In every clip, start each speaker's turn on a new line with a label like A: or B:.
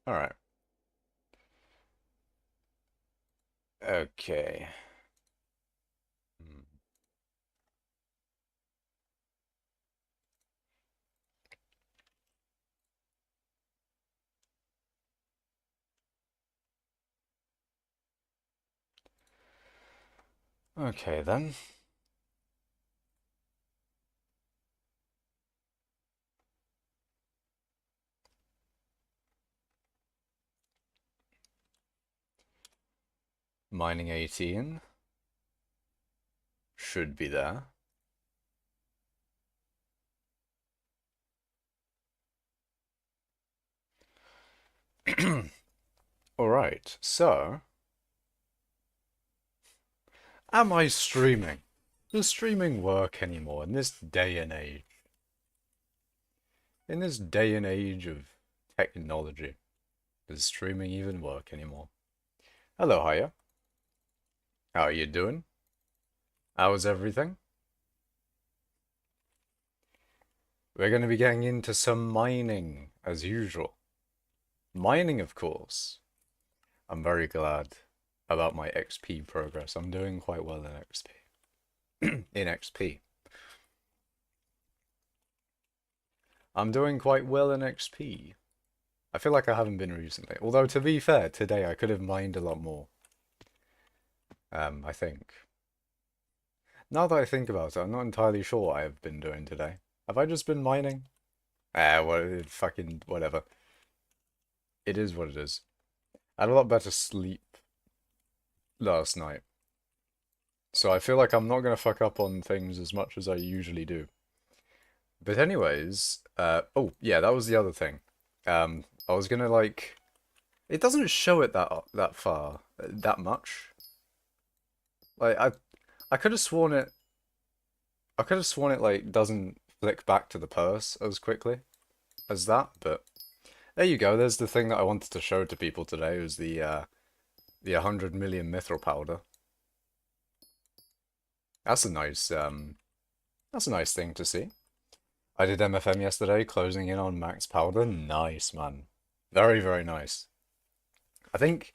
A: Alright. Okay. Okay then. Mining 18 should be there. Alright, so am I streaming? Does streaming work anymore in this day and age? In this day and age of technology, does streaming even work anymore? Hello, hiya. How are you doing? How's everything? We're going to be getting into some mining, as usual. Mining, of course. I'm very glad about my XP progress. I'm doing quite well in XP. In XP. I'm doing quite well in XP. I feel like I haven't been recently. Although, to be fair, today I could have mined a lot more. I think. Now that I think about it, I'm not entirely sure what I've been doing today. Have I just been mining? What, fucking whatever. It is what it is. I had a lot better sleep last night. So I feel like I'm not gonna fuck up on things as much as I usually do. But anyways, oh yeah, that was the other thing. I was gonna like, it doesn't show it that far, that much. Like I could have sworn it, I could have sworn it like doesn't flick back to the purse as quickly as that. But there you go. There's the thing that I wanted to show to people today was the 100 million mithril powder. That's a nice thing to see. I did MFM yesterday, closing in on max powder. Nice, man. Very, very nice. I think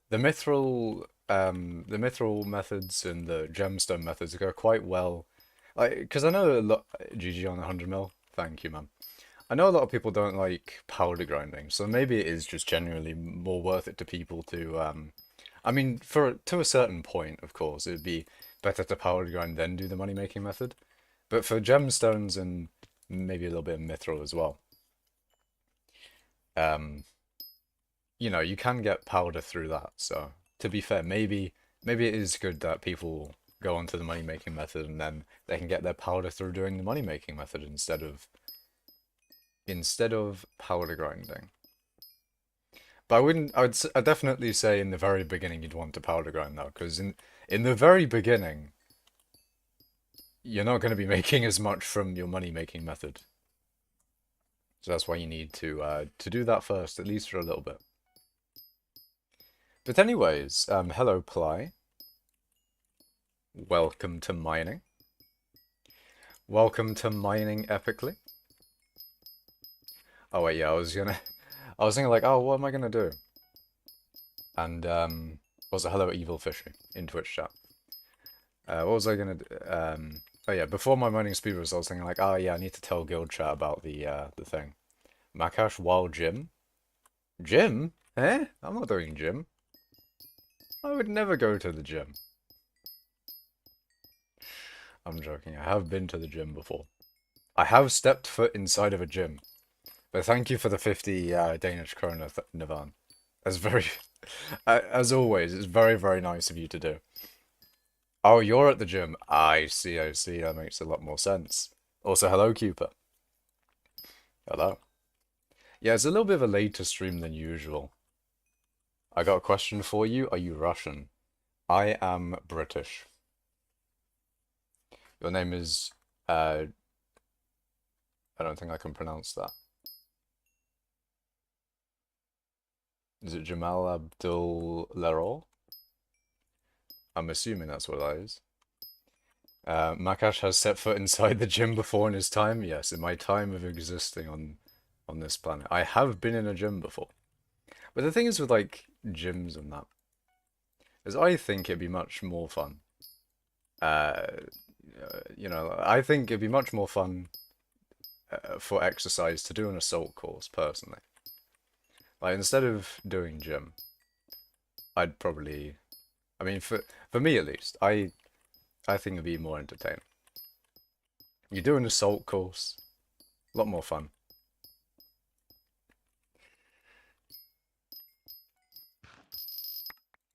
A: the mithril methods and the gemstone methods go quite well. Like, because I know a lot. GG on 100 mil. Thank you, man. I know a lot of people don't like powder grinding, so maybe it is just genuinely more worth it to people to. I mean, to a certain point, of course, it would be better to powder grind then do the money making method. But for gemstones and maybe a little bit of mithril as well, um, you can get powder through that. So to be fair, maybe it is good that people go onto the money making method and then they can get their powder through doing the money making method instead of powder grinding. But I wouldn't. I'd definitely say in the very beginning you'd want to powder grind though, because in the very beginning you're not going to be making as much from your money making method. So that's why you need to do that first, at least for a little bit. But anyways, hello Ply. Welcome to mining. Welcome to mining epically. Oh wait, yeah, I was thinking like, oh, what am I gonna do? And was it hello evil fishy in Twitch chat? What was I gonna do? Oh yeah, before my mining speed was, I was thinking like, oh yeah, I need to tell guild chat about the thing. Makash while gym? Gym? Eh? I'm not doing gym. I would never go to the gym. I'm joking. I have been to the gym before. I have stepped foot inside of a gym. But thank you for the 50 Danish krona, Nivan. That's very, as always, it's very, very nice of you to do. Oh, you're at the gym. I see, I see. That makes a lot more sense. Also, hello, Cooper. Hello. Yeah, it's a little bit of a later stream than usual. I got a question for you. Are you Russian? I am British. Your name is, I don't think I can pronounce that. Is it Jamal Abdul Lerol? I'm assuming that's what that is. Makash has set foot inside the gym before in his time. Yes, in my time of existing on this planet, I have been in a gym before. But the thing is with like gyms and that, is I think it'd be much more fun. Uh, I think it'd be much more fun for exercise to do an assault course personally. Like instead of doing gym, I'd probably, I mean, for me at least, I think it'd be more entertaining. You do an assault course, a lot more fun.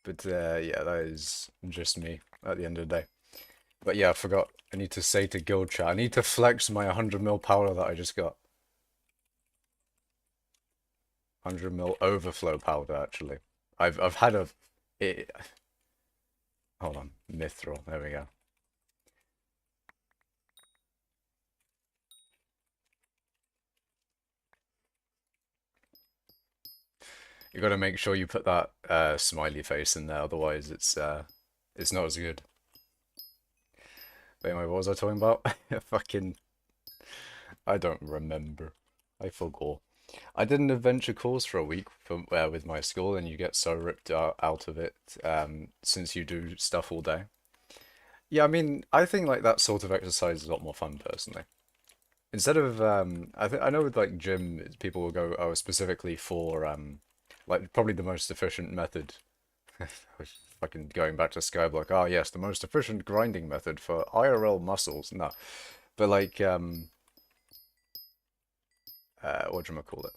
A: But yeah, that is just me at the end of the day. But yeah, I forgot. I need to say to guild chat, I need to flex my 100 mil power that I just got. 100 mil overflow powder actually. I've had a it, hold on, mithril. There we go. You got to make sure you put that smiley face in there, otherwise it's not as good. But anyway, what was I talking about? Fucking, I don't remember. I forgot. I did an adventure course for a week with my school, and you get so ripped out of it since you do stuff all day. Yeah, I mean, I think like that sort of exercise is a lot more fun personally. Instead of I know with like gym, people will go, oh, specifically for like probably the most efficient method. I was fucking going back to skyblock. Oh yes, the most efficient grinding method for IRL muscles. No, but like what do I call it?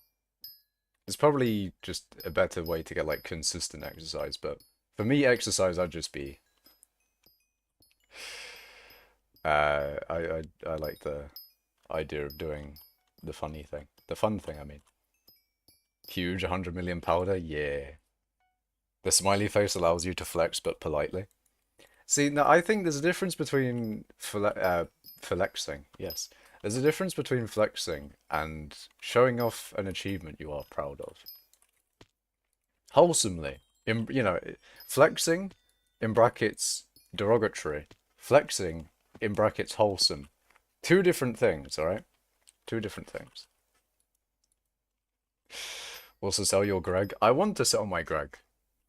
A: It's probably just a better way to get like consistent exercise. But for me, exercise, I'd just be I like the idea of doing the funny thing. The fun thing, I mean. Huge 100 million powder, yeah. The smiley face allows you to flex, but politely. See, now I think there's a difference between flexing, yes. There's a difference between flexing and showing off an achievement you are proud of. Wholesomely. Flexing, in brackets, derogatory. Flexing, in brackets, wholesome. Two different things, alright? Two different things. Also sell your Greg. I want to sell my Greg.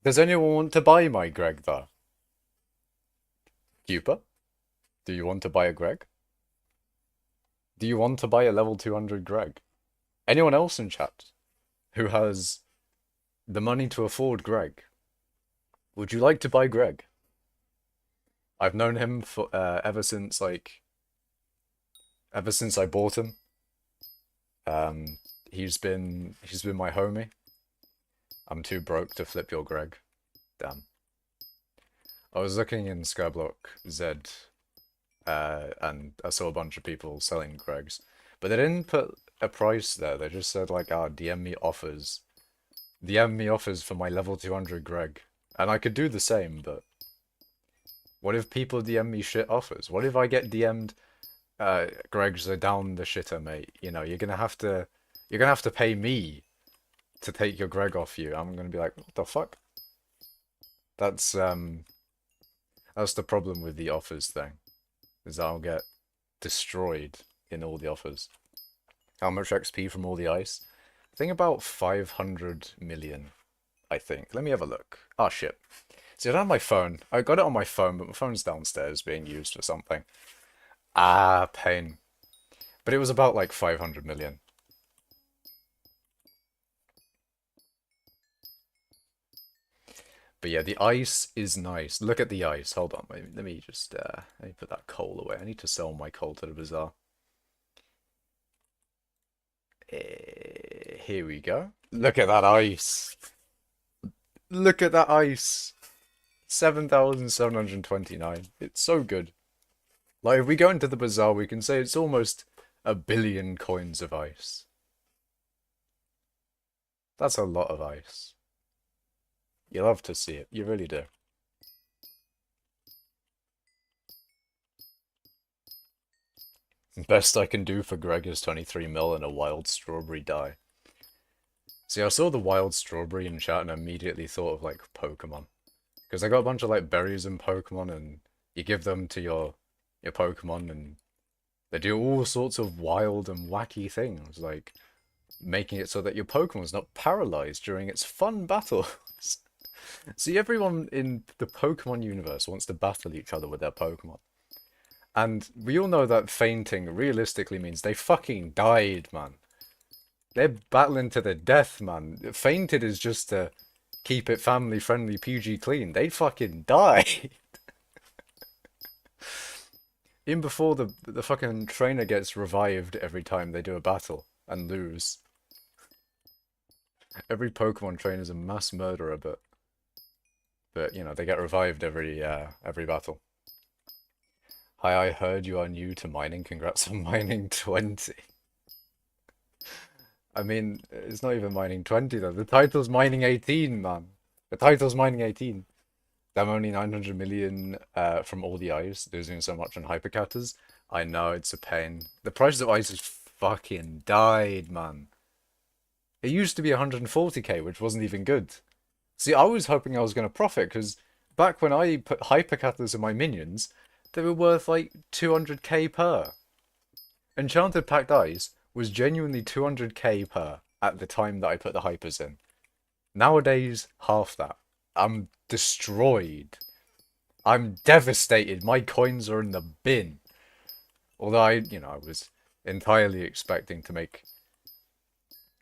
A: Does anyone want to buy my Greg, though? Cupa? Do you want to buy a Greg? Do you want to buy a level 200 Greg? Anyone else in chat who has the money to afford Greg? Would you like to buy Greg? I've known him for ever since I bought him. He's been my homie. I'm too broke to flip your Greg. Damn. I was looking in Skyblock Z, and I saw a bunch of people selling Gregs, but they didn't put a price there. They just said like, "Ah, DM me offers. DM me offers for my level 200 Greg," and I could do the same. But what if people DM me shit offers? What if I get DM'd? Greg's are down the shitter, mate. You know, you're gonna have to pay me to take your Greg off you. I'm gonna be like, what the fuck? That's the problem with the offers thing, is I'll get destroyed in all the offers. How much XP from all the ice? I think about 500 million, I think. Let me have a look. Oh shit. See, I don't have my phone. I got it on my phone, but my phone's downstairs being used for something. Ah, pain. But it was about like 500 million. But yeah, the ice is nice. Look at the ice. Hold on. Let me just let me put that coal away. I need to sell my coal to the bazaar. Here we go. Look at that ice. Look at that ice. 7,729. It's so good. Like, if we go into the bazaar, we can say it's almost a billion coins of ice. That's a lot of ice. You love to see it. You really do. Best I can do for Greg is 23 mil and a wild strawberry dye. See, I saw the wild strawberry in chat and I immediately thought of, like, Pokemon. Because I got a bunch of, like, berries in Pokemon and you give them to your your Pokemon, and they do all sorts of wild and wacky things, like making it so that your Pokemon's not paralyzed during its fun battles. See, everyone in the Pokemon universe wants to battle each other with their Pokemon. And we all know that fainting realistically means they fucking died, man. They're battling to the death, man. Fainted is just to keep it family friendly, PG clean. They fucking die. Even before the fucking trainer gets revived every time they do a battle and lose. Every Pokemon trainer's a mass murderer, but you know, they get revived every battle. Hi, I heard you are new to mining. Congrats on mining 20. I mean, it's not even mining 20 though. The title's mining 18, man. The title's mining 18. I'm only 900 million from all the ice, losing so much on hypercatters. I know, it's a pain. The price of ice has fucking died, man. It used to be 140k, which wasn't even good. See, I was hoping I was going to profit, because back when I put hypercatters in my minions, they were worth like 200k per. Enchanted Packed Ice was genuinely 200k per at the time that I put the hypers in. Nowadays, half that. I'm destroyed. I'm devastated. My coins are in the bin. Although I was entirely expecting to make...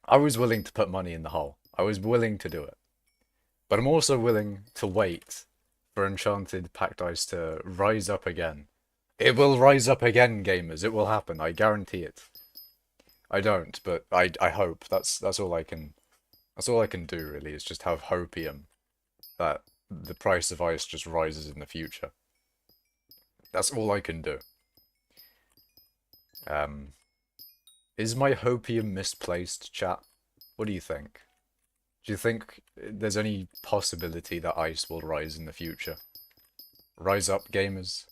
A: I was willing to put money in the hole. I was willing to do it. But I'm also willing to wait for Enchanted Packed Ice to rise up again. It will rise up again, gamers. It will happen. I guarantee it. I don't, but I hope. That's all I can... That's all I can do, really, is just have hopium that the price of ice just rises in the future. That's all I can do. Is my hopium misplaced, chat? What do you think? Do you think there's any possibility that ice will rise in the future? Rise up, gamers.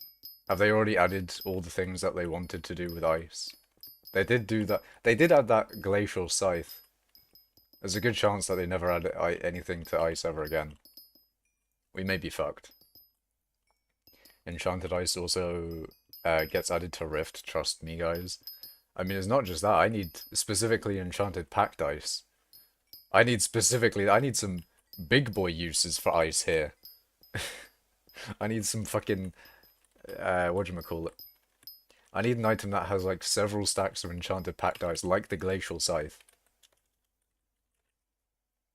A: Have they already added all the things that they wanted to do with ice? They did do that. They did add that glacial scythe. There's a good chance that they never add anything to ice ever again. We may be fucked. Enchanted Ice also gets added to Rift, trust me, guys. I mean, it's not just that. I need specifically Enchanted Packed Ice. I need some big boy uses for ice here. I need some fucking, whatchamacallit. I need an item that has like several stacks of Enchanted Packed Ice, like the Glacial Scythe.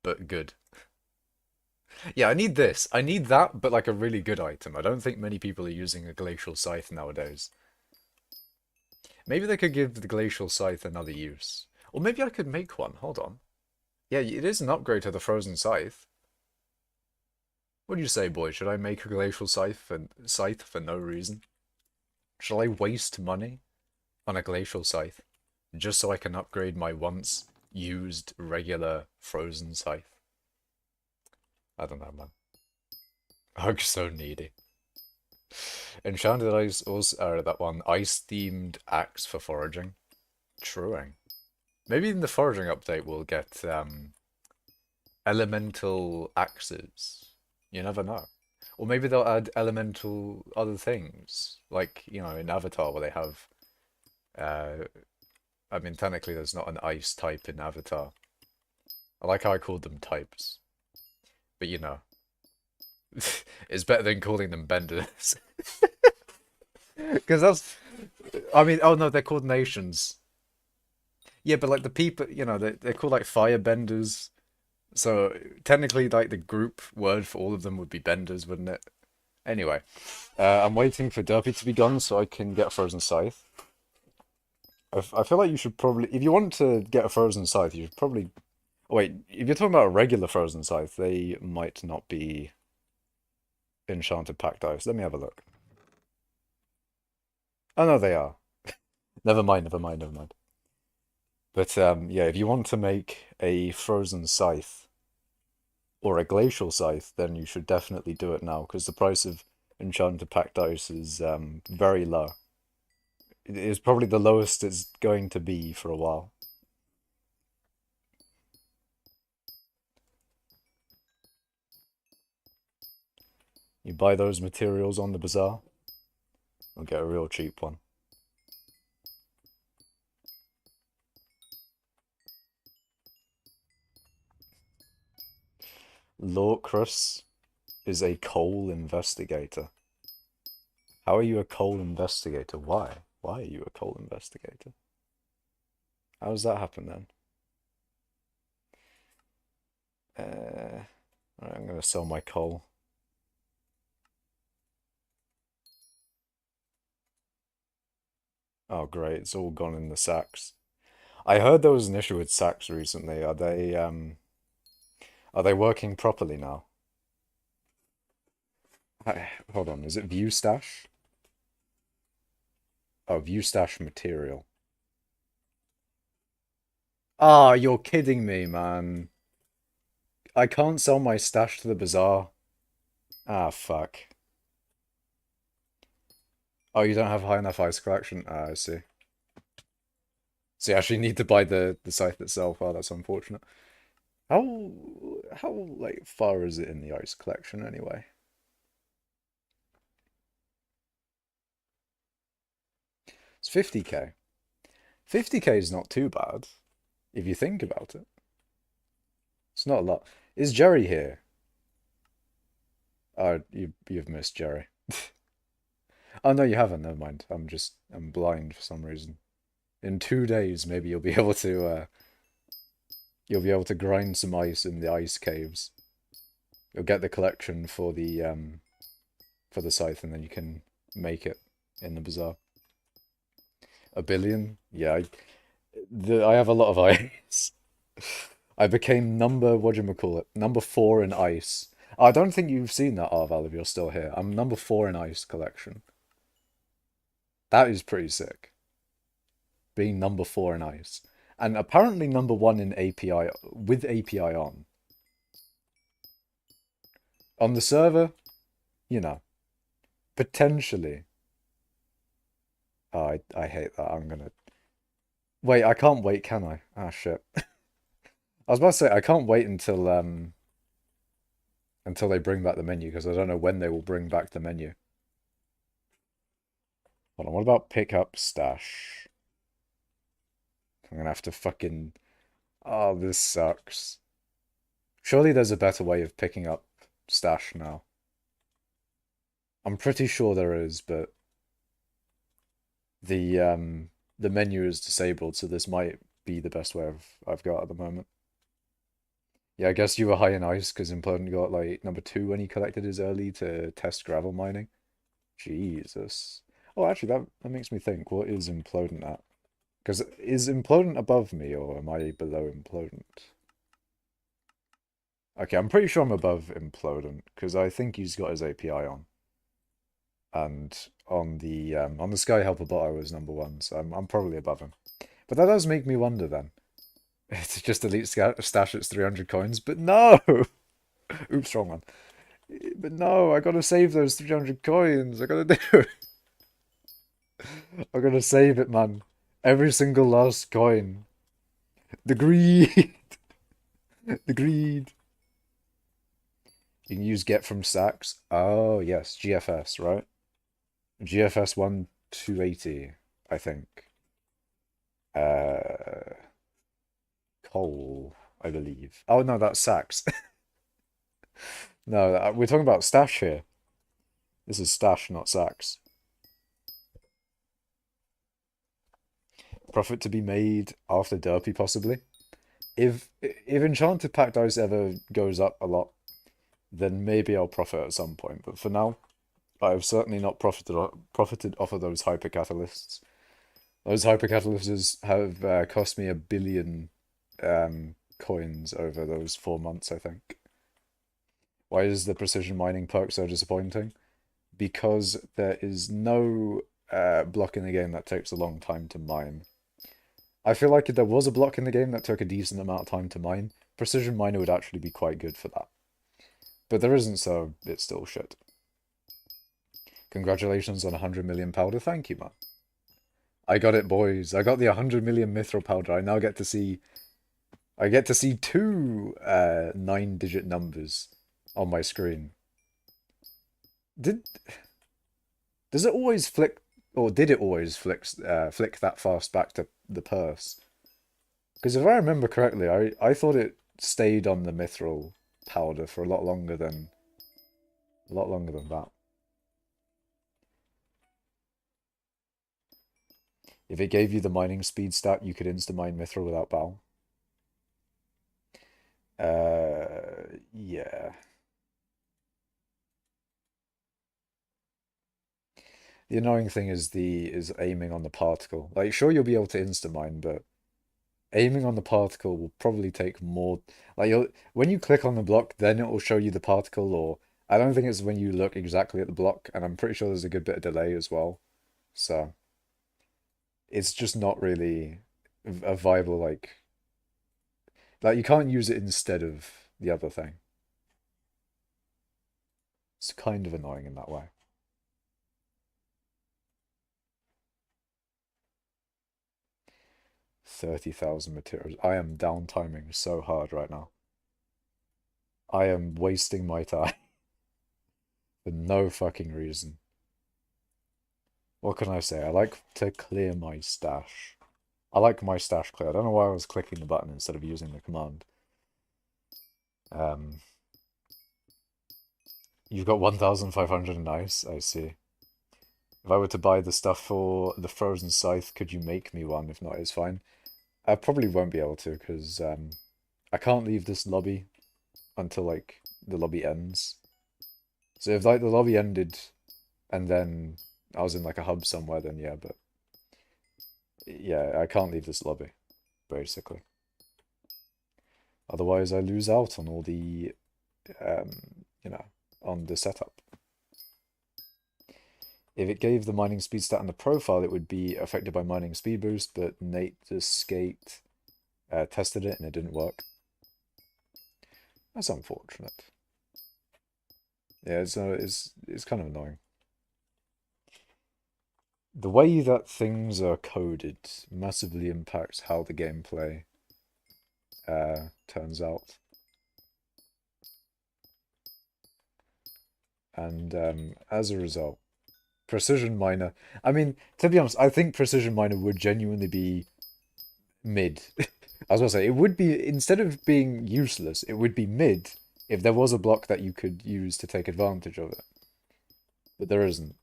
A: But good. Yeah, I need this. I need that, but like a really good item. I don't think many people are using a Glacial Scythe nowadays. Maybe they could give the Glacial Scythe another use. Or maybe I could make one. Hold on. Yeah, it is an upgrade to the Frozen Scythe. What do you say, boy? Should I make a Glacial Scythe for no reason? Shall I waste money on a Glacial Scythe just so I can upgrade my once used regular Frozen Scythe? I don't know, man. I'm so needy. Enchanted Ice also, that one, ice-themed axe for foraging. Truing. Maybe in the foraging update we'll get, elemental axes. You never know. Or maybe they'll add elemental other things. Like, you know, in Avatar where they have, I mean, technically there's not an ice type in Avatar. I like how I called them types. But, you know. It's better than calling them benders. Because that's... I mean, oh no, they're called nations. Yeah, but like the people, you know, they're called like firebenders. So technically, like the group word for all of them would be benders, wouldn't it? Anyway, I'm waiting for Derpy to be gone so I can get a Frozen Scythe. I feel like you should probably, if you want to get a Frozen Scythe, you should probably... Oh, wait, if you're talking about a regular Frozen Scythe, they might not be Enchanted Packed Ice. Let me have a look. Oh no, they are. Never mind, never mind, never mind. But yeah, if you want to make a Frozen Scythe or a Glacial Scythe, then you should definitely do it now, because the price of Enchanted Packed Ice is very low. It is probably the lowest it's going to be for a while. You buy those materials on the bazaar. I'll get a real cheap one. Lorcrus is a coal investigator. How are you a coal investigator? Why? Why are you a coal investigator? How does that happen then? Alright, I'm gonna sell my coal. Oh great, it's all gone in the sacks. I heard there was an issue with sacks recently. Are they working properly now? Hold on, is it view stash? Oh, view stash material. Ah, you're kidding me, man. I can't sell my stash to the bazaar. Ah, fuck. Oh, you don't have high enough ice collection? Ah, I see. So you actually need to buy the scythe itself. Oh, that's unfortunate. How like far is it in the ice collection anyway? It's 50k. 50k is not too bad if you think about it. It's not a lot. Is Jerry here? Oh, you've missed Jerry. Oh no, you haven't. Never mind. I'm blind for some reason. In 2 days, maybe you'll be able to grind some ice in the ice caves. You'll get the collection for the scythe, and then you can make it in the bazaar. 1 billion? Yeah, I have a lot of ice. I became number 4 in ice. I don't think you've seen that, Arval, if you're still here. I'm number 4 in ice collection. That is pretty sick. Being number 4 in ice. And apparently number 1 in API, with API on. On the server, you know, potentially. Oh, I hate that. I'm gonna... Wait, I can't wait, can I? Ah, shit. I was about to say, I can't wait until they bring back the menu, because I don't know when they will bring back the menu. Hold on, what about pick up stash? I'm gonna have to fucking... Oh, this sucks. Surely there's a better way of picking up stash now. I'm pretty sure there is, but the menu is disabled, so this might be the best way I've got at the moment. Yeah, I guess you were high in ice because Implodent got like number 2 when he collected his early to test gravel mining. Jesus. Oh, actually, that makes me think, what is Implodent at? Because is Implodent above me or am I below Implodent? Okay, I'm pretty sure I'm above Implodent because I think he's got his API on. And on the Sky Helper bot I was number 1, so I'm probably above him. But that does make me wonder then. It's just elite stash its 300 coins, but no! Oops, wrong one. But no, I gotta save those 300 coins. I gotta do it. I gotta save it, man. Every single last coin. The greed. The greed. You can use get from stacks. Oh, yes, GFS, right? GFS 1280, I think. Coal, I believe. Oh, no, that's sacks. No, we're talking about stash here. This is stash, not sacks. Profit to be made after Derpy, possibly. If Enchanted Packed Ice ever goes up a lot, then maybe I'll profit at some point. But for now, I've certainly not profited off of those hypercatalysts. Those hypercatalysts have cost me 1 billion coins over those 4 months, I think. Why is the precision mining perk so disappointing? Because there is no block in the game that takes a long time to mine. I feel like if there was a block in the game that took a decent amount of time to mine, Precision Miner would actually be quite good for that. But there isn't, so it's still shit. Congratulations on 100 million powder. Thank you, man. I got it, boys. I got the 100 million mithril powder. I now get to see... I get to see 2 9-digit numbers on my screen. Does it always flick or did it always flick that fast back to the purse? Because if I remember correctly, I thought it stayed on the mithril powder for a lot longer than that. If it gave you the mining speed stat, you could insta-mine mithril without bow. Yeah. The annoying thing is aiming on the particle. Like, sure, you'll be able to insta-mine, but aiming on the particle will probably take more. Like, when you click on the block, then it will show you the particle, or I don't think it's when you look exactly at the block, and I'm pretty sure there's a good bit of delay as well. So it's just not really a viable, like you can't use it instead of the other thing. It's kind of annoying in that way. 30,000 materials. I am downtiming so hard right now. I am wasting my time for no fucking reason. What can I say? I like to clear my stash. I like my stash clear. I don't know why I was clicking the button instead of using the command. Um, you've got 1,500 nice, I see. If I were to buy the stuff for the frozen scythe, could you make me one? If not, it's fine. I probably won't be able to because I can't leave this lobby until like the lobby ends. So if like the lobby ended and then I was in like a hub somewhere, then yeah, but yeah, I can't leave this lobby, basically. Otherwise I lose out on all the you know, on the setup. If it gave the mining speed stat on the profile, it would be affected by mining speed boost, but Nate Escaped tested it and it didn't work. That's unfortunate. Yeah, it's kind of annoying. The way that things are coded massively impacts how the gameplay turns out. And as a result, Precision Miner... I mean, to be honest, I think Precision Miner would genuinely be mid. I was going to say, it would be, instead of being useless, it would be mid if there was a block that you could use to take advantage of it. But there isn't.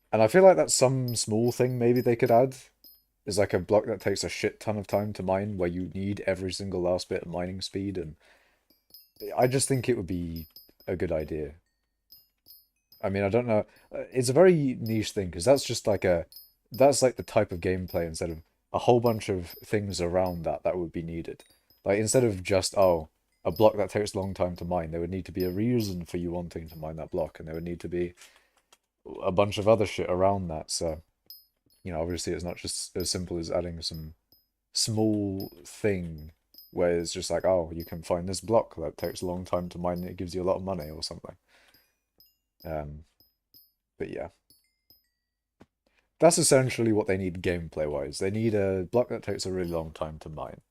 A: And I feel like that's some small thing maybe they could add. Is like a block that takes a shit ton of time to mine, where you need every single last bit of mining speed, and I just think it would be a good idea. I mean, I don't know. It's a very niche thing, because that's just like that's like the type of gameplay instead of a whole bunch of things around that would be needed. Like, instead of just, oh, a block that takes a long time to mine, there would need to be a reason for you wanting to mine that block, and there would need to be a bunch of other shit around that, so, you know, obviously it's not just as simple as adding some small thing where it's just like, oh, you can find this block that takes a long time to mine and it gives you a lot of money or something. But yeah. That's essentially what they need gameplay-wise. They need a block that takes a really long time to mine.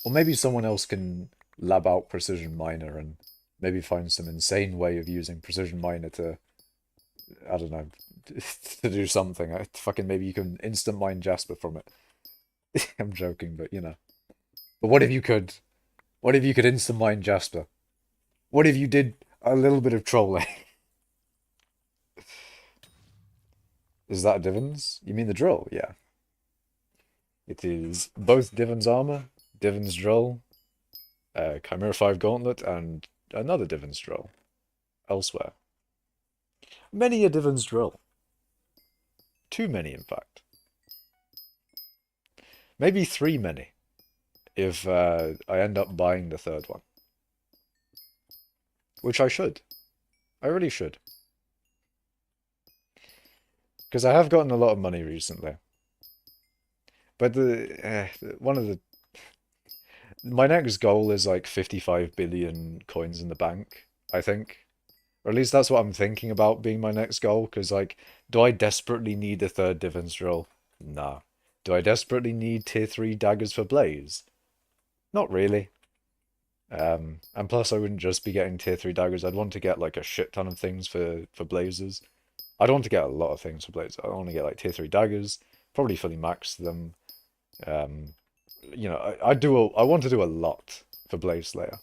A: Or maybe someone else can lab out Precision Miner and maybe find some insane way of using Precision Miner to, I don't know, to do something. Fucking maybe you can instant mine Jasper from it. I'm joking, but you know. But what if you could? What if you could instant mine Jasper? What if you did a little bit of trolling? Is that Divans? You mean the drill? Yeah. It is both Divans armor, Divans drill, Chimera 5 gauntlet, and another Divans drill elsewhere. Many a Divans drill. Too many, in fact. Maybe three many, if I end up buying the third one. Which I should. I really should. Because I have gotten a lot of money recently. But my next goal is like 55 billion coins in the bank, I think. Or at least that's what I'm thinking about being my next goal, because, like, do I desperately need a third Divans drill? Nah. Do I desperately need tier 3 daggers for Blaze? Not really. And plus I wouldn't just be getting tier 3 daggers. I'd want to get like a shit ton of things for blazers. I'd want to get a lot of things for blazers. I want to get like tier 3 daggers, probably fully max them. Um, I want to do a lot for Blaze Slayer.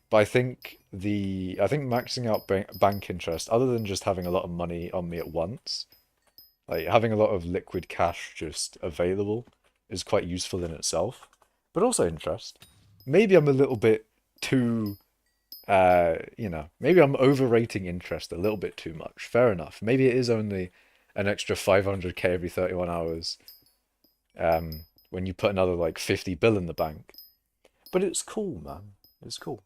A: But I think maxing out bank interest, other than just having a lot of money on me at once, like having a lot of liquid cash just available is quite useful in itself. But also interest. Maybe I'm a little bit too maybe I'm overrating interest a little bit too much. Fair enough. Maybe it is only an extra 500k every 31 hours when you put another like 50 bill in the bank. But it's cool, man. It's cool.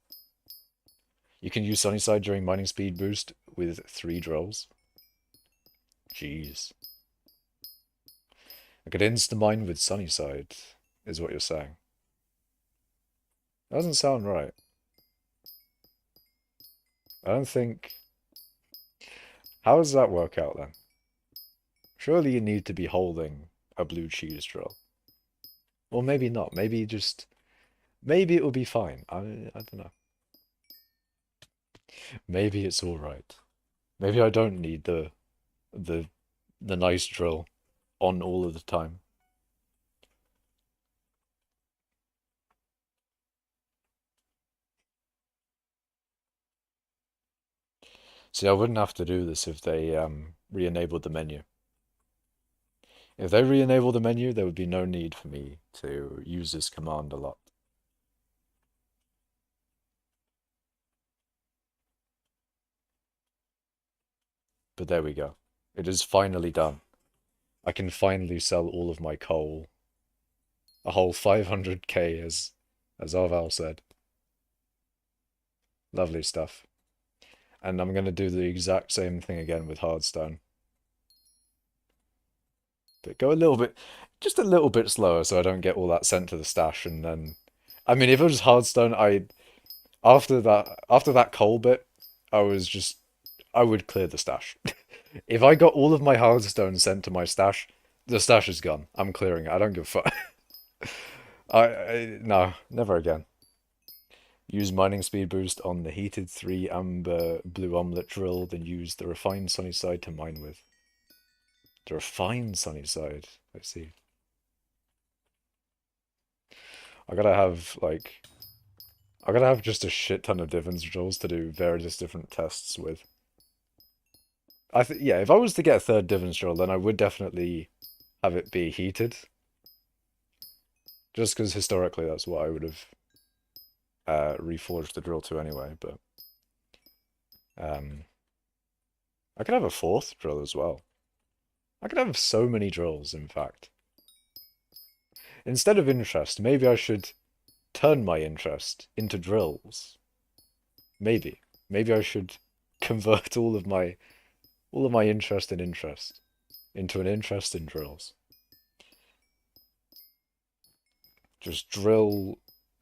A: You can use Sunnyside during mining speed boost with 3 drills. Jeez. I could insta-mine with Sunnyside, is what you're saying. That doesn't sound right. I don't think... How does that work out then? Surely you need to be holding a blue cheese drill. Or maybe not. Maybe just... Maybe it will be fine. I don't know. Maybe it's alright. Maybe I don't need the the nice drill on all of the time. See, I wouldn't have to do this if they re-enabled the menu. If they re-enable the menu, there would be no need for me to use this command a lot. But there we go. It is finally done. I can finally sell all of my coal. A whole 500k, as Arval said. Lovely stuff. And I'm going to do the exact same thing again with hardstone. But go a little bit, just a little bit slower so I don't get all that sent to the stash and then... I mean, if it was hardstone, after that coal bit, I would clear the stash. If I got all of my hardstone sent to my stash, the stash is gone. I'm clearing it. I don't give a fuck. No, never again. Use mining speed boost on the heated 3 amber blue omelette drill, then use the refined sunny side to mine with. The refined sunny side. I see. I gotta have like I gotta have just a shit ton of divans drills to do various different tests with. Yeah, if I was to get a third divans drill, then I would definitely have it be heated. Just because historically that's what I would have reforged the drill to anyway, but um I could have a fourth drill as well. I could have so many drills, in fact. Instead of interest, maybe I should turn my interest into drills. Maybe. Maybe I should convert all of my interest in interest into an interest in drills. Just drill,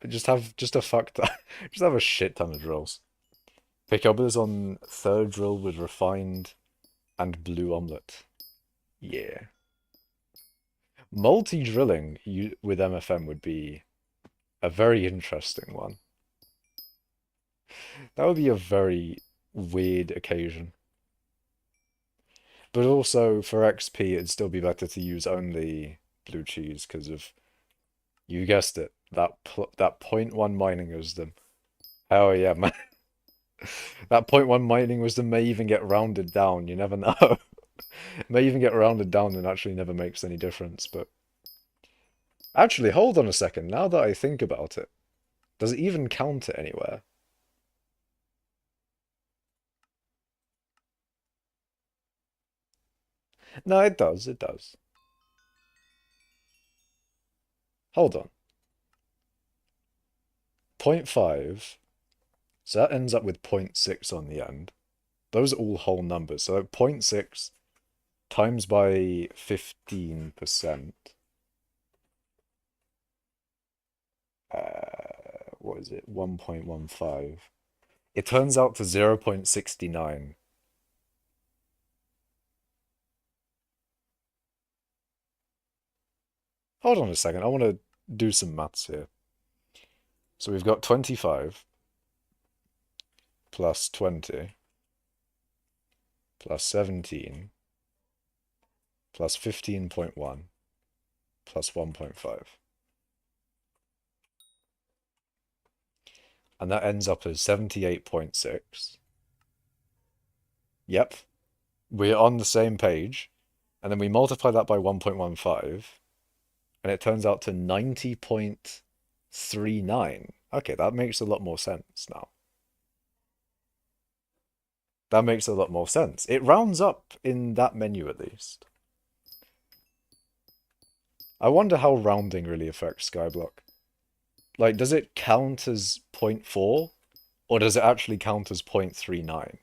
A: just a fuck ton, just have a shit ton of drills. Pick others on third drill with refined and blue omelette. Yeah. Multi-drilling with MFM would be a very interesting one. That would be a very weird occasion. But also for XP, it'd still be better to use only blue cheese because of, you guessed it, that point 0.1 mining wisdom. Oh yeah, man. That point 0.1 mining wisdom may even get rounded down. You never know. It may even get rounded down and actually never makes any difference. But actually, hold on a second. Now that I think about it, does it even count it anywhere? No, it does. It does. Hold on. Point 0.5. So that ends up with 0.6 on the end. Those are all whole numbers. So 0.6 times by 15%. What is it? 1.15. It turns out to 0.69. Hold on a second. I want to do some maths here. So we've got 25 plus 20 plus 17 plus 15.1 plus 1.5. And that ends up as 78.6. Yep, we're on the same page. And then we multiply that by 1.15, and it turns out to 90.39. Okay, that makes a lot more sense now. That makes a lot more sense. It rounds up in that menu at least. I wonder how rounding really affects skyblock. Like, does it count as 0.4? Or does it actually count as 0.39?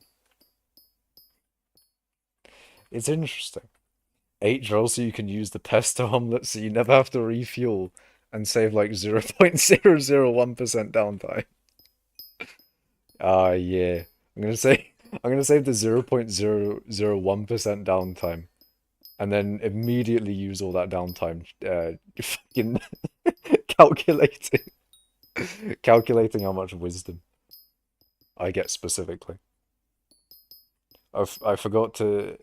A: It's interesting. 8 drill so you can use the pesto omelet so you never have to refuel and save like 0.001% downtime. Ah, yeah. I'm gonna save the 0.001% downtime and then immediately use all that downtime fucking calculating how much wisdom I get specifically. I forgot to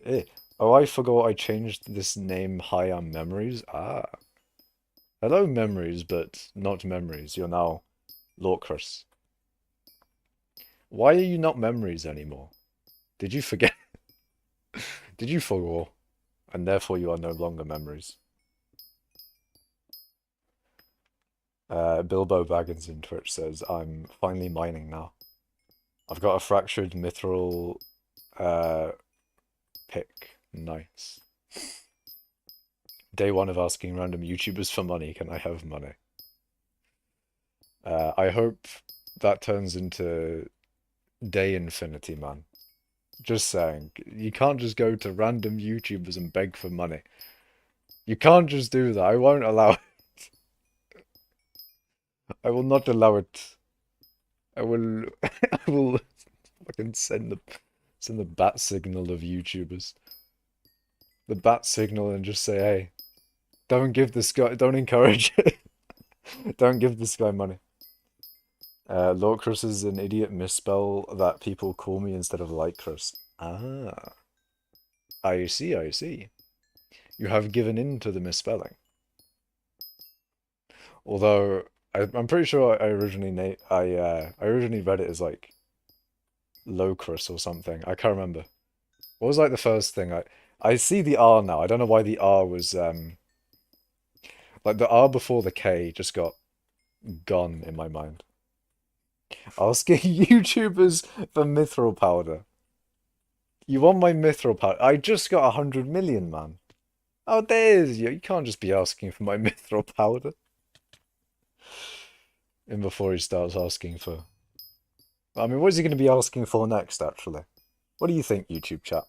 A: oh, I forgot I changed this name high on memories. Ah. Hello memories, but not memories. You're now Lorcrus. Why are you not memories anymore? Did you forget? Did you forget? And therefore you are no longer memories. Bilbo Baggins in Twitch says, I'm finally mining now. I've got a fractured mithril pick. Nice. Day one of asking random YouTubers for money. Can I have money? I hope that turns into day infinity, man. Just saying. You can't just go to random YouTubers and beg for money. You can't just do that. I won't allow it. I will not allow it. I will I will fucking send the bat signal of YouTubers. The bat signal and just say, hey, don't give this guy, don't encourage it. Don't give this guy money. Lorcrus is an idiot misspell that people call me instead of Lycrus. Ah. I see, I see. You have given in to the misspelling. Although I'm pretty sure I originally read it as like Locrus or something. I can't remember. What was like the first thing I see the R now. I don't know why the R was like the R before the K just got gone in my mind. Asking YouTubers for mithril powder. You want my mithril powder? I just got 100 million, man. Oh, there's you. You can't just be asking for my mithril powder. And before he starts asking for... I mean, what is he going to be asking for next, actually? What do you think, YouTube chat?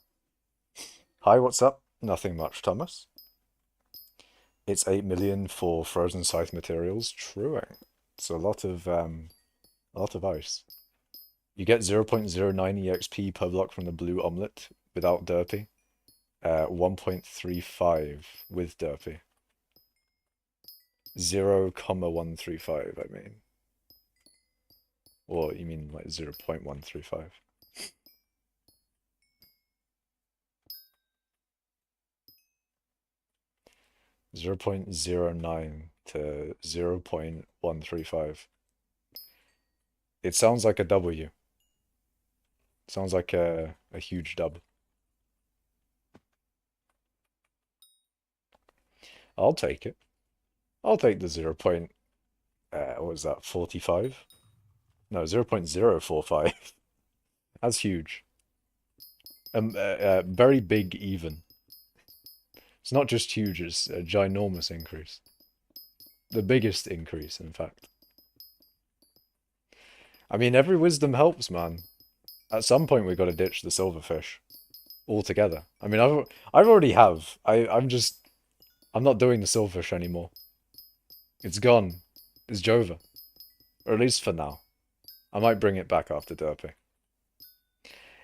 A: Hi, what's up? Nothing much, Thomas. It's 8 million for frozen scythe materials. Truing. It's a lot of ice. You get 0.09 EXP per block from the blue omelet without derpy. 1.35 with derpy. 0,135, I mean. Or you mean like 0.135? .09 to 0.135. It sounds like a W. Sounds like a huge dub. I'll take it. I'll take the 0. What was that, 45? No, 0.045. That's huge. Very big even. It's not just huge, it's a ginormous increase. The biggest increase, in fact. I mean, every wisdom helps, man. At some point, we've got to ditch the silverfish altogether. I mean, I already have. I'm not doing the silverfish anymore. It's gone. It's Jova. Or at least for now. I might bring it back after derpy.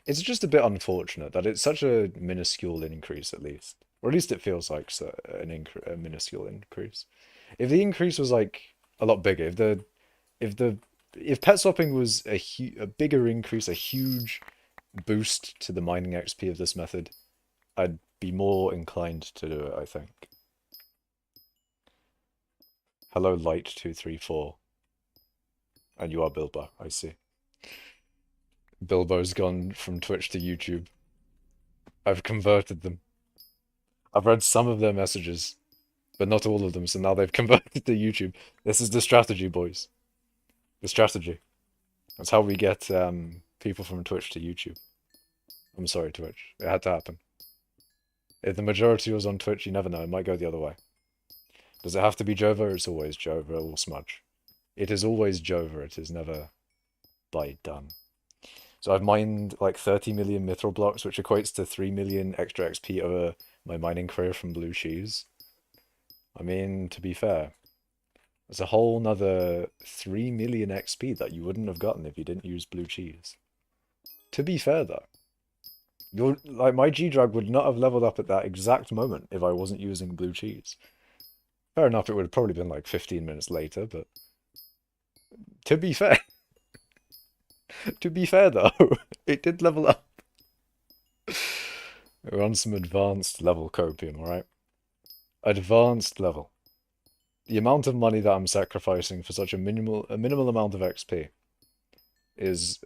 A: It's just a bit unfortunate that it's such a minuscule increase, at least. Or at least it feels like a minuscule increase. If the increase was like a lot bigger, if the if pet swapping was a bigger increase, a huge boost to the mining XP of this method, I'd be more inclined to do it, I think. Hello, Light234. And you are Bilbo, I see. Bilbo's gone from Twitch to YouTube. I've converted them. I've read some of their messages, but not all of them, so now they've converted to YouTube. This is the strategy, boys. The strategy. That's how we get people from Twitch to YouTube. I'm sorry, Twitch. It had to happen. If the majority was on Twitch, you never know. It might go the other way. Does it have to be Jova? It's always Jova or Smudge. It is always Jova. It is never by done. So I've mined like 30 million mithril blocks, which equates to 3 million extra XP over my mining career from blue cheese. I mean, to be fair, there's a whole nother 3 million XP that you wouldn't have gotten if you didn't use blue cheese. To be fair, though, like my G-Drag would not have leveled up at that exact moment if I wasn't using blue cheese. Fair enough, it would have probably been like 15 minutes later, but to be fair, to be fair though, it did level up. We're on some advanced level copium, alright? Advanced level. The amount of money that I'm sacrificing for such a minimal amount of XP is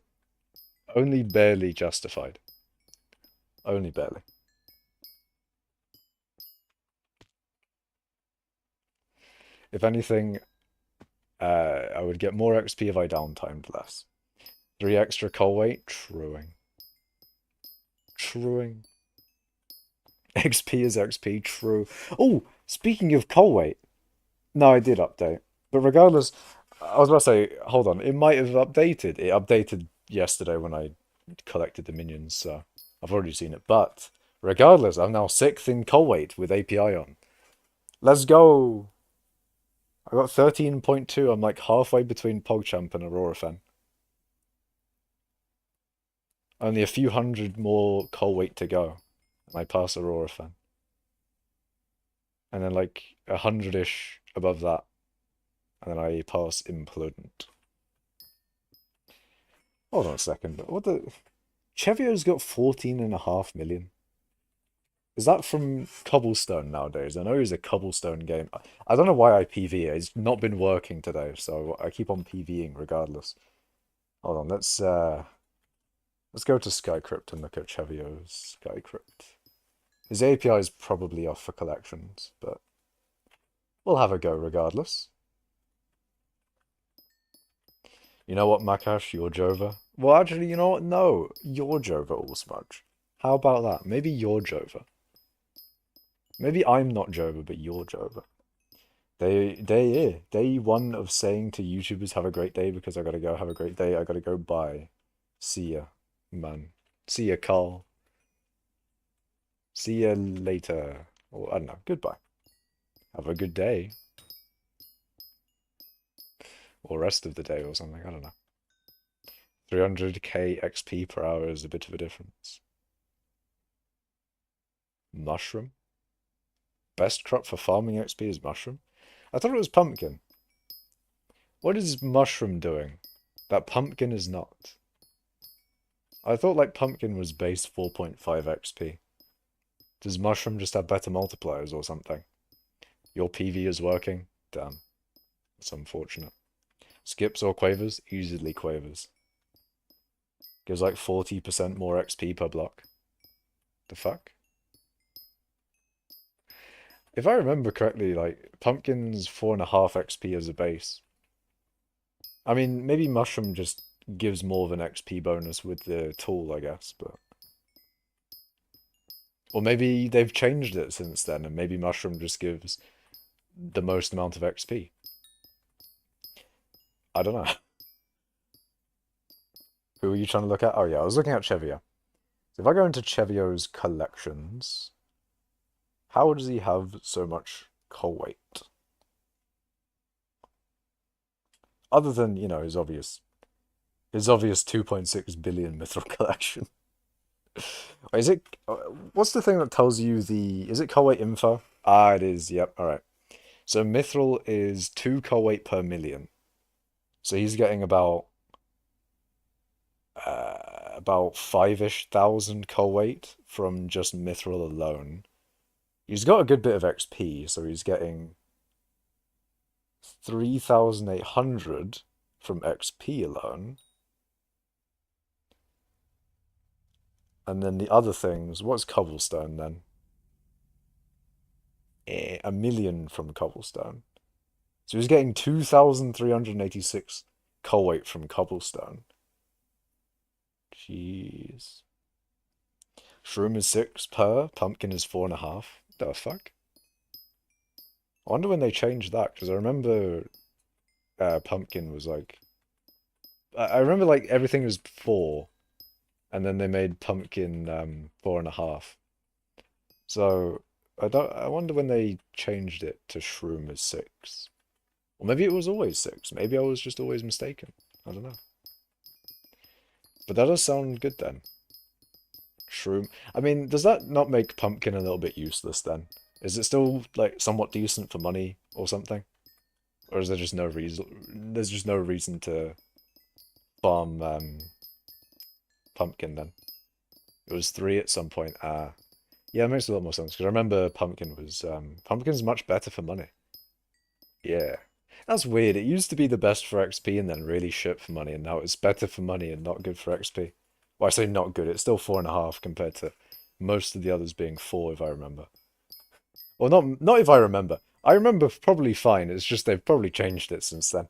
A: only barely justified. Only barely. If anything, I would get more XP if I downtimed less. 3 extra coal weight? Truing. Truing. XP is XP, true. Oh, speaking of coal weight. No, I did update. But regardless, I was about to say, hold on, it might have updated. It updated yesterday when I collected the minions, so I've already seen it. But regardless, I'm now 6th in coal weight with API on. Let's go! I got 13.2. I'm like halfway between PogChamp and Aurora Fen. Only a few hundred more coal weight to go, and I pass Aurora Fen. And then like 100-ish above that, and then I pass Implodent. Hold on a second. What the? Chevio's got 14.5 million. Is that from Cobblestone nowadays? I know it's a Cobblestone game. I don't know why I PV it. It's not been working today, so I keep on PVing regardless. Hold on, let's go to Skycrypt and look at Chevio's Skycrypt. His API is probably off for collections, but we'll have a go regardless. You know what, Makash? You're Jova. Well, actually, you know what? No, you're Jova, All Smudge. How about that? Maybe you're Jova. Maybe I'm not Jova, but you're Jova. Day one of saying to YouTubers, have a great day because I gotta go, have a great day, I gotta go, bye. See ya, man. See ya, Carl. See ya later. Or, I don't know, goodbye. Have a good day. Or rest of the day or something, I don't know. 300k XP per hour is a bit of a difference. Mushroom? Best crop for farming XP is mushroom? I thought it was pumpkin. What is mushroom doing that pumpkin is not? I thought like pumpkin was base 4.5 XP. Does mushroom just have better multipliers or something? Your PV is working? Damn. It's unfortunate. Skips or quavers? Easily quavers. Gives like 40% more XP per block. The fuck? If I remember correctly, like, pumpkin's 4.5 XP as a base. I mean, maybe mushroom just gives more of an XP bonus with the tool, I guess, but... Or maybe they've changed it since then, and maybe mushroom just gives the most amount of XP. I don't know. Who are you trying to look at? Oh yeah, I was looking at Chevio. So if I go into Chevio's collections, how does he have so much coal weight? Other than, you know, his obvious 2.6 billion mithril collection. Is it, what's the thing that tells you is it coal weight info? Ah, it is, yep, alright. So mithril is 2 coal weight per million. So he's getting about 5-ish thousand coal weight from just mithril alone. He's got a good bit of XP, so he's getting 3,800 from XP alone. And then the other things, what's cobblestone then? 1 million from cobblestone. So he's getting 2,386 coal weight from cobblestone. Jeez. Shroom is 6 per, pumpkin is 4.5. The fuck? I wonder when they changed that, because I remember pumpkin was like... I remember like everything was 4, and then they made pumpkin 4.5. So I wonder when they changed it to shroom as 6. Or maybe it was always 6. Maybe I was just always mistaken. I don't know. But that does sound good then. Shroom. I mean, does that not make pumpkin a little bit useless then? Is it still like somewhat decent for money or something? Or is there just no reason? There's just no reason to farm pumpkin then. It was 3 at some point. Yeah, it makes a lot more sense because I remember pumpkin's much better for money. Yeah. That's weird. It used to be the best for XP and then really shit for money, and now it's better for money and not good for XP. Well, I say not good, it's still 4.5 compared to most of the others being 4 if I remember. Well, not if I remember. I remember probably fine, it's just they've probably changed it since then.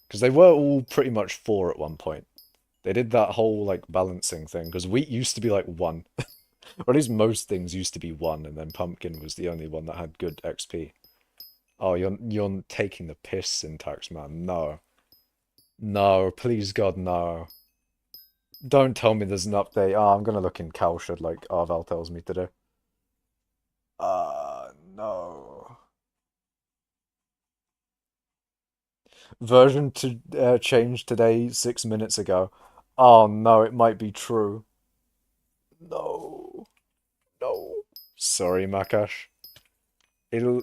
A: Because they were all pretty much 4 at one point. They did that whole like balancing thing, because wheat used to be like 1. Or at least most things used to be 1, and then pumpkin was the only one that had good XP. Oh, you're taking the piss, Syntax man. No. No, please God, no. Don't tell me there's an update. Oh, I'm gonna look in Cowshed like Arval tells me to do. No. Version to change today 6 minutes ago. Oh no, it might be true. No. No. Sorry, Makash. It'll...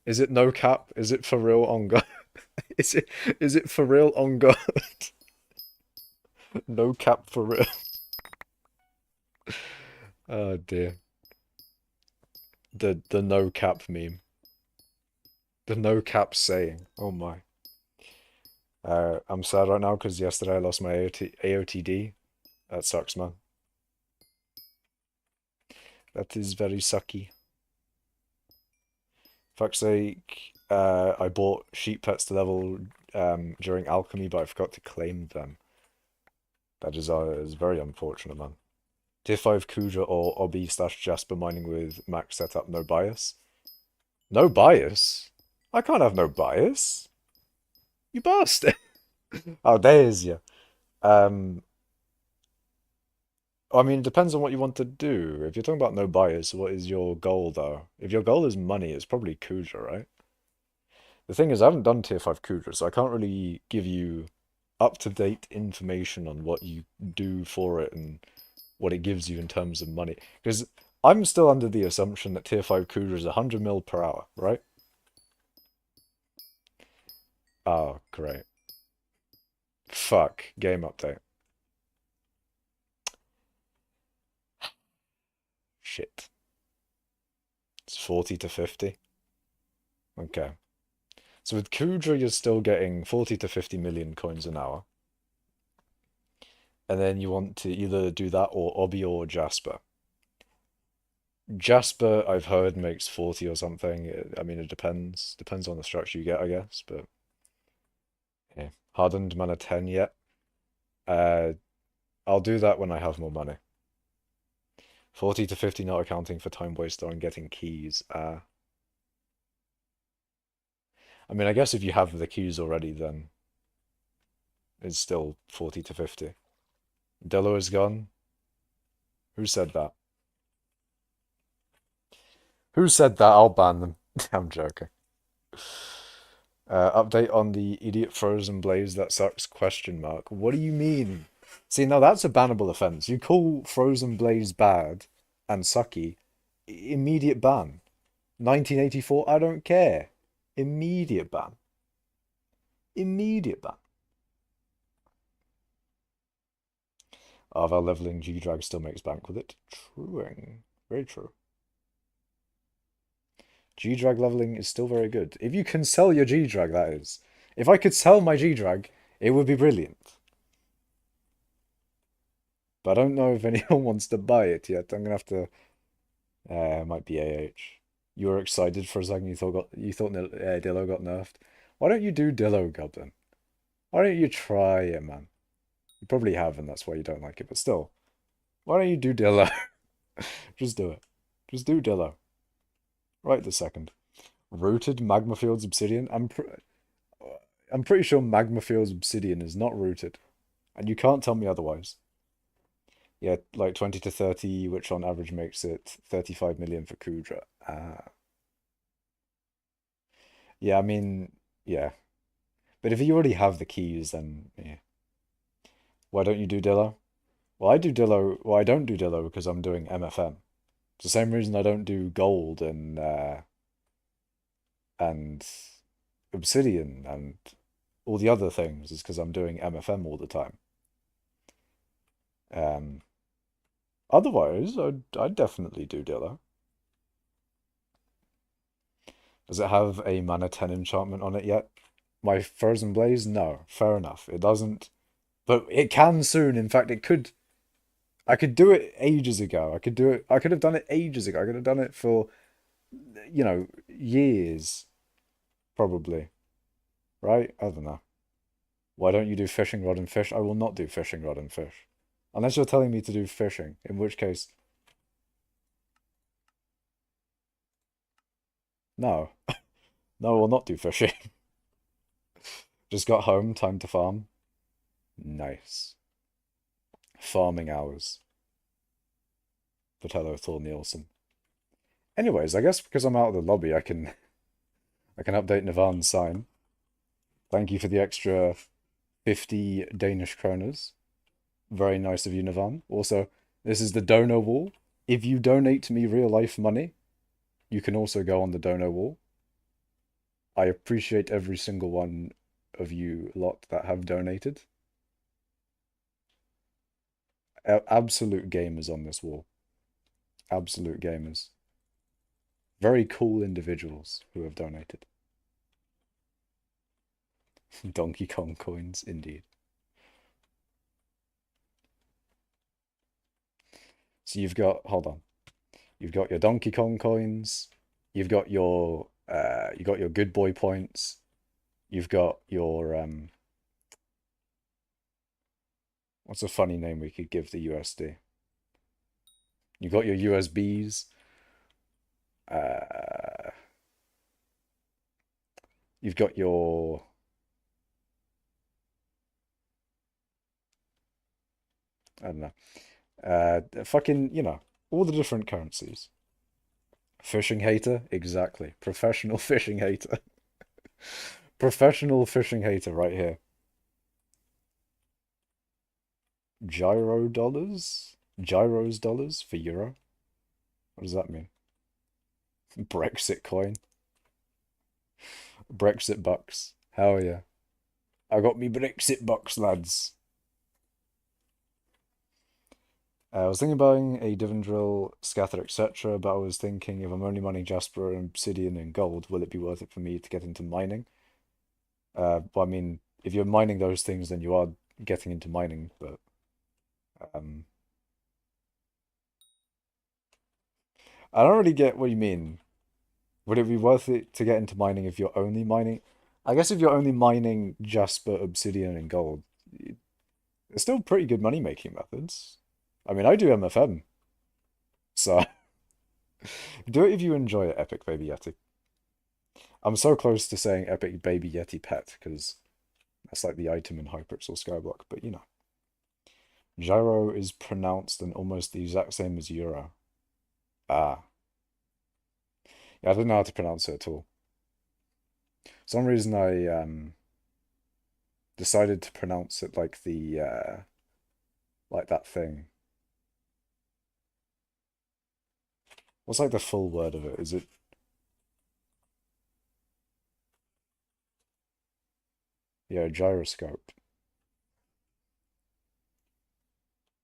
A: Is it no cap? Is it for real on God? Is it for real on God? No cap for real. Oh dear. The no cap meme. The no cap saying. Oh my. I'm sad right now because yesterday I lost my AOTD. That sucks, man. That is very sucky. Fuck's sake. I bought sheep pets to level during alchemy, but I forgot to claim them. That is very unfortunate, man. Tier 5 Kuja or Obby / Jasper mining with max setup, no bias. No bias? I can't have no bias. You bastard. Oh, there's you. I mean, it depends on what you want to do. If you're talking about no bias, what is your goal, though? If your goal is money, it's probably Kuja, right? The thing is, I haven't done tier 5 Kuja, so I can't really give you up-to-date information on what you do for it and what it gives you in terms of money. Because I'm still under the assumption that tier 5 Kuja is 100 mil per hour, right? Oh, great. Fuck. Game update. Shit. It's 40 to 50. Okay. So with Kudra, you're still getting 40 to 50 million coins an hour. And then you want to either do that or Obby or Jasper. Jasper, I've heard, makes 40 or something. I mean, it depends. Depends on the structure you get, I guess. But yeah. Hardened mana 10 yet. I'll do that when I have more money. 40 to 50 not accounting for time waster and getting keys. I mean, I guess if you have the keys already, then it's still 40 to 50. Dello is gone. Who said that? Who said that? I'll ban them. I'm joking. Update on the idiot frozen blaze that sucks, question mark. What do you mean? See, now that's a bannable offense. You call frozen blaze bad and sucky, immediate ban. 1984, I don't care. Immediate ban. Immediate ban. Arval leveling G-Drag still makes bank with it. Truing. Very true. G-Drag leveling is still very good. If you can sell your G-Drag, that is. If I could sell my G-Drag, it would be brilliant. But I don't know if anyone wants to buy it yet. I'm gonna have to. Might be AH. You were excited for a second. You thought Dillo got nerfed. Why don't you do Dillo, Goblin? Why don't you try it, man? You probably have, and that's why you don't like it. But still, why don't you do Dillo? Just do it. Just do Dillo. Right this second. Rooted Magma Fields Obsidian. I'm pretty sure Magma Fields Obsidian is not rooted, and you can't tell me otherwise. Yeah, like 20 to 30, which on average makes it 35 million for Kudra. Yeah, I mean, yeah. But if you already have the keys, then yeah. Why don't you do Dillo? Well, I do Dillo. Well, I don't do Dillo because I'm doing MFM. It's the same reason I don't do gold and obsidian and all the other things is because I'm doing MFM all the time. Um, Otherwise, I'd definitely do Dillo. Does it have a mana 10 enchantment on it yet? My Frozen Blaze? No, fair enough. It doesn't, but it can soon. In fact, it could. I could do it ages ago. I could do it. I could have done it ages ago. I could have done it for, years, probably. Right? I don't know. Why don't you do fishing rod and fish? I will not do fishing rod and fish. Unless you're telling me to do fishing, in which case, no. No, I will not do fishing. Just got home, time to farm. Nice. Farming hours. Vitello Thor Nielsen. Anyways, I guess because I'm out of the lobby, I can update Navan's sign. Thank you for the extra 50 Danish kroners. Very nice of you, Navan. Also, this is the donor wall. If you donate me real life money, you can also go on the donor wall. I appreciate every single one of you lot that have donated. Absolute gamers on this wall. Absolute gamers. Very cool individuals who have donated. Donkey Kong coins, indeed. So hold on. You've got your Donkey Kong coins. You got your good boy points. You've got your what's a funny name we could give the USD? You've got your USBs. Uh, you've got your I don't know. Fucking, all the different currencies. Fishing hater, exactly. Professional fishing hater. Professional fishing hater right here. Gyro dollars? Gyros dollars for euro? What does that mean? Brexit coin. Brexit bucks. Hell yeah. I got me Brexit bucks, lads. I was thinking about buying a divan drill, scatter, etc., but I was thinking if I'm only mining Jasper and Obsidian and gold, will it be worth it for me to get into mining? Well, I mean, if you're mining those things, then you are getting into mining, but um, I don't really get what you mean. Would it be worth it to get into mining if you're only mining? I guess if you're only mining Jasper, Obsidian, and gold, it's still pretty good money making methods. I mean, I do MFM, so do it if you enjoy it, Epic Baby Yeti. I'm so close to saying Epic Baby Yeti Pet because that's like the item in hypixel skyblock, but Gyro is pronounced and almost the exact same as Euro. Ah. Yeah, I don't know how to pronounce it at all. For some reason I decided to pronounce it like the like that thing. What's like the full word of it? Is it Yeah, gyroscope.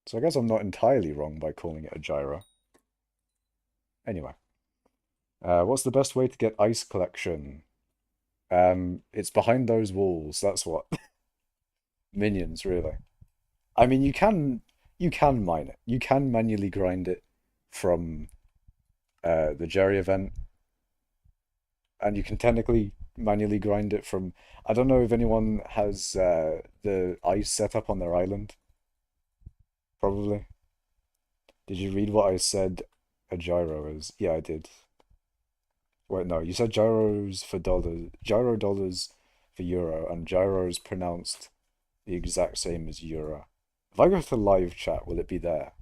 A: So I guess I'm not entirely wrong by calling it a gyro. Anyway, what's the best way to get ice collection? It's behind those walls. That's what. Minions, really. I mean, you can mine it. You can manually grind it from the Jerry event, and you can technically manually grind it from. I don't know if anyone has the ice set up on their island. Probably. Did you read what I said a gyro is? Yeah, I did. Wait, no, you said gyros for dollars, gyro dollars for euro, and gyros pronounced the exact same as euro. If I go to live chat, will it be there?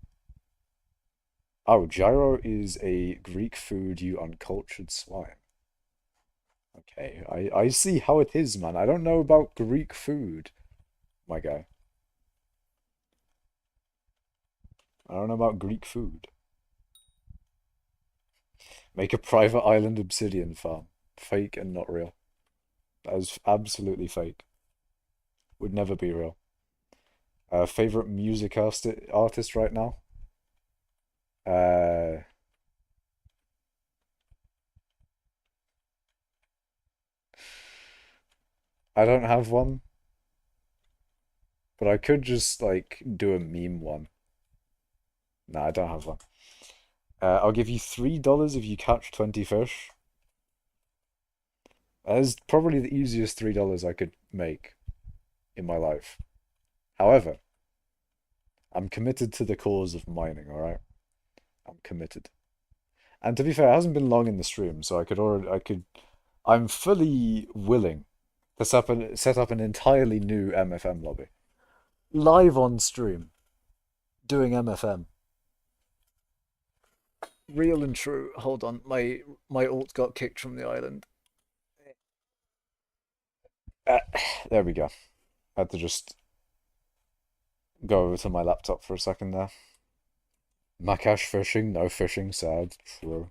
A: Oh, gyro is a Greek food, you uncultured swine. Okay, I see how it is, man. I don't know about Greek food, my guy. I don't know about Greek food. Make a private island obsidian farm. Fake and not real. That is absolutely fake. Would never be real. Favorite music artist right now? Uh, I don't have one, but I could just like do a meme one. No, I don't have one. I'll give you $3 if you catch 20 fish. That is probably the easiest $3 I could make in my life. However, I'm committed to the cause of mining, all right? I'm committed. And to be fair, it hasn't been long in the stream, so I'm fully willing to set up an entirely new MFM lobby. Live on stream, doing MFM. Real and true. Hold on, my alt got kicked from the island. Uh, there we go. I had to just go over to my laptop for a second there. Makash fishing, no fishing, sad, true.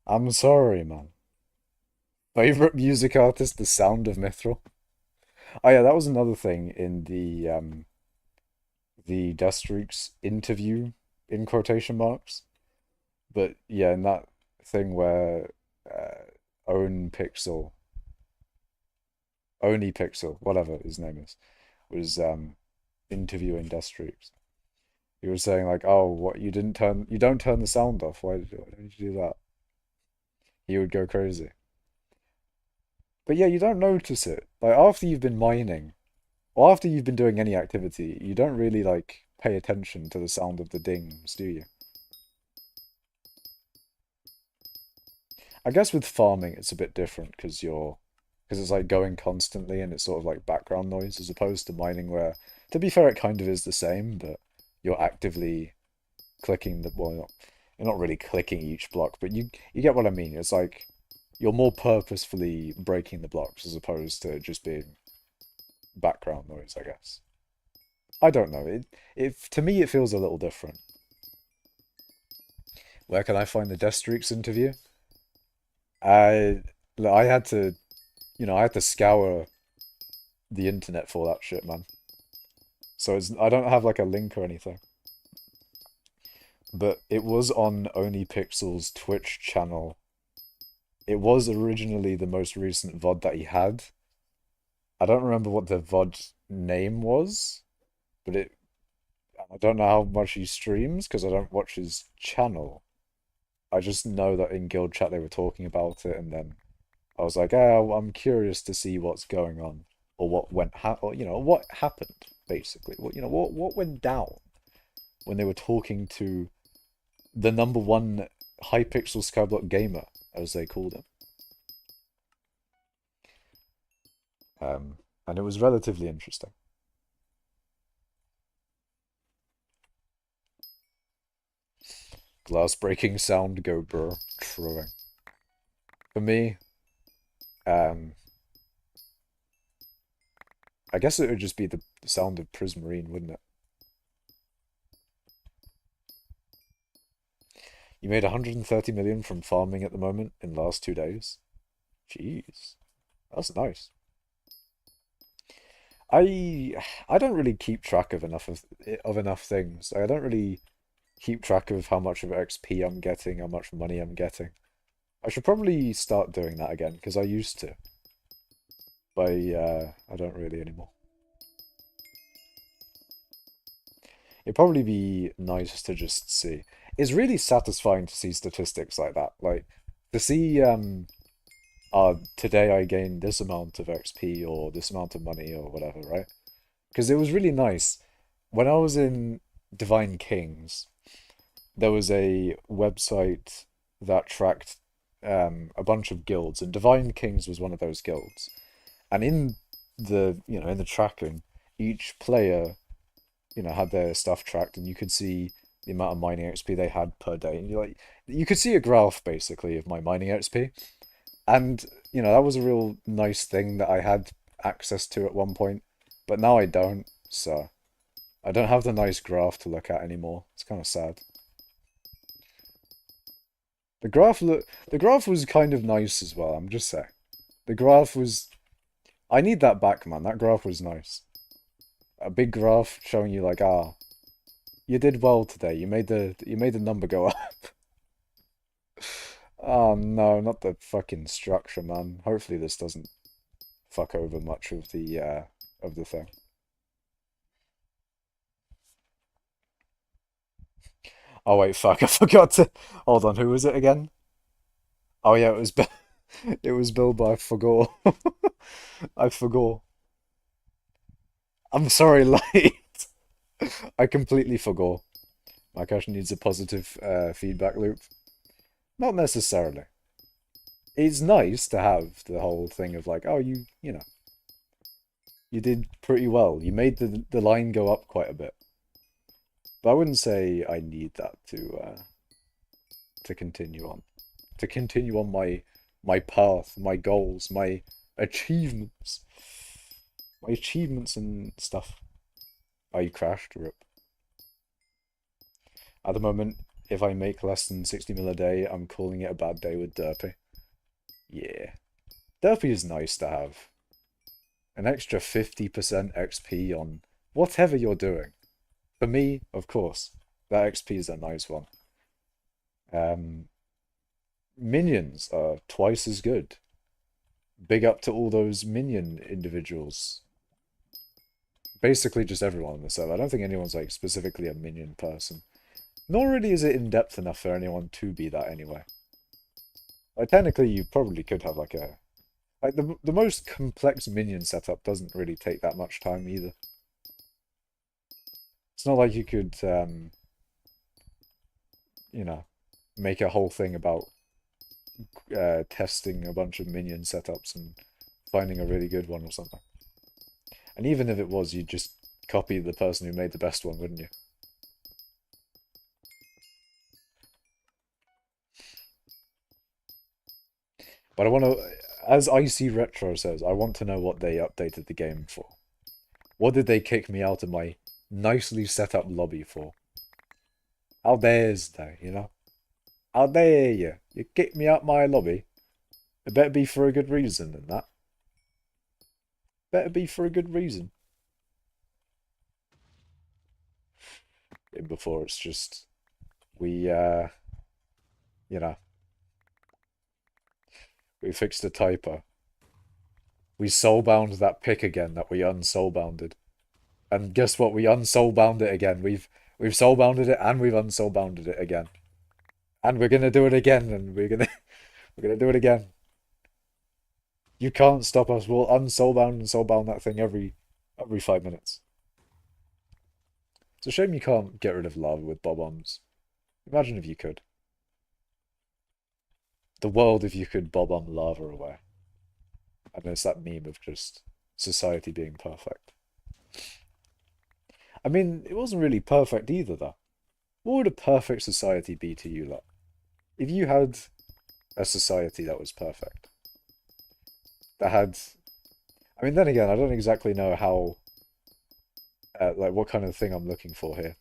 A: I'm sorry, man. Favorite music artist, The Sound of Mithril. Oh yeah, that was another thing in the Deathstreaks interview in quotation marks. But yeah, in that thing where own pixel, Oni Pixel, whatever his name is, was interviewing Deathstreaks. He was saying like, "Oh, what you don't turn the sound off. Why don't you do that?" He would go crazy. But yeah, you don't notice it. Like after you've been mining, or after you've been doing any activity, you don't really like pay attention to the sound of the dings, do you? I guess with farming it's a bit different because it's like going constantly and it's sort of like background noise as opposed to mining where, to be fair, it kind of is the same, but you're actively clicking you're not really clicking each block, but you get what I mean. It's like you're more purposefully breaking the blocks as opposed to just being background noise, I guess. I don't know. It to me it feels a little different. Where can I find the Death Streaks interview? I I had to, I had to scour the internet for that shit, man. So I don't have like a link or anything. But it was on Only Pixel's Twitch channel. It was originally the most recent VOD that he had. I don't remember what the VOD name was, but I don't know how much he streams because I don't watch his channel. I just know that in guild chat they were talking about it, and then I was like, oh, I'm curious to see what's going on, or or what happened basically. What went down when they were talking to the number one hypixel skyblock gamer, as they called him. And it was relatively interesting. Glass breaking sound, go burr, truing. For me, um, I guess it would just be the sound of Prismarine, wouldn't it? You made 130 million from farming at the moment in the last 2 days. Jeez, that's nice. I I don't really keep track of enough things. Like, I don't really keep track of how much of XP I'm getting, how much money I'm getting. I should probably start doing that again because I used to, but I don't really anymore. It'd probably be nice to just see. It's really satisfying to see statistics like that. Like to see today I gained this amount of XP or this amount of money or whatever, right? Because it was really nice. When I was in Divine Kings, there was a website that tracked a bunch of guilds, and Divine Kings was one of those guilds. And in in the tracking, each player, had their stuff tracked, and you could see the amount of mining XP they had per day. And you could see a graph basically of my mining XP. And, that was a real nice thing that I had access to at one point, but now I don't, so I don't have the nice graph to look at anymore. It's kind of sad. The graph was kind of nice as well, I'm just saying. The graph was I need that back, man. That graph was nice. A big graph showing you like, you did well today. You made the number go up. Oh no, not the fucking structure, man. Hopefully this doesn't fuck over much of the thing. Oh wait, fuck, I forgot to hold on, who was it again? Oh yeah, it was Bill, but I forgot. I forgot. I'm sorry, late. I completely forgot. My question needs a positive feedback loop. Not necessarily. It's nice to have the whole thing of like, oh, you did pretty well. You made the line go up quite a bit. But I wouldn't say I need that to continue on. To continue on my path, my goals, my achievements. My achievements and stuff. Oh, you crashed, rip. At the moment, if I make less than 60 mil a day, I'm calling it a bad day with Derpy. Yeah. Derpy is nice to have. An extra 50% XP on whatever you're doing. For me, of course, that XP is a nice one. Um, Minions are twice as good. Big up to all those minion individuals. Basically just everyone on the server. I don't think anyone's like specifically a minion person. Nor really is it in-depth enough for anyone to be that anyway. Like technically you probably could have like the most complex minion setup doesn't really take that much time either. It's not like you could you know, make a whole thing about testing a bunch of minion setups and finding a really good one or something. And even if it was, you'd just copy the person who made the best one, wouldn't you? But I want to, as Icy Retro says, I want to know what they updated the game for. What did they kick me out of my nicely set up lobby for? How dares they, How dare you? You kicked me out my lobby. It better be for a good reason than that. Better be for a good reason. Before it's just we you know, we fixed a typo. We soulbound that pick again that we unsoulbounded. And guess what? We unsoulbound it again. We've soulbounded it and we've unsoulbounded it again. And we're gonna do it again and we're gonna do it again. You can't stop us. We'll unsoulbound and soulbound that thing every 5 minutes. It's a shame you can't get rid of lava with bob-ombs. Imagine if you could. The world if you could bob-omb lava away. And there's that meme of just society being perfect. I mean, it wasn't really perfect either, though. What would a perfect society be to you lot? If you had a society that was perfect, that had... I mean, then again, I don't exactly know how... like, what kind of thing I'm looking for here.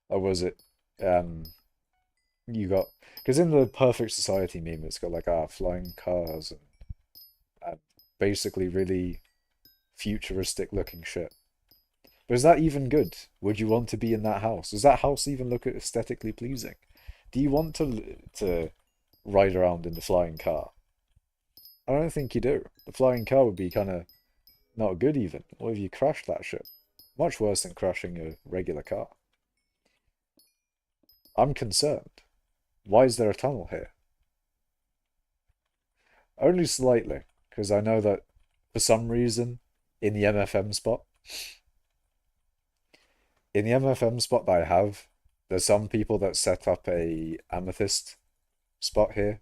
A: Or was it... you got... Because in the perfect society meme, it's got, like, flying cars and basically really futuristic looking shit. But is that even good? Would you want to be in that house? Does that house even look aesthetically pleasing? Do you want to ride around in the flying car? I don't think you do. The flying car would be kind of not good even. What if you crashed that shit? Much worse than crashing a regular car. I'm concerned. Why is there a tunnel here? Only slightly, because I know that for some reason in the MFM spot, in the MFM spot that I have, there's some people that set up a amethyst spot here.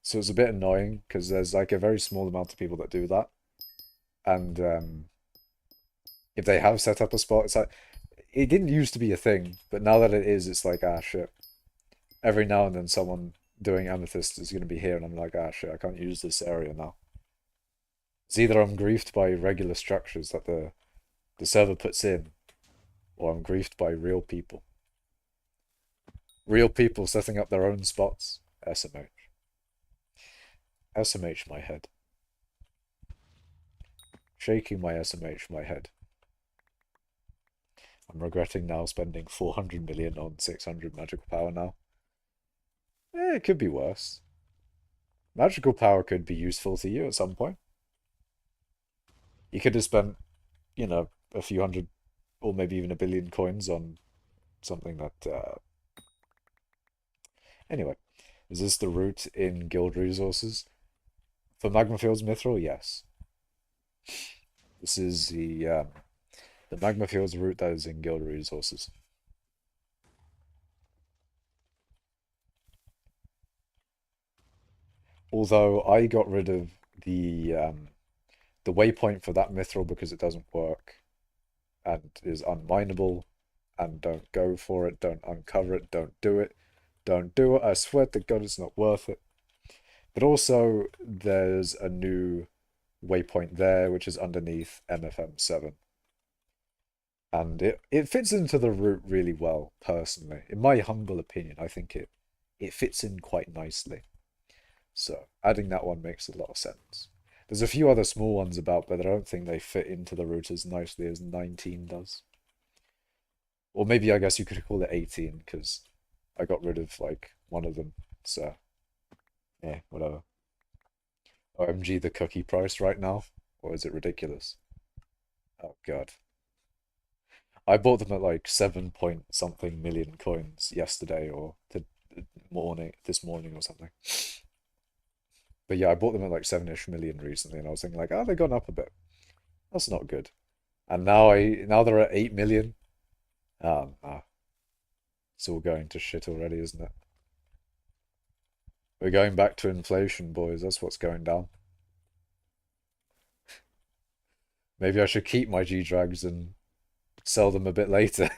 A: So it's a bit annoying because there's like a very small amount of people that do that. And if they have set up a spot, it's like it didn't used to be a thing, but now that it is, it's like ah shit. Every now and then someone doing amethyst is going to be here, and I'm like ah shit, I can't use this area now. It's either I'm griefed by regular structures that the server puts in, or I'm griefed by real people. Real people setting up their own spots. SMH. SMH my head. Shaking my SMH my head. I'm regretting now spending 400 million on 600 magical power now. It could be worse. Magical power could be useful to you at some point. You could have spent, you know, a few hundred or maybe even a billion coins on something that anyway, is this the route in guild resources? For Magma Fields Mithril, yes. This is the Magma Fields route that is in guild resources. Although I got rid of the waypoint for that mithril because it doesn't work and is unmineable, and don't go for it, don't uncover it, don't do it. Don't do it, I swear to God it's not worth it. But also there's a new waypoint there which is underneath MFM 7. And it fits into the route really well, personally. In my humble opinion, I think it fits in quite nicely. So adding that one makes a lot of sense. There's a few other small ones about, but I don't think they fit into the route as nicely as 19 does. Or maybe I guess you could call it 18, because I got rid of, like, one of them. So, yeah, whatever. OMG, the cookie price right now? Or is it ridiculous? Oh, God. I bought them at, like, 7 point something million coins yesterday, or this morning or something. But yeah, I bought them at like 7-ish million recently, and I was thinking like, oh, they've gone up a bit. That's not good. And now they're at 8 million. It's all going to shit already, isn't it? We're going back to inflation, boys. That's what's going down. Maybe I should keep my G-Drags and sell them a bit later.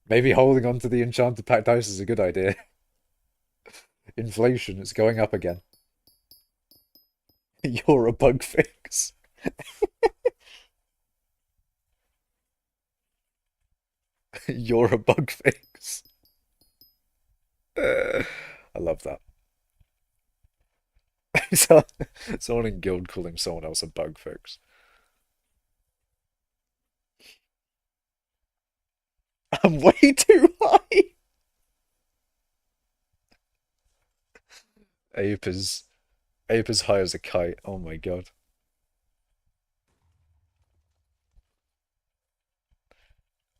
A: Maybe holding on to the enchanted packed ice is a good idea. Inflation, it's going up again. You're a bug fix. You're a bug fix. I love that. So, someone in guild calling someone else a bug fix. I'm way too high. Ape is high as a kite. Oh my god.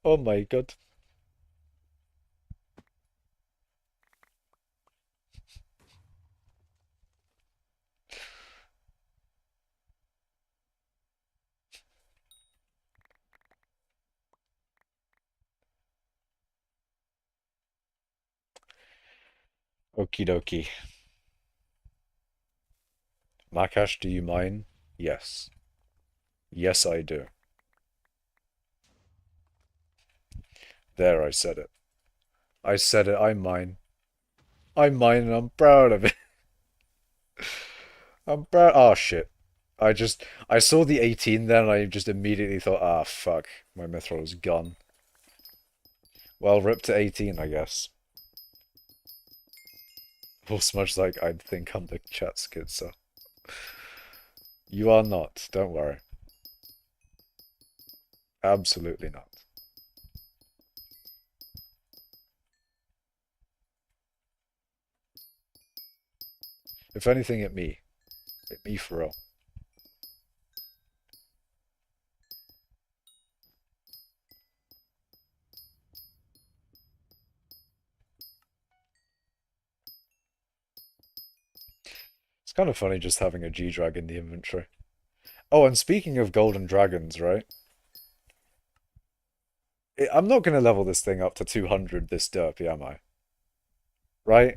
A: Oh my god. Okie dokie. Makash, do you mine? Yes. Yes, I do. There, I said it. I said it, I mine. I mine and I'm proud of it. I'm proud. Oh shit. I saw the 18 then and I just immediately thought, ah, fuck. My mithril is gone. Well, rip to 18, I guess. Or much like I'd think I'm the chat skid, so. You are not, don't worry. Absolutely not. If anything, it me. It me for real. It's kind of funny just having a G-Drag in the inventory. Oh, and speaking of golden dragons, right? I'm not going to level this thing up to 200 this derpy, am I? Right?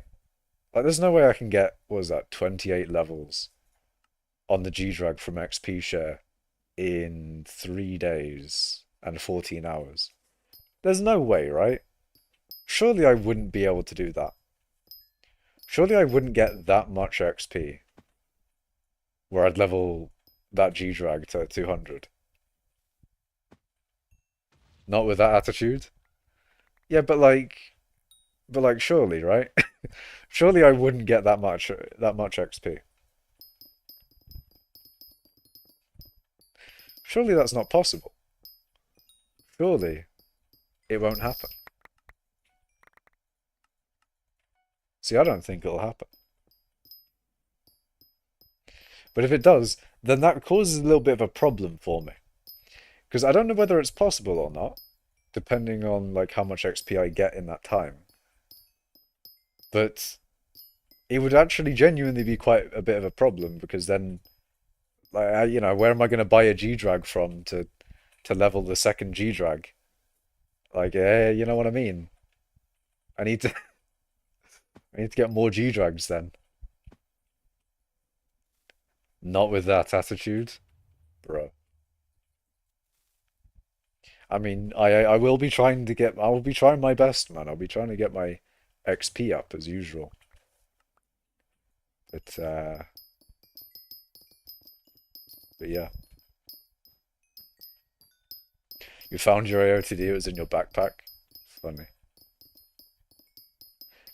A: Like, there's no way I can get, what was that, 28 levels on the G-Drag from XP share in 3 days and 14 hours. There's no way, right? Surely I wouldn't be able to do that. Surely I wouldn't get that much XP where I'd level that G-Drag to 200. Not with that attitude. Yeah, but like, surely, right? Surely I wouldn't get that much XP. Surely that's not possible. Surely it won't happen. See, I don't think it'll happen. But if it does, then that causes a little bit of a problem for me. Because I don't know whether it's possible or not, depending on like how much XP I get in that time. But it would actually genuinely be quite a bit of a problem because then, like, where am I going to buy a G-Drag from to level the second G-Drag? Like, you know what I mean? I need to I need to get more G-Drags then. Not with that attitude, bro. I mean, I will be trying to get I will be trying my best, man. I'll be trying to get my XP up as usual. But yeah. You found your AOTD, it was in your backpack. Funny.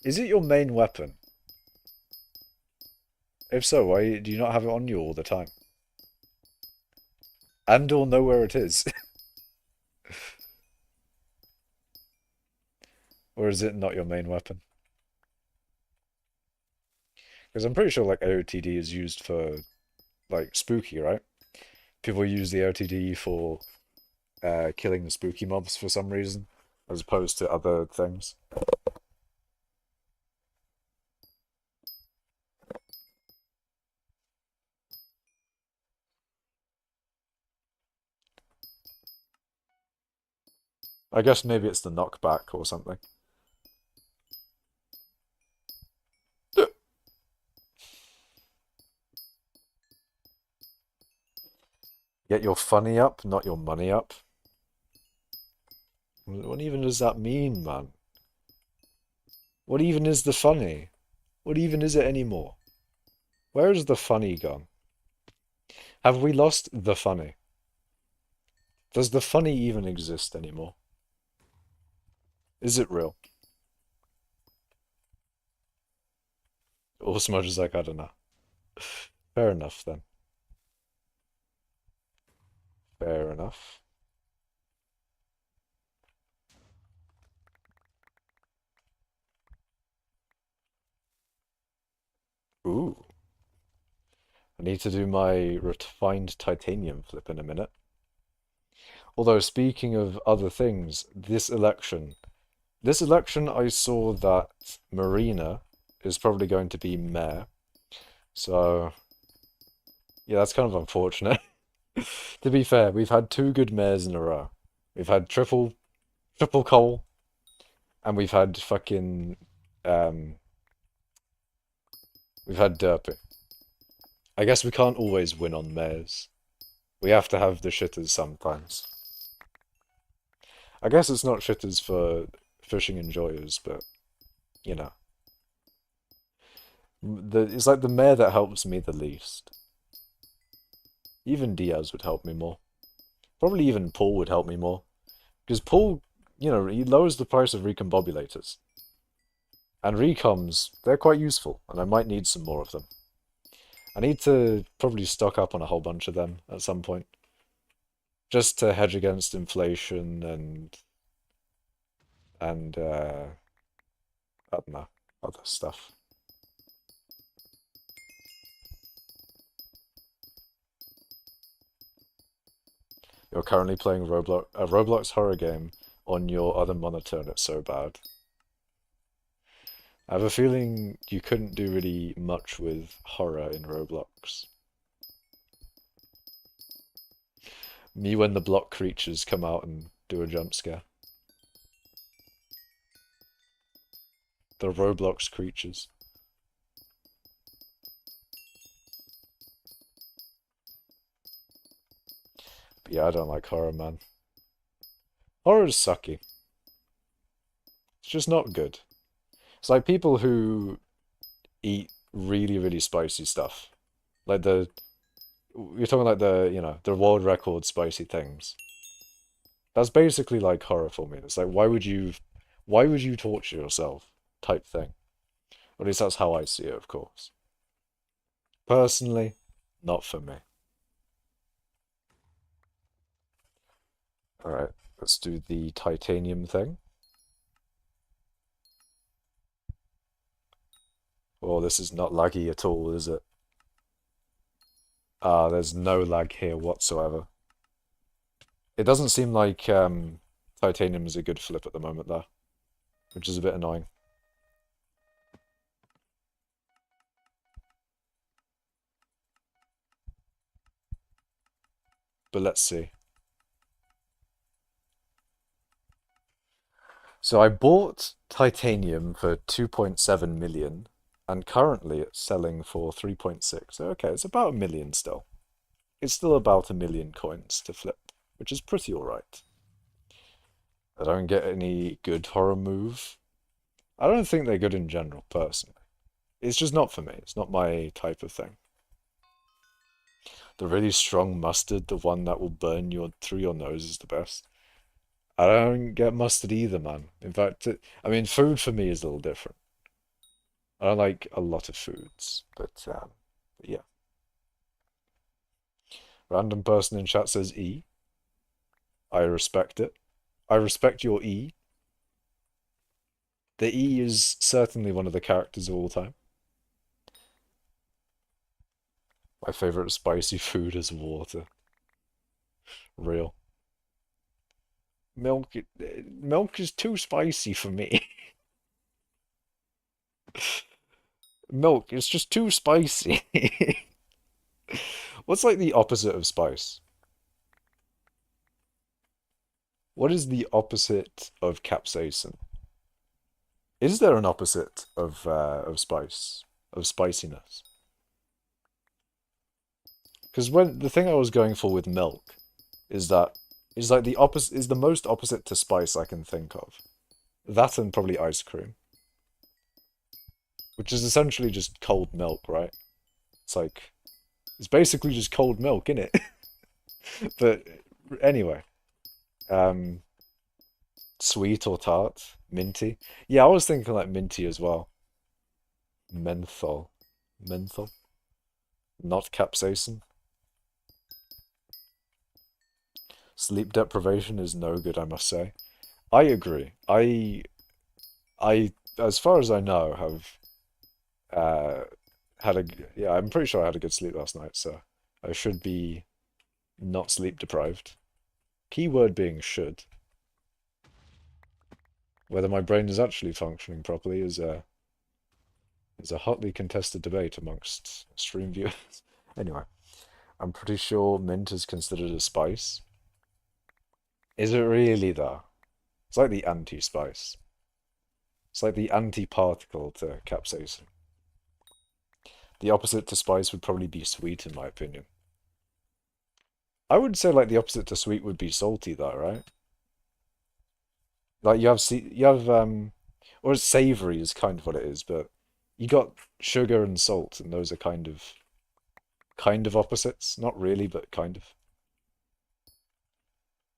A: Is it your main weapon? If so, why do you not have it on you all the time? And or know where it is? Or is it not your main weapon? Because I'm pretty sure like AOTD is used for like spooky, right? People use the AOTD for killing the spooky mobs for some reason, as opposed to other things. I guess maybe it's the knockback or something. Get your funny up, not your money up. What even does that mean, man? What even is the funny? What even is it anymore? Where is the funny gone? Have we lost the funny? Does the funny even exist anymore? Is it real? Or Smudge is like, I don't know. Fair enough then. Fair enough. Ooh. I need to do my refined titanium flip in a minute. Although speaking of other things, this election I saw that Marina is probably going to be mayor. So yeah, that's kind of unfortunate. To be fair, we've had two good mayors in a row. We've had triple Cole, and um we've had Derpy. I guess we can't always win on mayors. We have to have the shitters sometimes. I guess it's not shitters for fishing enjoyers, but you know, it's like the mayor that helps me the least. Even Diaz would help me more. Probably even Paul would help me more. Because Paul, he lowers the price of recombobulators. And recoms, they're quite useful, and I might need some more of them. I need to probably stock up on a whole bunch of them at some point, just to hedge against inflation and I don't know, other stuff. You're currently playing a Roblox horror game on your other monitor, and it's so bad. I have a feeling you couldn't do really much with horror in Roblox. Me when the block creatures come out and do a jump scare. The Roblox creatures. But yeah, I don't like horror, man. Horror is sucky. It's just not good. It's like people who eat really, really spicy stuff. Like you're talking like the world record spicy things. That's basically like horror for me. It's like, why would you torture yourself type thing? Or at least that's how I see it, of course. Personally, not for me. Alright, let's do the titanium thing. Oh, this is not laggy at all, is it? Ah, there's no lag here whatsoever. It doesn't seem like titanium is a good flip at the moment, though, which is a bit annoying. But let's see. So I bought titanium for 2.7 million, and currently it's selling for 3.6. So okay, it's about a million still. It's still about a million coins to flip, which is pretty alright. I don't get any good horror move. I don't think they're good in general, personally. It's just not for me. It's not my type of thing. The really strong mustard, the one that will burn you through your nose, is the best. I don't get mustard either, man. In fact, I mean, food for me is a little different. I don't like a lot of foods, but yeah. Random person in chat says E. I respect it. I respect your E. The E is certainly one of the characters of all time. My favorite spicy food is water. Real. Milk is too spicy for me. Milk is just too spicy. What's like the opposite of spice? What is the opposite of capsaicin? Is there an opposite of spice, of spiciness? Because when the thing I was going for with milk is that is like the opposite is the most opposite to spice I can think of. That and probably ice cream, which is essentially just cold milk, right? It's like it's basically just cold milk, isn't it? But anyway, um, sweet or tart, minty. Yeah, I was thinking like minty as well. Menthol, menthol, not capsaicin. Sleep deprivation is no good, I must say. I agree. I, as far as I know, have uh had a yeah. I'm pretty sure I had a good sleep last night, so I should be not sleep deprived. Keyword being should. Whether my brain is actually functioning properly is a hotly contested debate amongst stream viewers. Anyway, I'm pretty sure mint is considered a spice. Is it really though? It's like the anti-spice. It's like the anti-particle to capsaicin. The opposite to spice would probably be sweet, in my opinion. I would say like the opposite to sweet would be salty, though, right? Like you have or savory is kind of what it is, but you got sugar and salt, and those are kind of opposites. Not really, but kind of.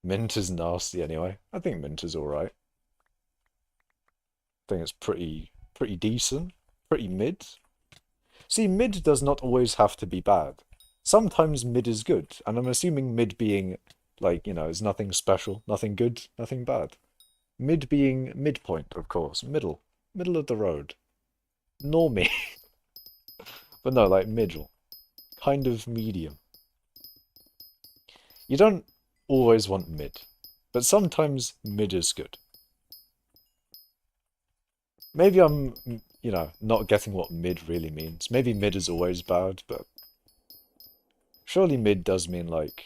A: Mint is nasty anyway. I think mint is all right. I think it's pretty decent, pretty mid. See, mid does not always have to be bad. Sometimes mid is good, and I'm assuming mid being, like, is nothing special, nothing good, nothing bad. Mid being midpoint, of course, middle, middle of the road. Normie. But no, like middle. Kind of medium. You don't always want mid, but sometimes mid is good. Maybe I'm, not getting what mid really means. Maybe mid is always bad, but surely mid does mean like,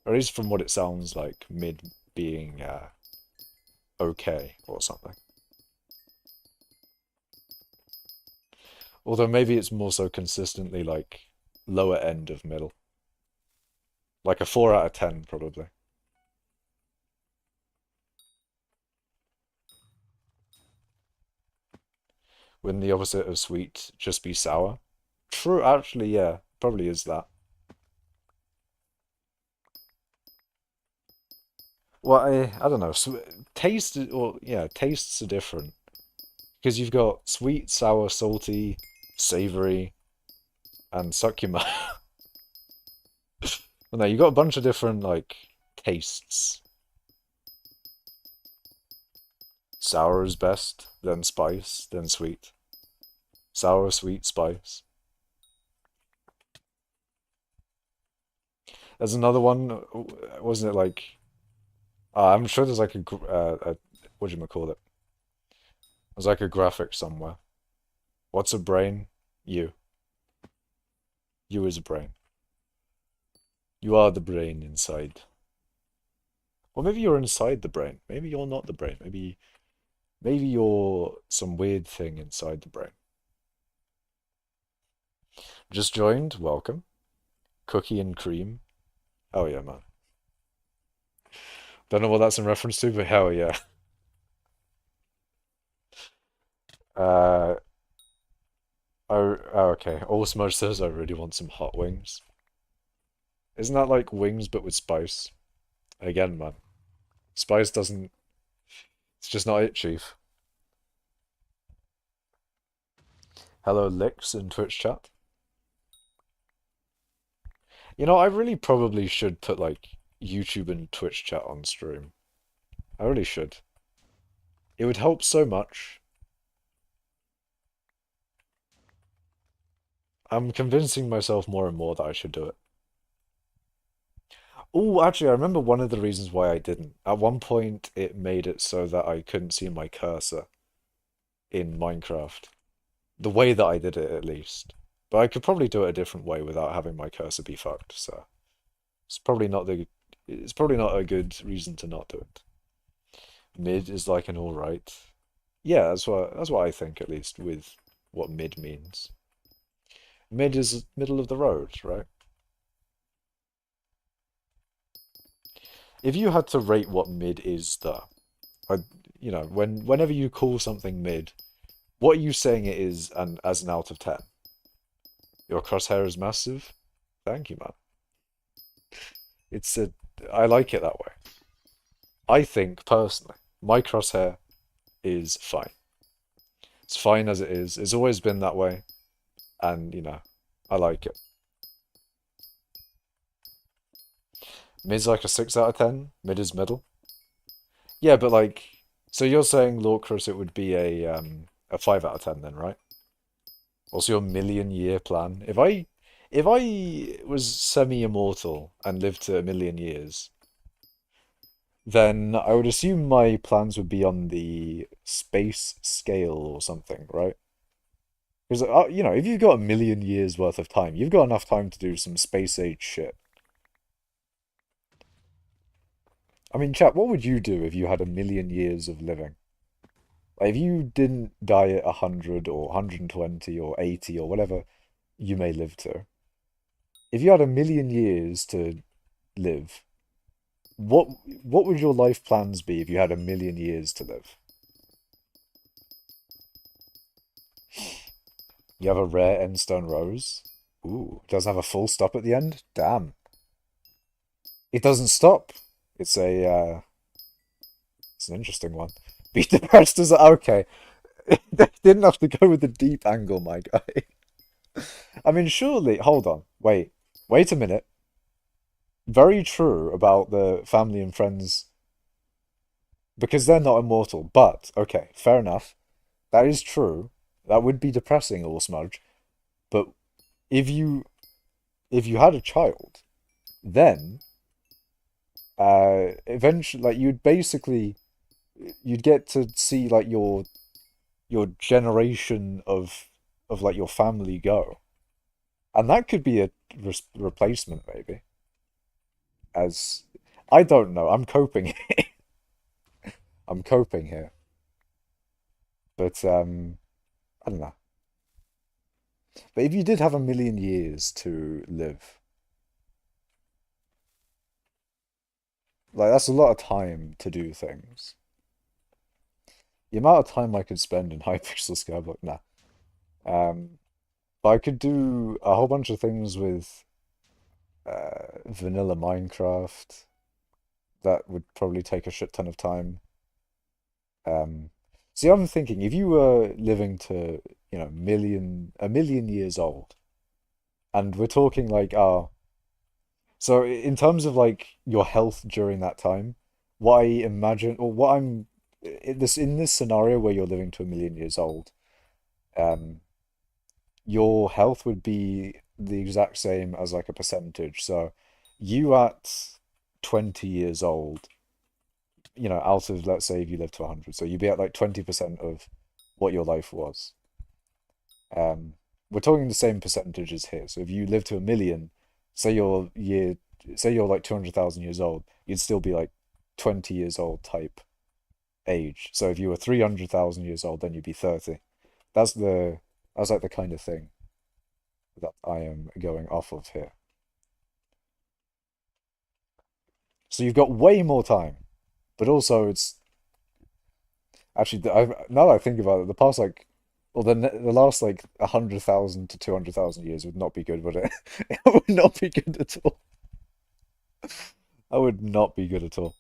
A: or at least from what it sounds like, mid being okay or something. Although maybe it's more so consistently like lower end of middle. Like a 4 out of 10 probably. Wouldn't the opposite of sweet just be sour? True, actually, yeah, probably is that. Well, I don't know. Taste or yeah, tastes are different because you've got sweet, sour, salty, savory, and succulent. Well, no, you've got a bunch of different like tastes. Sour is best, then spice, then sweet. Sour, sweet, spice. There's another one, wasn't it like? I'm sure there's like what do you call it? There's like a graphic somewhere. What's a brain? You. You is a brain. You are the brain inside. Or maybe you're inside the brain. Maybe you're not the brain. Maybe you're some weird thing inside the brain. Just joined, welcome. Cookie and cream. Oh yeah, man. Don't know what that's in reference to, but hell yeah. Uh oh, okay. Osmo says I really want some hot wings. Isn't that like wings but with spice? Again, man. Spice doesn't. It's just not it, Chief. Hello, Licks in Twitch chat. I really probably should put like YouTube and Twitch chat on stream. I really should. It would help so much. I'm convincing myself more and more that I should do it. Oh, actually, I remember one of the reasons why I didn't. At one point, it made it so that I couldn't see my cursor in Minecraft. The way that I did it, at least. But I could probably do it a different way without having my cursor be fucked, so it's probably not a good reason to not do it. Mid is like an alright. Yeah, that's what I think, at least, with what mid means. Mid is middle of the road, right? If you had to rate what mid is, though, I, whenever you call something mid, what are you saying it is, and as an out of 10? Your crosshair is massive. Thank you, man. I like it that way. I think personally, my crosshair is fine. It's fine as it is. It's always been that way, and I like it. Mid's like a 6 out of 10. Mid is middle. Yeah, but like, so you're saying Lawcrus it would be a 5 out of 10 then, right? What's your million-year plan? If I was semi-immortal and lived to a million years, then I would assume my plans would be on the space scale or something, right? Because if you've got a million years worth of time, you've got enough time to do some space age shit. I mean, chat, what would you do if you had a million years of living? Like, if you didn't die at 100 or 120 or 80 or whatever you may live to, if you had a million years to live, what would your life plans be if you had a million years to live? You have a rare endstone rose. Ooh, it doesn't have a full stop at the end? Damn. It doesn't stop. It's an interesting one. Be depressed as okay. They didn't have to go with the deep angle, my guy. I mean, surely, hold on, wait a minute. Very true about the family and friends because they're not immortal. But okay, fair enough. That is true. That would be depressing, all smudge. But if you if you had a child, then eventually, like you'd get to see like your generation of like your family go, and that could be a replacement maybe. As I don't know, I'm coping. I'm coping here, but I don't know. But if you did have a million years to live, like that's a lot of time to do things. The amount of time I could spend in hypixel skyblock, nah. Um, but I could do a whole bunch of things with vanilla Minecraft. That would probably take a shit ton of time. Um, See, I'm thinking if you were living to, a million years old, and we're talking like, so in terms of like your health during that time, what I imagine, or what I'm in this scenario where you're living to a million years old, um, your health would be the exact same as like a percentage. So you at 20 years old, out of, let's say, if you live to 100, so you'd be at like 20% of what your life was. Um, we're talking the same percentages here. So if you live to a million, say your year, say you're like 200,000 years old, you'd still be like 20 years old type age. So if you were 300,000 years old, then you'd be 30. That's the that's like the kind of thing that I am going off of here. So you've got way more time, but also it's actually now that I think about it, the past like well the last like 100,000 to 200,000 years would not be good, would it? It would not be good at all. That would not be good at all.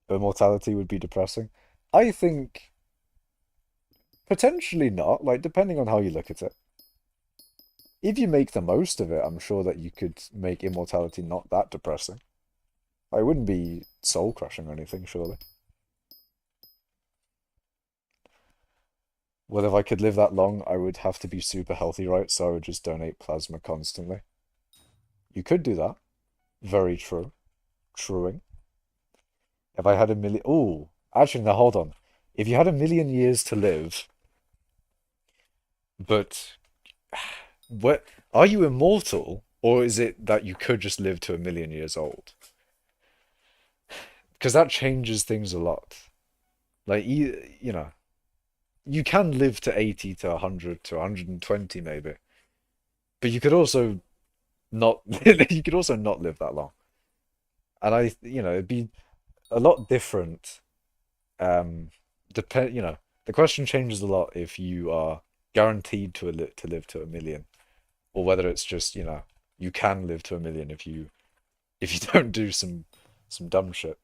A: Immortality would be depressing. I think potentially not, like depending on how you look at it. If you make the most of it, I'm sure that you could make immortality not that depressing. I wouldn't be soul crushing or anything, surely. Well, if I could live that long, I would have to be super healthy, right? So I would just donate plasma constantly. You could do that. Very true. Truing. If I had a million... Oh, actually, now hold on. If you had a million years to live, but what are you immortal, or is it that you could just live to a million years old? Because that changes things a lot. Like, you can live to 80 to 100 to 120 maybe, but you could also not you could also not live that long. And it'd be a lot different. The question changes a lot if you are guaranteed to live to a million, or whether it's just, you can live to a million if you don't do some dumb shit.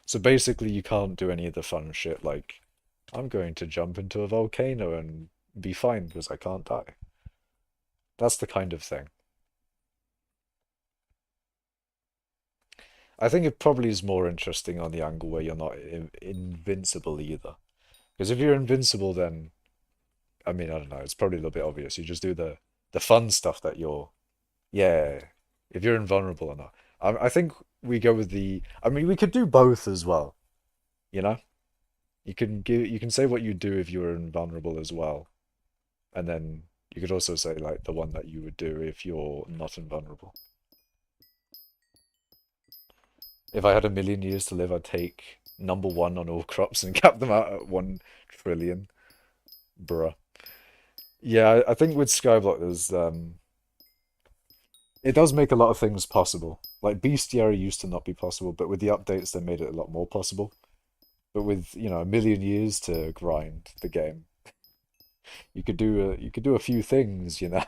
A: So basically, you can't do any of the fun shit like I'm going to jump into a volcano and be fine because I can't die. That's the kind of thing. I think it probably is more interesting on the angle where you're not invincible either. Because if you're invincible, then I mean, I don't know. It's probably a little bit obvious. You just do the fun stuff that you're. Yeah, if you're invulnerable or not. I think we go with the. I mean, we could do both as well. You know, you can say what you'd do if you were invulnerable as well, and then you could also say like the one that you would do if you're not invulnerable. If I had a million years to live, I'd take number one on all crops and cap them out at 1 trillion. Bruh. Yeah, I think with Skyblock, it does make a lot of things possible. Like bestiary used to not be possible, but with the updates, they made it a lot more possible. But with, a million years to grind the game, you could do a few things, you know.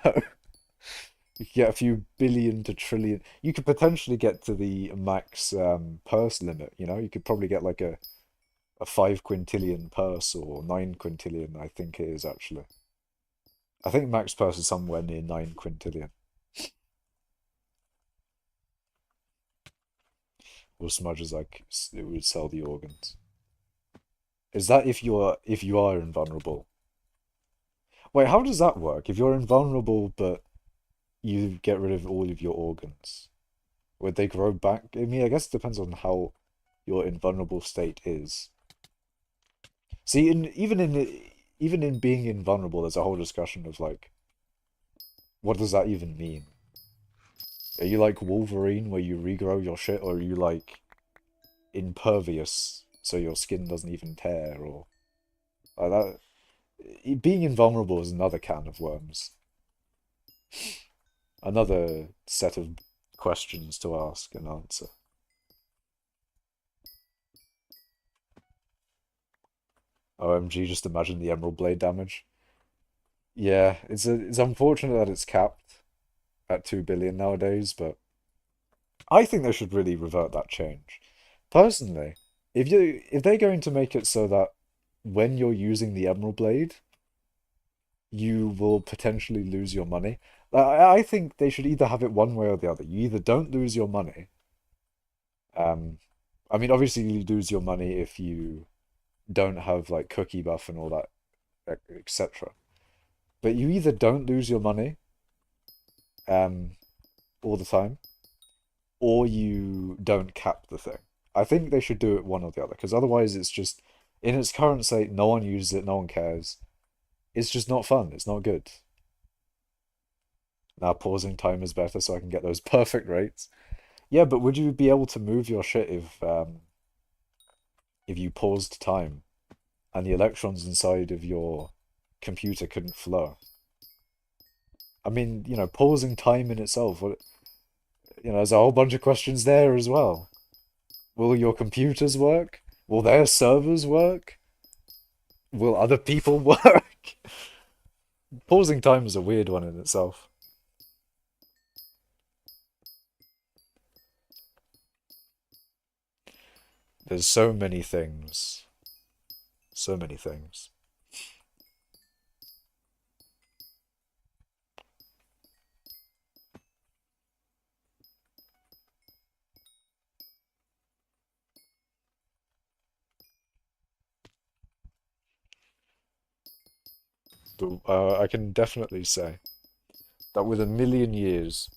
A: You could get a few billion to trillion. You could potentially get to the max purse limit, you know. You could probably get like a 5 quintillion purse or 9 quintillion, I think it is actually. I think max purse is somewhere near 9 quintillion. Or smudge is like it would sell the organs. Is that if you are invulnerable? Wait, how does that work? If you're invulnerable but you get rid of all of your organs, would they grow back? I mean, I guess it depends on how your invulnerable state is. See, even in being invulnerable, there's a whole discussion of like, what does that even mean? Are you like Wolverine where you regrow your shit, or are you like impervious so your skin doesn't even tear, or like that? Being invulnerable is another can of worms, another set of questions to ask and answer. OMG, just imagine the Emerald Blade damage. Yeah, it's unfortunate that it's capped at 2 billion nowadays, but I think they should really revert that change. Personally, if they're going to make it so that when you're using the Emerald Blade, you will potentially lose your money. I think they should either have it one way or the other. You either don't lose your money. Um, I mean, obviously you lose your money if you don't have like cookie buff and all that, etc. But you either don't lose your money, um, all the time, or you don't cap the thing. I think they should do it one or the other, because otherwise it's just, in its current state, no one uses it, no one cares. It's just not fun. It's not good. Now pausing time is better so I can get those perfect rates. Yeah, but would you be able to move your shit if you paused time and the electrons inside of your computer couldn't flow? I mean, pausing time in itself, there's a whole bunch of questions there as well. Will your computers work? Will their servers work? Will other people work? Pausing time is a weird one in itself. There's so many things. So many things. But I can definitely say that with a million years,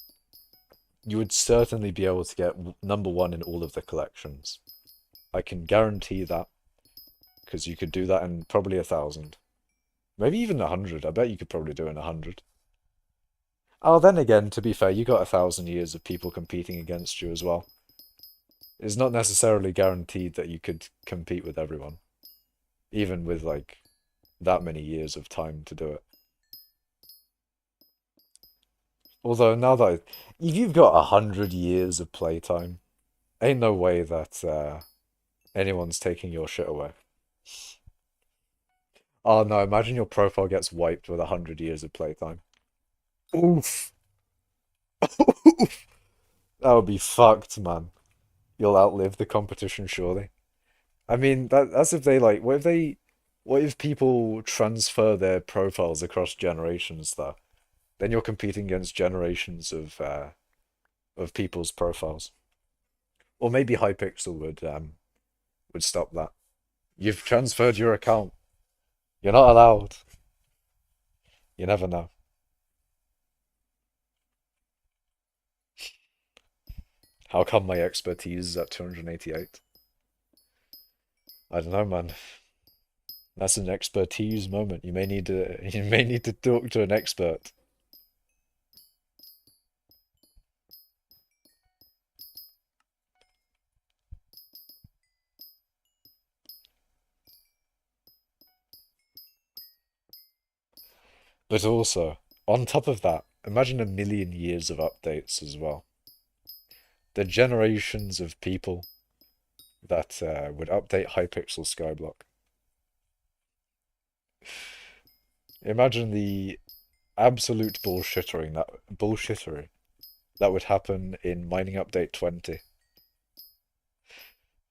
A: you would certainly be able to get number one in all of the collections. I can guarantee that, because you could do that in probably 1,000. Maybe even 100. I bet you could probably do it in 100. Oh, then again, to be fair, you got 1,000 years of people competing against you as well. It's not necessarily guaranteed that you could compete with everyone, even with like that many years of time to do it. Although now that if you've got 100 years of playtime, ain't no way that anyone's taking your shit away. Oh no, imagine your profile gets wiped with 100 years of playtime. Oof. That would be fucked, man. You'll outlive the competition, surely. I mean, that's if they like, what if people transfer their profiles across generations though? Then you're competing against generations of people's profiles. Or maybe Hypixel would stop that. You've transferred your account. You're not allowed. You never know. How come my expertise is at 288? I don't know, man. That's an expertise moment. You may need to you may need to talk to an expert. But also, on top of that, imagine a million years of updates as well. The generations of people that would update hypixel skyblock. Imagine the absolute bullshittery that would happen in mining update 20.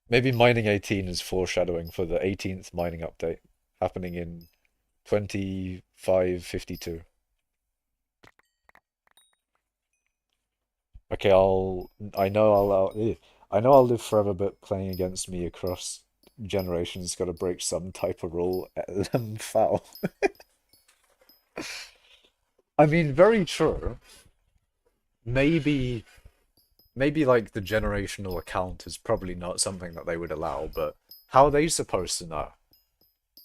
A: Maybe mining 18 is foreshadowing for the 18th mining update happening in 2552. Okay, I know I'll live forever, but playing against me across generations got to break some type of rule. Foul. I mean, very true. Maybe, maybe like the generational account is probably not something that they would allow, but how are they supposed to know?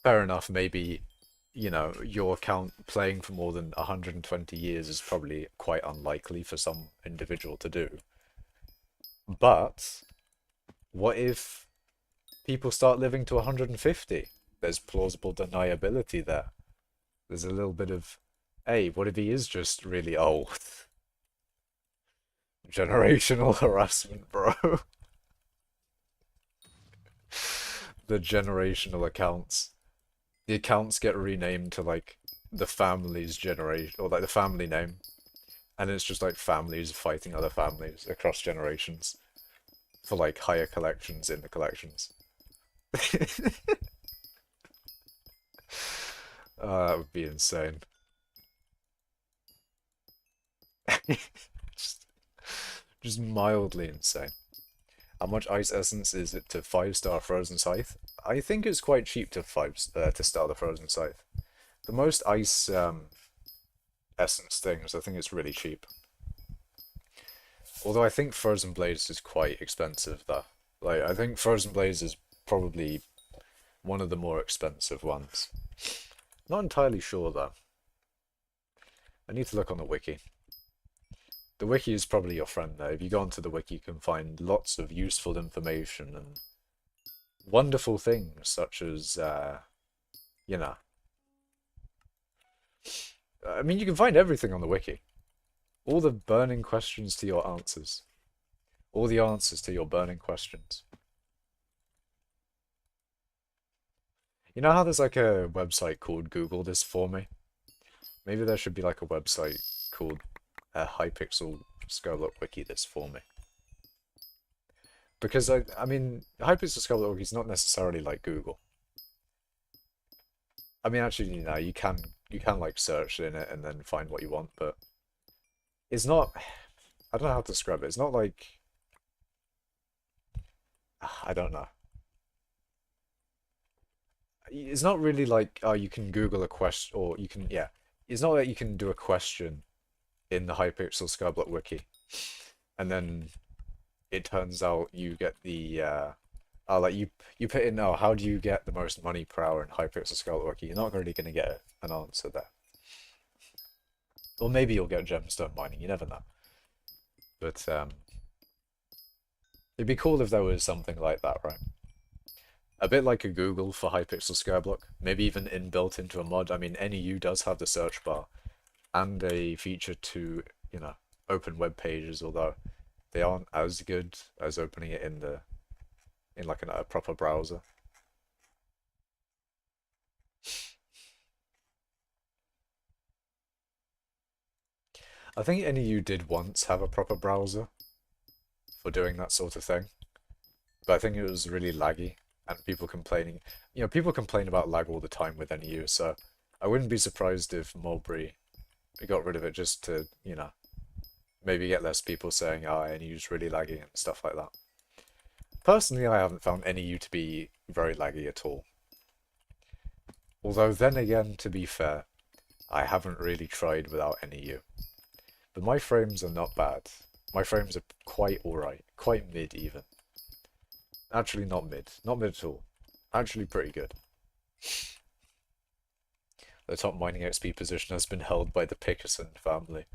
A: Fair enough, maybe, your account playing for more than 120 years is probably quite unlikely for some individual to do. But what if people start living to 150? There's plausible deniability there. There's a little bit of, hey, what if he is just really old? Generational harassment, bro. The generational accounts. The accounts get renamed to like the family's generation or like the family name, and it's just like families fighting other families across generations for like higher collections in the collections. That would be insane. just, just mildly insane. How much ice essence is it to 5-star frozen scythe? I think it's quite cheap to start the frozen scythe. The most ice essence things, I think it's really cheap. Although I think Frozen Blaze is quite expensive though. Like I think Frozen Blaze is probably one of the more expensive ones. Not entirely sure though. I need to look on the wiki. The wiki is probably your friend though. If you go onto the wiki, you can find lots of useful information and wonderful things such as, you know, I mean, you can find everything on the wiki. All the burning questions to your answers. All the answers to your burning questions. You know how there's like a website called Google This For Me? Maybe there should be like a website called hypixel skyblock wiki this for me. Because I mean, hypixel skyblock wiki is not necessarily like Google. I mean, actually, you can like search in it and then find what you want, but it's not. I don't know how to describe it. It's not like I don't know. It's not really like oh, you can Google a question or you can yeah. It's not that you can do a question in the hypixel skyblock wiki, and then it turns out you get the like you put in oh how do you get the most money per hour in hypixel skyblock wiki? You're not really gonna get an answer there. Or maybe you'll get gemstone mining. You never know. But it'd be cool if there was something like that, right? A bit like a Google for hypixel skyblock, maybe even inbuilt into a mod. I mean, NEU does have the search bar and a feature to, open web pages, although they aren't as good as opening it in like a proper browser. I think NEU did once have a proper browser for doing that sort of thing, but I think it was really laggy and people complaining. People complain about lag all the time with NEU, so I wouldn't be surprised if Mulberry got rid of it just to, maybe get less people saying, oh, NEU's really laggy and stuff like that. Personally, I haven't found NEU to be very laggy at all. Although then again, to be fair, I haven't really tried without NEU. But my frames are not bad. My frames are quite alright, quite mid even. Actually not mid, not mid at all. Actually pretty good. The top mining XP position has been held by the Pickerson family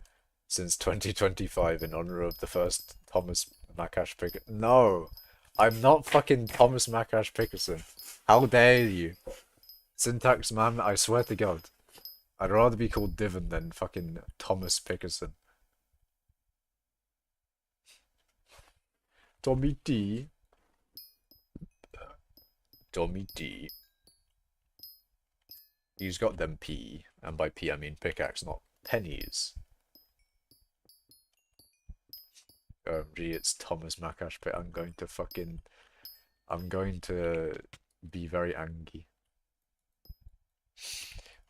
A: since 2025 in honor of the first Thomas Makash Pickerson. No! I'm not fucking Thomas Makash Pickerson. How dare you? Syntax man, I swear to God. I'd rather be called Divan than fucking Thomas Pickerson. Tommy D. Tommy D. He's got them P, and by P I mean pickaxe, not pennies. OMG, it's Thomas Makash, but I'm going to fucking I'm going to be very angry.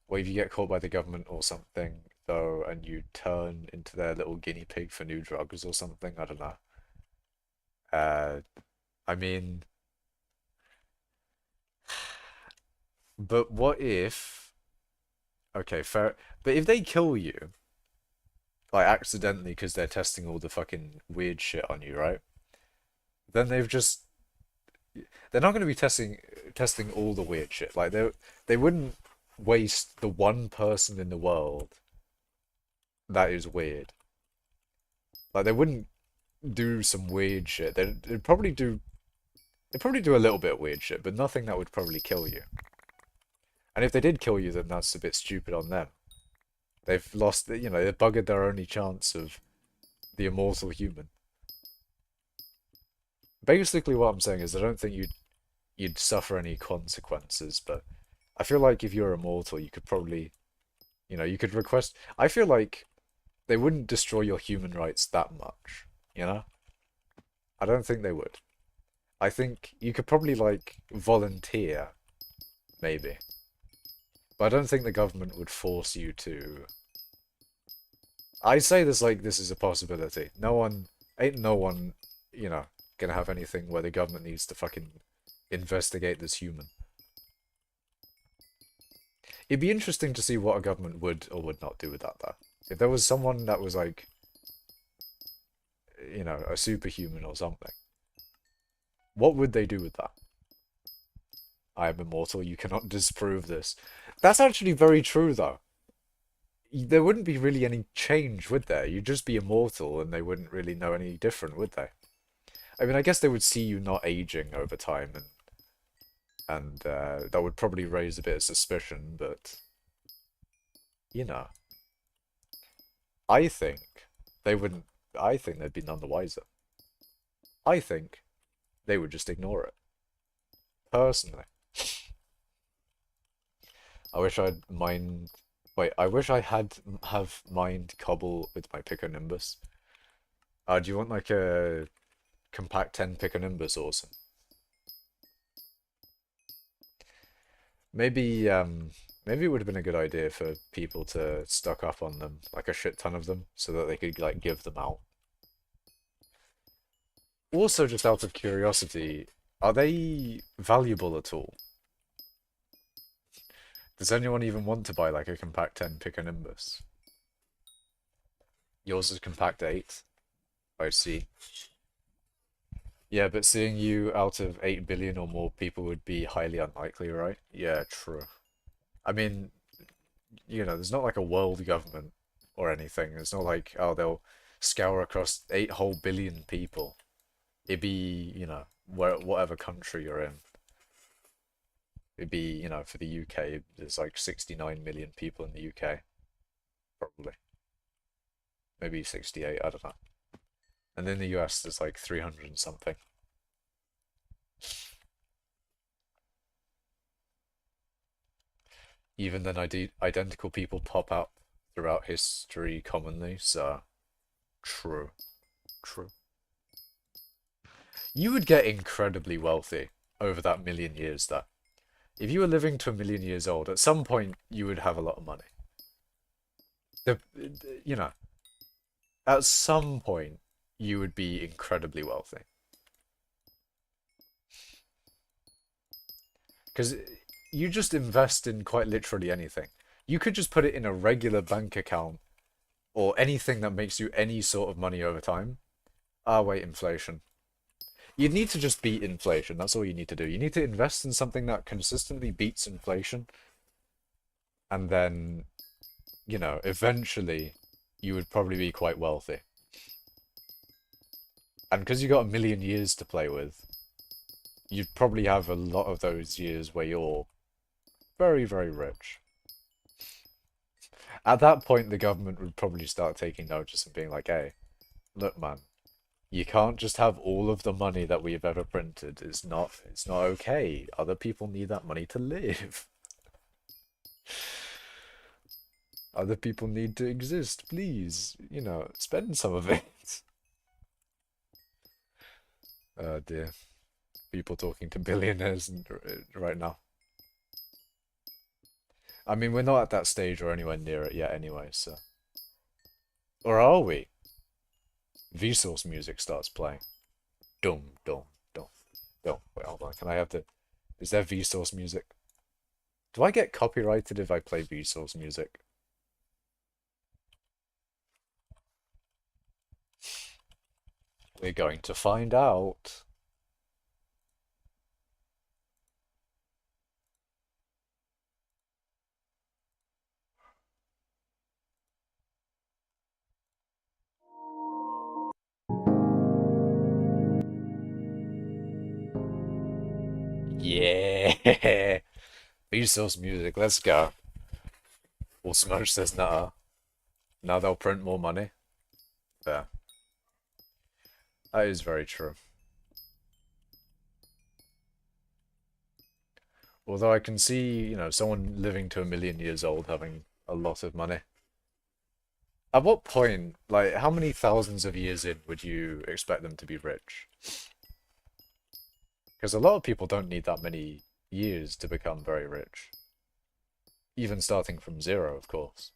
A: Or if you get caught by the government or something, though, and you turn into their little guinea pig for new drugs or something, I don't know. Uh, I mean, but what if, okay, fair, but if they kill you, like accidentally because they're testing all the fucking weird shit on you, right? Then they're not going to be testing all the weird shit. Like they wouldn't waste the one person in the world that is weird. Like they wouldn't do some weird shit. They'd probably do a little bit of weird shit, but nothing that would probably kill you. And if they did kill you, then that's a bit stupid on them. They've lost, they've buggered their only chance of the immortal human. Basically, what I'm saying is I don't think you'd suffer any consequences, but I feel like if you're immortal, you could probably, you could request. I feel like they wouldn't destroy your human rights that much, you know? I don't think they would. I think you could probably like volunteer, maybe. But I don't think the government would force you to. I say this is a possibility. Ain't no one, gonna have anything where the government needs to fucking investigate this human. It'd be interesting to see what a government would or would not do with that, though. If there was someone that was like, a superhuman or something, what would they do with that? I am immortal, you cannot disprove this. That's actually very true, though. There wouldn't be really any change, would there? You'd just be immortal and they wouldn't really know any different, would they? I mean, I guess they would see you not aging over time and that would probably raise a bit of suspicion, but, you know, I think they wouldn't, I think they'd be none the wiser. I think they would just ignore it, personally. I wish I'd mind. Wait, I wish I have mined cobble with my Piconimbus. Do you want like a compact 10 Piconimbus? Awesome. Maybe maybe it would have been a good idea for people to stock up on them, like a shit ton of them, so that they could like give them out. Also, just out of curiosity, are they valuable at all? Does anyone even want to buy like a compact 10 Piconimbus? Yours is compact 8. I see. Yeah, but seeing you out of 8 billion or more people would be highly unlikely, right? Yeah, true. I mean, there's not like a world government or anything. It's not like, oh, they'll scour across 8 whole billion people. It'd be, whatever country you're in. It'd be, for the UK, there's like 69 million people in the UK, probably. Maybe 68, I don't know. And in the US, there's like 300 and something. Even then, identical people pop up throughout history commonly, so true. True. You would get incredibly wealthy over that million years, though. If you were living to a million years old, at some point you would have a lot of money. The, you know, at some point you would be incredibly wealthy. Because you just invest in quite literally anything. You could just put it in a regular bank account or anything that makes you any sort of money over time. Ah, wait, inflation. You'd need to just beat inflation. That's all you need to do. You need to invest in something that consistently beats inflation. And then, eventually you would probably be quite wealthy. And because you got a million years to play with, you'd probably have a lot of those years where you're very, very rich. At that point, the government would probably start taking notice and being like, hey, look, man, you can't just have all of the money that we've ever printed. It's not okay. Other people need that money to live. Other people need to exist. Please, spend some of it. Oh dear. people talking to billionaires right now. I mean, we're not at that stage or anywhere near it yet anyway, so. Or are we? Vsauce music starts playing. Dum, dum, dum, dum. Wait, hold on. Can I have the... Is there Vsauce music? Do I get copyrighted if I play Vsauce music? We're going to find out. Yeah! Vsauce music, let's go. Well, Smudge says nah. Now they'll print more money. There. That is very true. Although I can see, someone living to 1 million years old having a lot of money. At what point, like, how many thousands of years in would you expect them to be rich? Because a lot of people don't need that many years to become very rich. Even starting from zero, of course.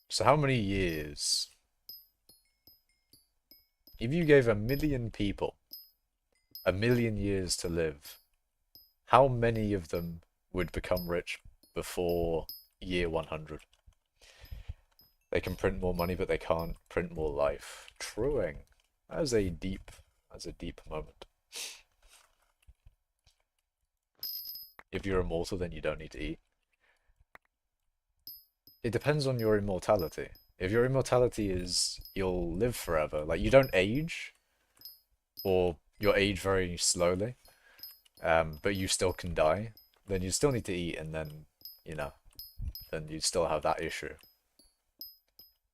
A: So how many years? If you gave 1 million people 1 million years to live, how many of them would become rich before year 100? They can print more money, but they can't print more life. Truing. That's a deep moment. If you're immortal, then you don't need to eat. It depends on your immortality. If your immortality is you'll live forever, like you don't age, or you'll age very slowly, but you still can die, then you still need to eat, and then, then you still have that issue.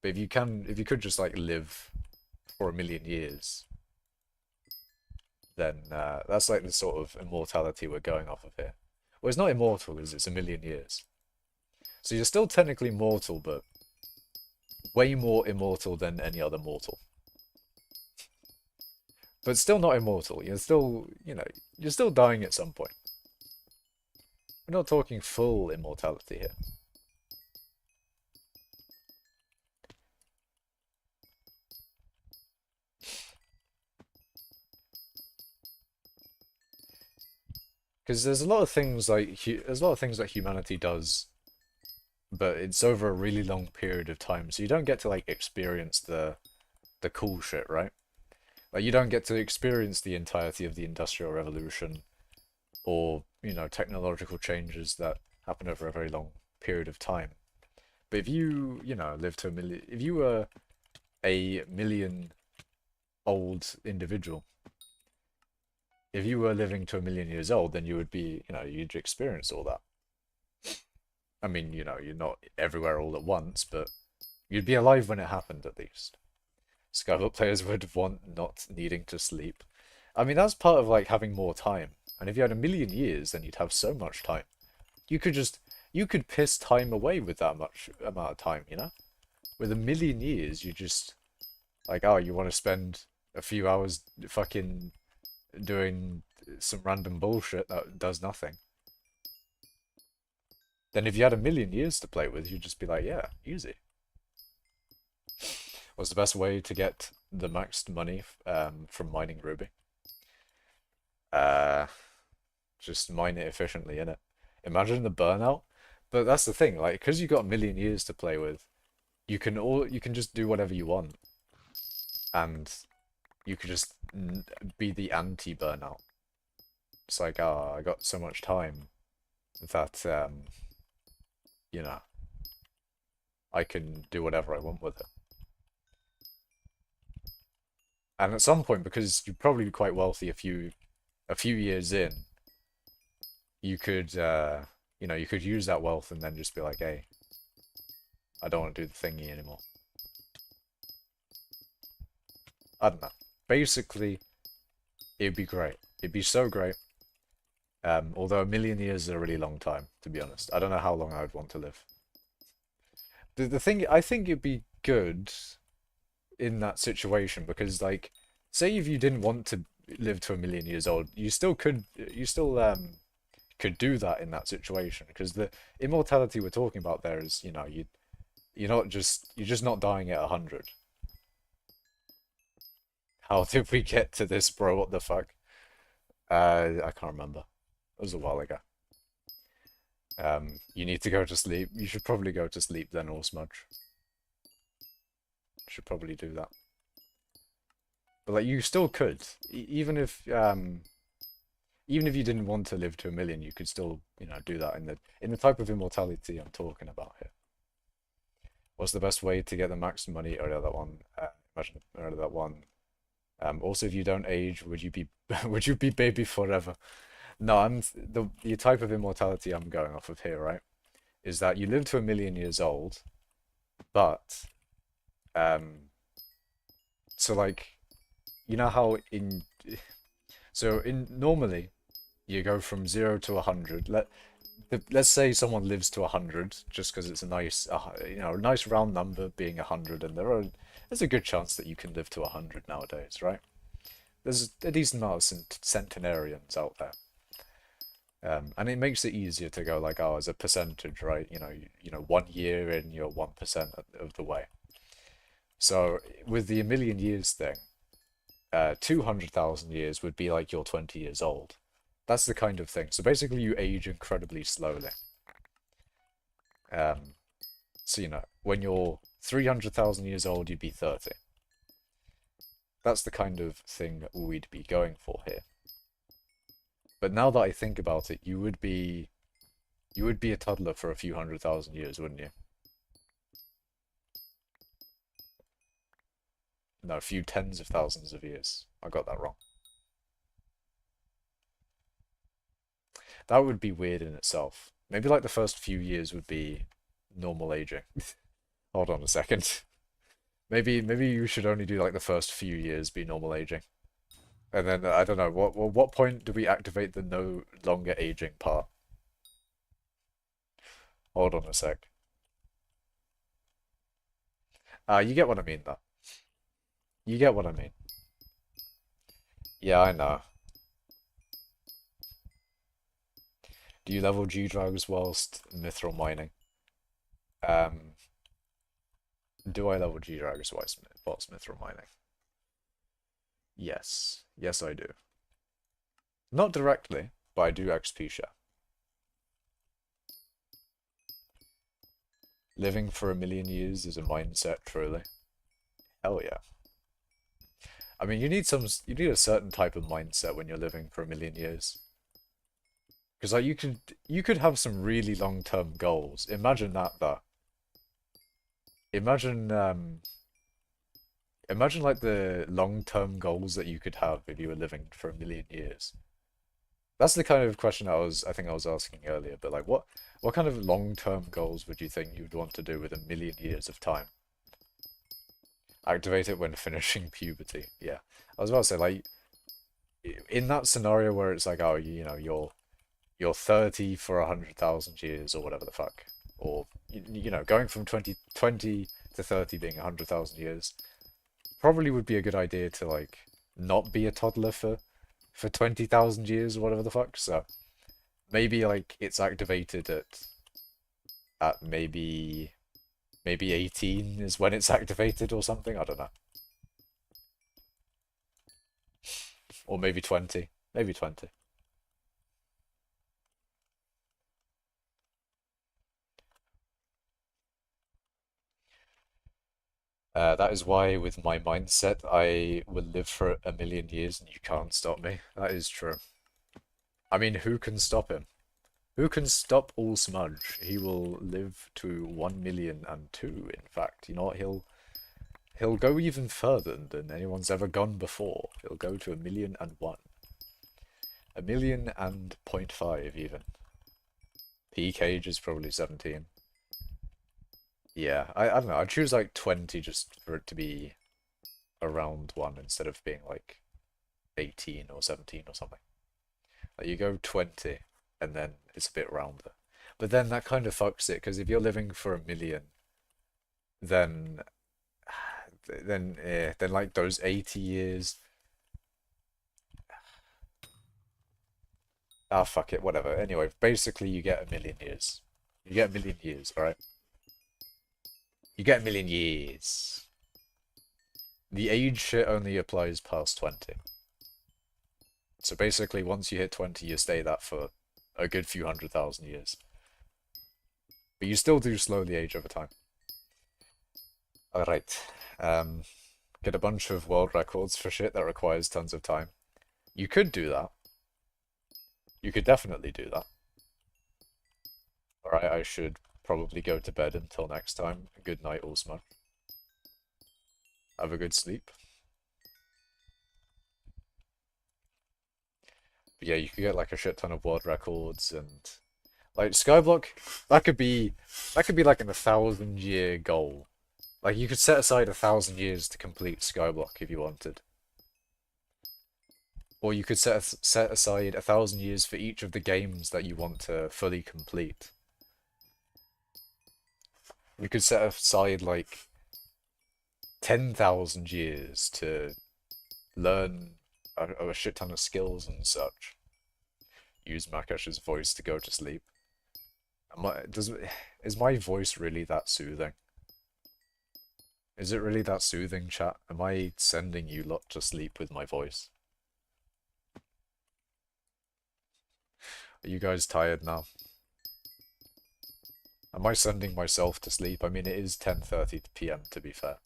A: But if you could just like live for 1 million years, then that's like the sort of immortality we're going off of here. Well, it's not immortal because it's 1 million years. So you're still technically mortal, but way more immortal than any other mortal. But still not immortal. You're still, you're still dying at some point. We're not talking full immortality here. Because there's a lot of things that humanity does, but it's over a really long period of time, so you don't get to like experience the cool shit, right? Like you don't get to experience the entirety of the Industrial Revolution or, technological changes that happen over a very long period of time. But if you, live to 1 million, if you were a million old individual, if you were living to 1 million years old, then you would be, you'd experience all that. I mean, you're not everywhere all at once, but you'd be alive when it happened at least. Skyblock players would want not needing to sleep. I mean, that's part of like having more time. And if you had 1 million years, then you'd have so much time. You could piss time away with that much amount of time, With 1 million years, you just, like, oh, you want to spend a few hours fucking doing some random bullshit that does nothing. Then if you had 1 million years to play with, you'd just be like, yeah, easy. What's the best way to get the maxed money from mining Ruby? Just mine it efficiently, innit? Imagine the burnout. But that's the thing, like, because you got 1 million years to play with, you can just do whatever you want, and you could just be the anti-burnout. It's like, oh, I got so much time that I can do whatever I want with it. And at some point, because you're probably quite wealthy, a few years in, you could you could use that wealth and then just be like, hey, I don't want to do the thingy anymore. I don't know. Basically, it'd be great. It'd be so great. Although 1 million years is a really long time, to be honest. I don't know how long I would want to live. The thing, I think it'd be good in that situation because, like, say if you didn't want to live to 1 million years old, you still could do that in that situation because the immortality we're talking about there is, you're just not dying at 100. How did we get to this, bro? What the fuck? I can't remember. It was a while ago. You need to go to sleep. You should probably go to sleep then, or smudge. Should probably do that. But like, you still could, even if you didn't want to live to 1 million, you could still, do that in the type of immortality I'm talking about here. What's the best way to get the max money? Oh, yeah, that one. Imagine earlier that one. Also, if you don't age, would you be would you be baby forever? No, the type of immortality I'm going off of here, right? Is that you live to 1 million years old, but um, so like you know how in so in normally you go from 0 to 100. Let's say someone lives to 100 just because it's a nice a nice round number being 100, and there's a good chance that you can live to 100 nowadays, right? There's a decent amount of centenarians out there. And it makes it easier to go like, oh, as a percentage, right? 1 year in, you're 1% of the way. So with the 1 million years thing, 200,000 years would be like you're 20 years old. That's the kind of thing. So basically, you age incredibly slowly. Um, so when you're 300,000 years old, you'd be 30. That's the kind of thing that we'd be going for here. But now that I think about it, you would be a toddler for a few 100,000 years, wouldn't you? No, a few tens of thousands of years. I got that wrong. That would be weird in itself. Maybe like the first few years would be normal aging. Hold on a second. Maybe you should only do like the first few years be normal aging. And then I don't know, what point do we activate the no longer aging part? Hold on a sec. You get what I mean though. You get what I mean. Yeah, I know. Do you level G-Drags whilst mithril mining? Um, do I level G-Drags whilst mithril mining? Yes. Yes, I do. Not directly, but I do XP share. Living for 1 million years is a mindset, truly. Hell yeah. I mean, you need a certain type of mindset when you're living for 1 million years. Because like you could have some really long-term goals. Imagine that though. Imagine imagine like the long-term goals that you could have if you were living for 1 million years. That's the kind of question I think I was asking earlier, but like what kind of long-term goals would you think you'd want to do with 1 million years of time? Activate it when finishing puberty. Yeah. I was about to say like in that scenario where it's like, oh, you're 30 for 100,000 years or whatever the fuck. Or going from 20 to 30 being 100,000 years probably would be a good idea to like not be a toddler for 20,000 years or whatever the fuck. So maybe like it's activated at maybe 18 is when it's activated or something. I don't know. Or maybe 20. Maybe 20. That is why, with my mindset, I will live for 1 million years and you can't stop me. That is true. I mean, who can stop him? Who can stop all smudge? He will live to 1,000,002, in fact. You know what? He'll go even further than anyone's ever gone before. He'll go to 1,000,001. 1,000,000 and point 5 even. Peak age is probably 17. Yeah, I don't know. I'd choose like 20 just for it to be around one instead of being like 18 or 17 or something. Like you go 20 and then it's a bit rounder. But then that kind of fucks it because if you're living for 1 million, then then like those 80 years Ah, fuck it, whatever. Anyway, basically you get a million years. You get a million years, alright? You get a million years. The age shit only applies past 20. So basically, once you hit 20, you stay that for a good few 100,000 years. But you still do slowly age over time. Alright. Get a bunch of world records for shit that requires tons of time. You could do that. You could definitely do that. Alright, I should probably go to bed until next time. Good night, all smudge. Have a good sleep. But yeah, you could get like a shit ton of world records and like skyblock. That could be like an 1,000-year goal. Like you could set aside 1,000 years to complete skyblock if you wanted. Or you could set aside 1,000 years for each of the games that you want to fully complete. You could set aside like 10,000 years to learn a shit ton of skills and such. Use Makash's voice to go to sleep. Is my voice really that soothing? Is it really that soothing, chat? Am I sending you lot to sleep with my voice? Are you guys tired now? Am I sending myself to sleep? I mean, it is 10:30 p.m. to be fair.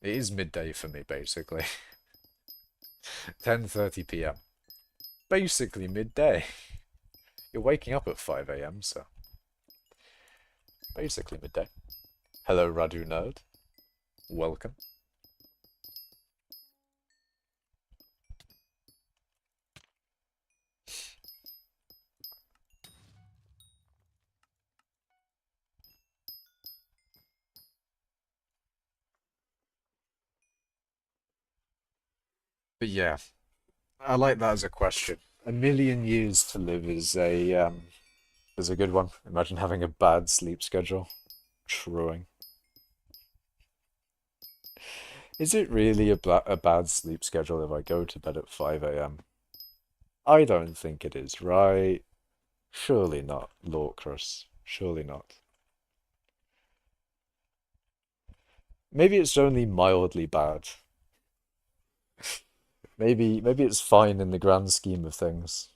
A: It is midday for me, basically. 10:30 p.m. Basically midday. You're waking up at 5 a.m., so... basically midday. Hello, Radu Nerd. Welcome. But yeah, I like that as a question. A million years to live is a good one. Imagine having a bad sleep schedule. Truing. Is it really a bad sleep schedule if I go to bed at 5 a.m.? I don't think it is, right? Surely not, Lorcrus. Surely not. Maybe it's only mildly bad. Maybe it's fine in the grand scheme of things.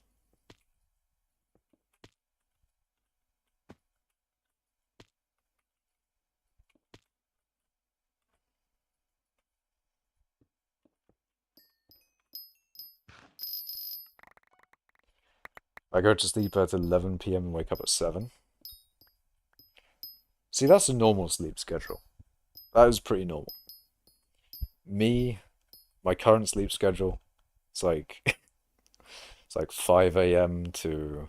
A: I go to sleep at 11 p.m. and wake up at 7. See, that's a normal sleep schedule. That is pretty normal. Me, my current sleep schedule, it's like it's like 5 a.m. to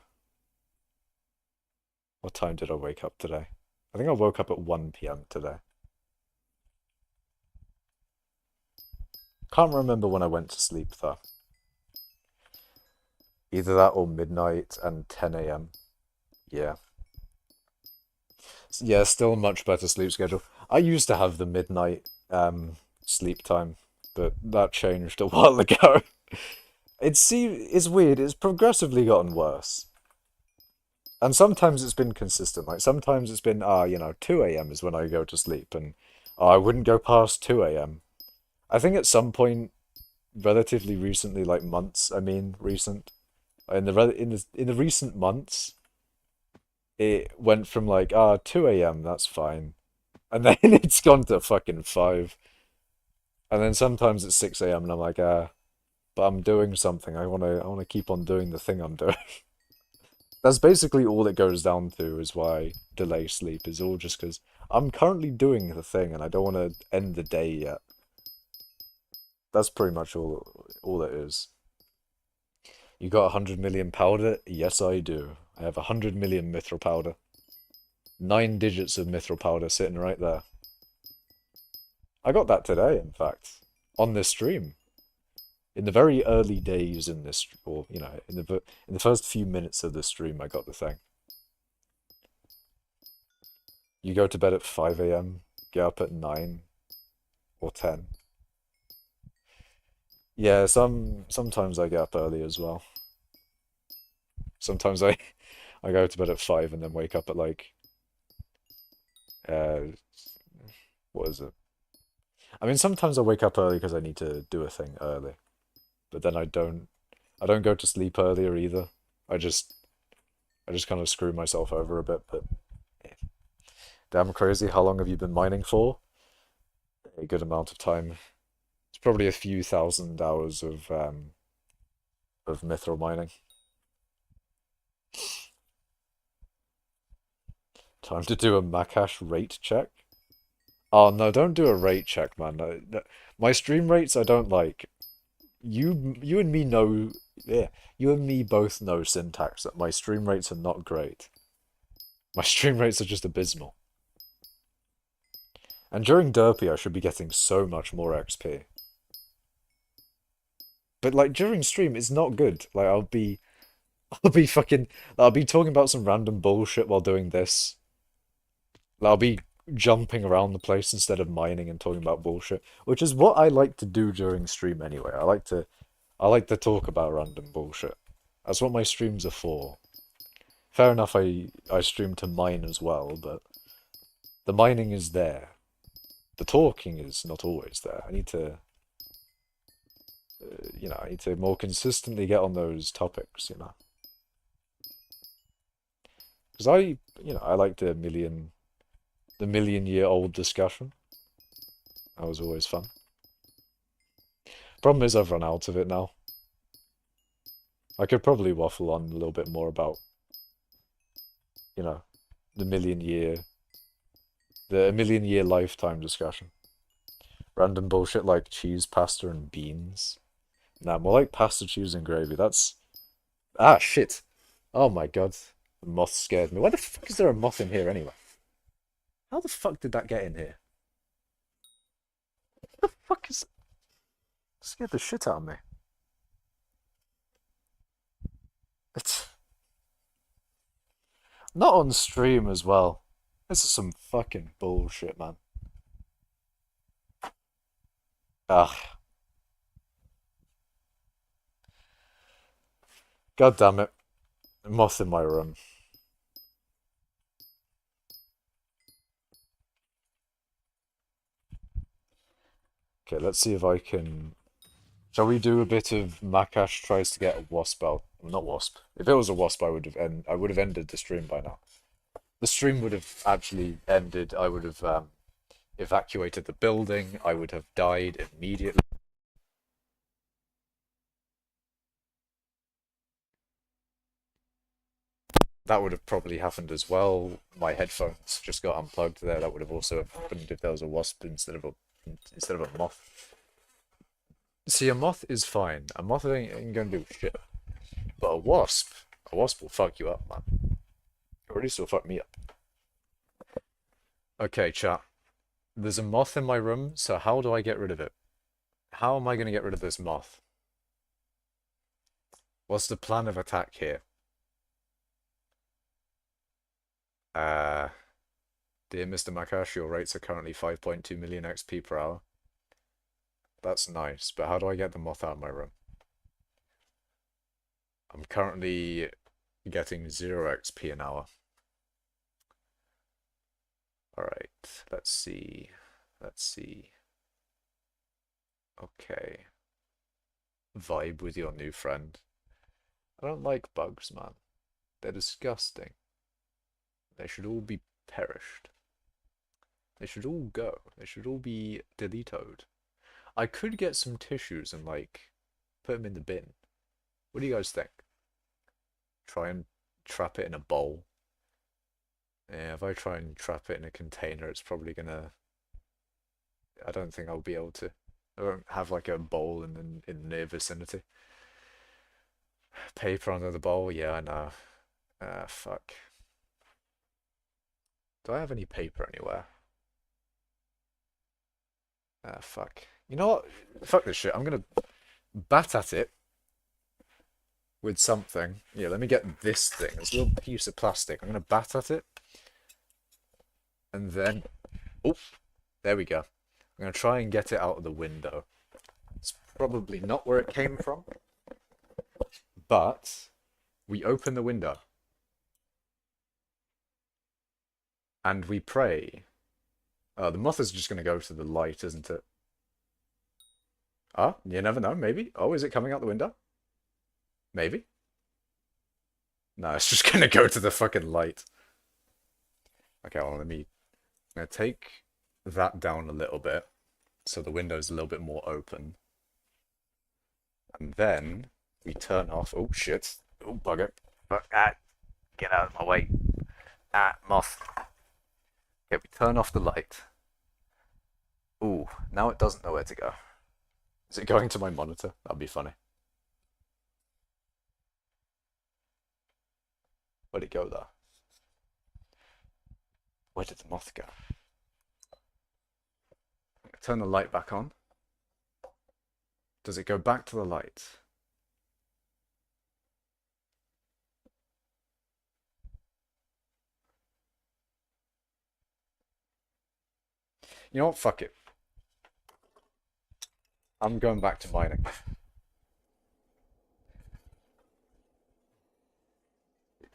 A: what time did I wake up today? I think I woke up at 1 p.m. today. Can't remember when I went to sleep though. Either that or midnight and 10 a.m. Yeah. Yeah, still a much better sleep schedule. I used to have the midnight sleep time, but that changed a while ago. It's weird, it's progressively gotten worse. And sometimes it's been consistent. Like sometimes it's been 2 a.m. is when I go to sleep and I wouldn't go past 2 a.m. I think at some point relatively recently, like months, I mean recent, in the recent months, it went from like 2 a.m. that's fine, and then it's gone to fucking 5, and then sometimes it's 6 a.m. and I'm like but I'm doing something. I wanna keep on doing the thing I'm doing. That's basically all it goes down to is why delay sleep is all just because I'm currently doing the thing and I don't want to end the day yet. That's pretty much all it is. You got 100 million powder? Yes, I do. I have 100 million mithril powder. 9 digits of mithril powder sitting right there. I got that today, in fact, on this stream. In the very early days in this, or in the first few minutes of the stream, I got the thing. You go to bed at 5 a.m., get up at 9 or 10. Yeah, sometimes I get up early as well. Sometimes I go to bed at 5 and then wake up at like uh what is it? I mean, sometimes I wake up early because I need to do a thing early, but then I don't go to sleep earlier either. I just I just kind of screw myself over a bit, but eh. Damn crazy. How long have you been mining for? A good amount of time. It's probably a few thousand hours of mithril mining. Time to do a Makash rate check. Oh no, don't do a rate check, man. My stream rates I don't like. You and me know, yeah, you and me both know syntax that my stream rates are not great. My stream rates are just abysmal. And during Derpy I should be getting so much more XP. But like during stream it's not good. Like I'll be talking about some random bullshit while doing this. I'll be jumping around the place instead of mining and talking about bullshit, which is what I like to do during stream anyway. I like to talk about random bullshit. That's what my streams are for. Fair enough, I stream to mine as well, but the mining is there. The talking is not always there. I need to more consistently get on those topics, Because I like the million-year-old discussion. That was always fun. Problem is I've run out of it now. I could probably waffle on a little bit more about, you know, the million-year lifetime discussion. Random bullshit like cheese, pasta, and beans. Nah, more like pasta, cheese, and gravy. That's... Ah, shit. Oh my god. The moth scared me. Why the fuck is there a moth in here anyway? How the fuck did that get in here? What the fuck is... Scared the shit out of me. It's... Not on stream as well. This is some fucking bullshit, man. Ah, god damn it. Moth in my room. Okay, let's see if I can... Shall we do a bit of Makash tries to get a wasp out? Well, not wasp. If it was a wasp, I would have ended the stream by now. The stream would have actually ended. I would have evacuated the building. I would have died immediately. That would have probably happened as well. My headphones just got unplugged there. That would have also happened if there was a wasp instead of a moth. See, a moth is fine. A moth ain't gonna do shit. But a wasp will fuck you up, man. Or at least it'll fuck me up. Okay, chat. There's a moth in my room, so how do I get rid of it? How am I gonna get rid of this moth? What's the plan of attack here? Dear Mr. Makash, your rates are currently 5.2 million XP per hour. That's nice, but how do I get the moth out of my room? I'm currently getting 0 XP an hour. Alright, let's see. Okay. Vibe with your new friend. I don't like bugs, man. They're disgusting. They should all be perished. They should all go. They should all be deleted. I could get some tissues and, like, put them in the bin. What do you guys think? Try and trap it in a bowl. Yeah, if I try and trap it in a container, it's probably gonna... I don't think I'll be able to. I won't have, like, a bowl in the near vicinity. Paper under the bowl? Yeah, I know. Ah, fuck. Do I have any paper anywhere? Ah, fuck. You know what? Fuck this shit. I'm gonna bat at it with something. Yeah, let me get this thing. This little piece of plastic. I'm gonna bat at it. And then... Oh, there we go. I'm gonna try and get it out of the window. It's probably not where it came from. But we open the window and we pray. The moth is just going to go to the light, isn't it? Ah, you never know, maybe. Oh, is it coming out the window? Maybe. No, it's just going to go to the fucking light. Okay, well, I'm going to take that down a little bit so the window's a little bit more open. And then we turn off. Oh, shit. Oh, bugger. Get out of my way. Moth. Okay, we turn off the light. Ooh, now it doesn't know where to go. Is it going to my monitor? That'd be funny. Where'd it go, though? Where did the moth go? Turn the light back on. Does it go back to the light? You know what? Fuck it. I'm going back to mining.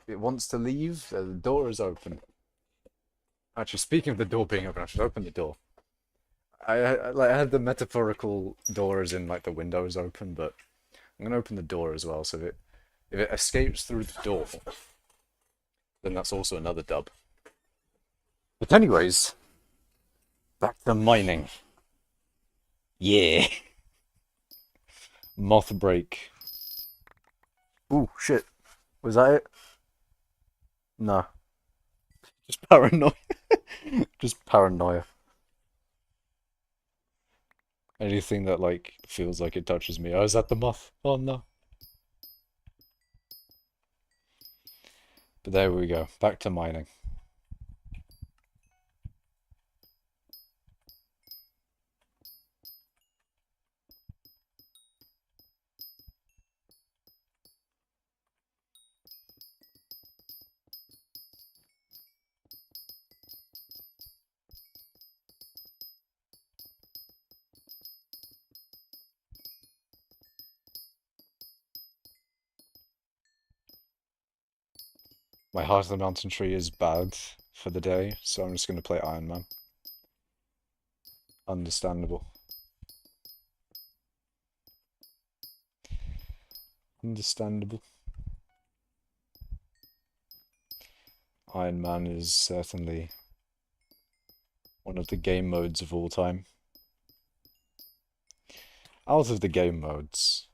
A: It wants to leave. The door is open. Actually, speaking of the door being open, I should open the door. I had the metaphorical door as in like the window is open, but I'm gonna open the door as well. So if it escapes through the door, then that's also another dub. But anyways, back to mining. Yeah. Moth break. Ooh, shit. Was that it? No. Just paranoia. Just paranoia. Anything that like feels like it touches me. Oh, is that the moth? Oh no. But there we go. Back to mining. My Heart of the Mountain Tree is bad for the day, so I'm just going to play Iron Man. Understandable. Understandable. Iron Man is certainly one of the game modes of all time. Out of the game modes,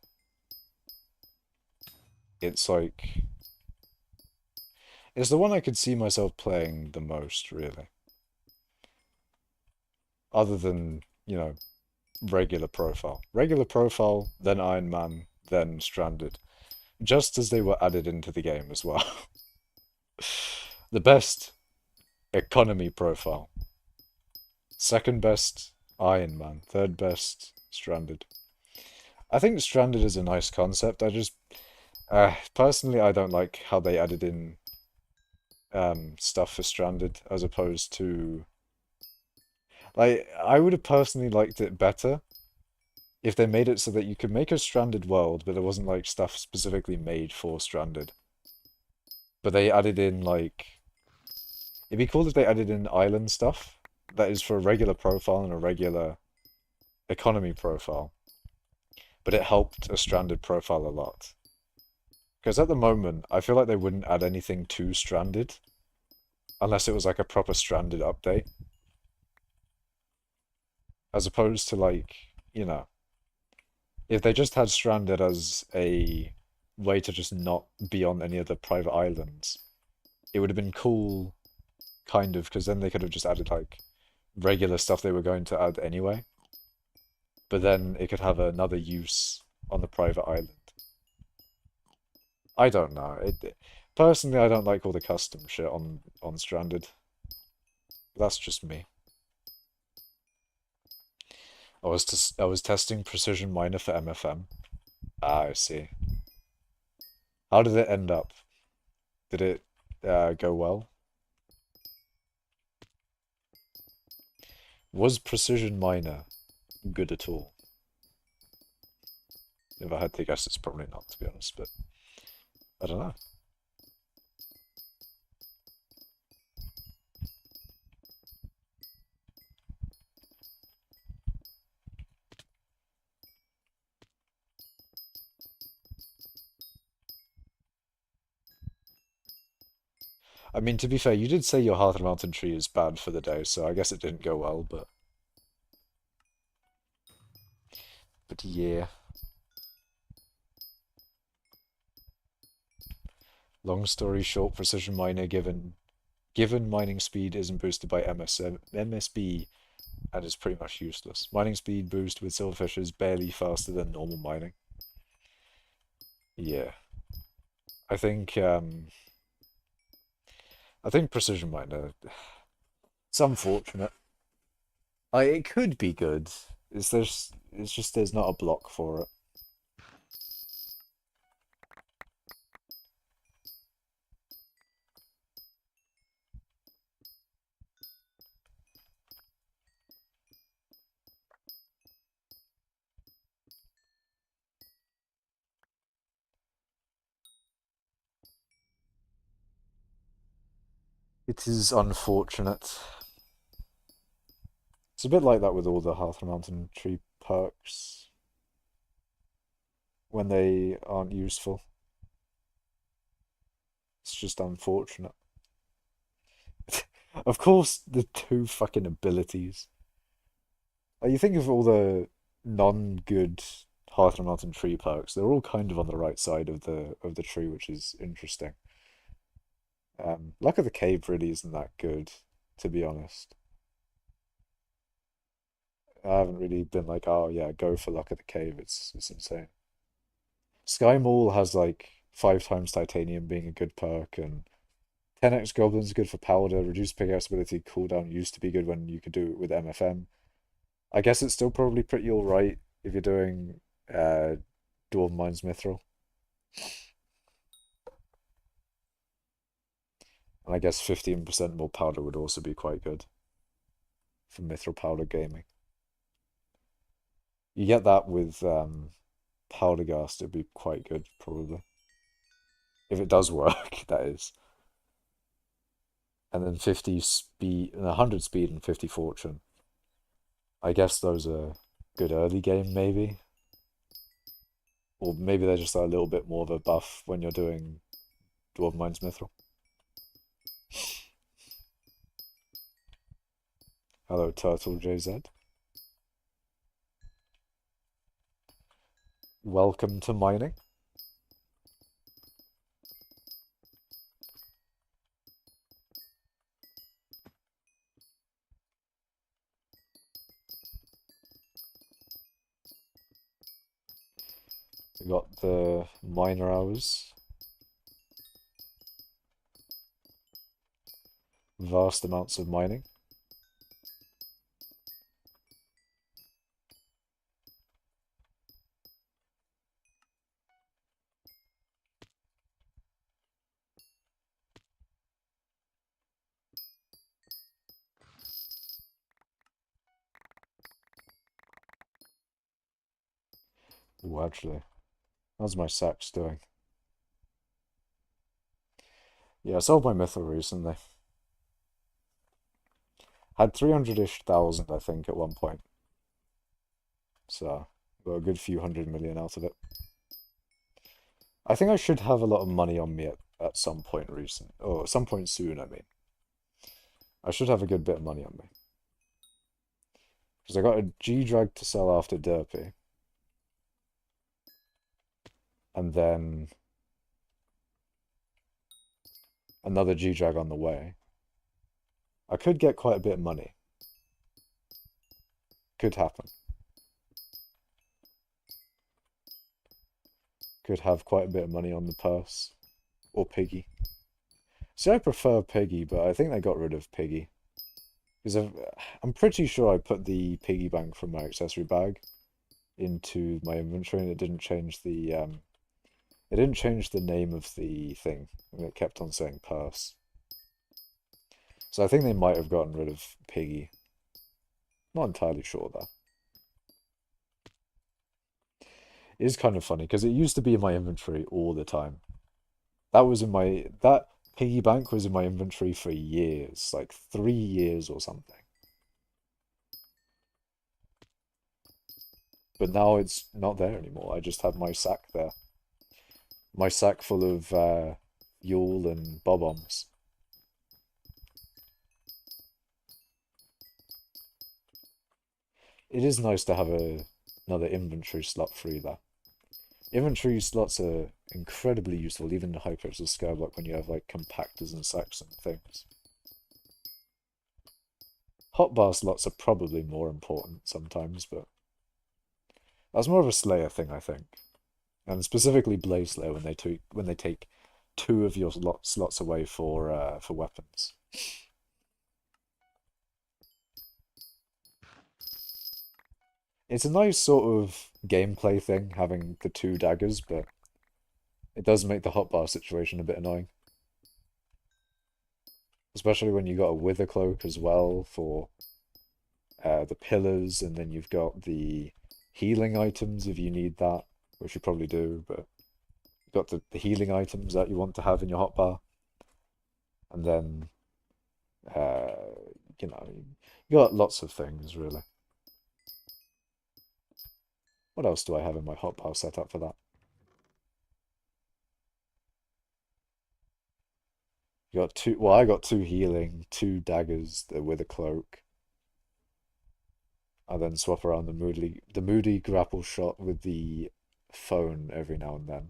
A: it's like... It's the one I could see myself playing the most, really. Other than, you know, regular profile. Regular profile, then Iron Man, then Stranded. Just as they were added into the game as well. The best, economy profile. Second best, Iron Man. Third best, Stranded. I think Stranded is a nice concept. I just... personally, I don't like how they added in stuff for Stranded as opposed to... Like, I would have personally liked it better if they made it so that you could make a Stranded world, but there wasn't, like, stuff specifically made for Stranded. But they added in, like... It'd be cool if they added in island stuff that is for a regular profile and a regular economy profile. But it helped a Stranded profile a lot. Because at the moment, I feel like they wouldn't add anything to Stranded unless it was like a proper Stranded update. As opposed to like, you know, if they just had Stranded as a way to just not be on any of the private islands, it would have been cool, kind of, because then they could have just added like regular stuff they were going to add anyway. But then it could have another use on the private island. I don't know. Personally, I don't like all the custom shit on Stranded. That's just me. I was testing Precision Miner for MFM. Ah, I see. How did it end up? Did it go well? Was Precision Miner good at all? If I had to guess, it's probably not, to be honest, but I don't know. I mean, to be fair, you did say your Hearth Mountain tree is bad for the day, so I guess it didn't go well, but yeah. Long story short, precision miner given mining speed isn't boosted by MSB and is pretty much useless. Mining speed boost with silverfish is barely faster than normal mining. Yeah. I think um I think precision miner it's unfortunate. It could be good. It's just there's not a block for it. It is unfortunate. It's a bit like that with all the Hearth Mountain tree perks when they aren't useful. It's just unfortunate. Of course, the two fucking abilities. You think of all the non-good Hearth Mountain tree perks, they're all kind of on the right side of the tree, which is interesting. Luck of the Cave really isn't that good, to be honest. I haven't really been like, oh yeah, go for Luck of the Cave. It's insane. Sky Mall has like 5 times titanium being a good perk, and 10x goblins good for powder. Reduced pickaxe ability cooldown used to be good when you could do it with MFM. I guess it's still probably pretty alright if you're doing Dwarven Mines Mithril. And I guess 15% more powder would also be quite good for Mithril powder gaming. You get that with Powdergast, it'd be quite good, probably. If it does work, that is. And then 50 speed, and 100 speed and 50 fortune. I guess those are good early game, maybe. Or maybe they're just a little bit more of a buff when you're doing Dwarven Mines Mithril. Hello, Turtle JZ. Welcome to mining. We got the miner hours. Vast amounts of mining. Ooh, actually, how's my sacks doing? Yeah, I sold my mithril recently. Had 300-ish thousand, I think, at one point. So, got a good few 100 million out of it. I think I should have a lot of money on me at some point recent, or at some point soon, I mean. I should have a good bit of money on me. Because I got a G-Drag to sell after Derpy. And then another G-Drag on the way. I could get quite a bit of money. Could happen. Could have quite a bit of money on the purse. Or Piggy. See, I prefer Piggy, but I think they got rid of Piggy. Because I'm pretty sure I put the piggy bank from my accessory bag into my inventory and it didn't change the name of the thing. And it kept on saying purse. So I think they might have gotten rid of Piggy. Not entirely sure though. It is kind of funny because it used to be in my inventory all the time. That piggy bank was in my inventory for years, like 3 years or something. But now it's not there anymore. I just have my sack there. My sack full of Yule and bob-ombs.
B: it is nice to have another inventory slot free there. Inventory slots are incredibly useful, even in hypixel skyblock when you have like compactors and sacks and things. Hotbar slots are probably more important sometimes, but that's more of a Slayer thing, I think. And specifically Blaze Slayer when they take two of your slots away for weapons. It's a nice sort of gameplay thing having the two daggers, but it does make the hotbar situation a bit annoying. Especially when you got a wither cloak as well for the pillars, and then you've got the healing items if you need that, which you probably do, but you've got the healing items that you want to have in your hotbar. And then, uh, you got lots of things, really. What else do I have in my hotbar set up for that? You got two, well, I got two healing, two daggers with a cloak. I then swap around the moody grapple shot with the phone every now and then.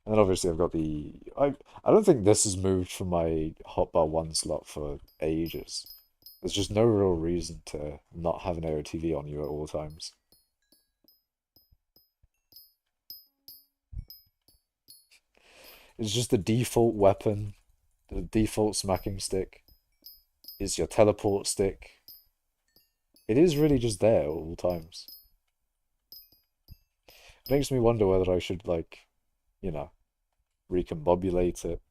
B: And then obviously I've got I don't think this has moved from my hotbar one slot for ages. There's just no real reason to not have an Aero TV on you at all times. It's just the default weapon, the default smacking stick is your teleport stick. It is really just there at all times. It makes me wonder whether I should like, you know, recombobulate it,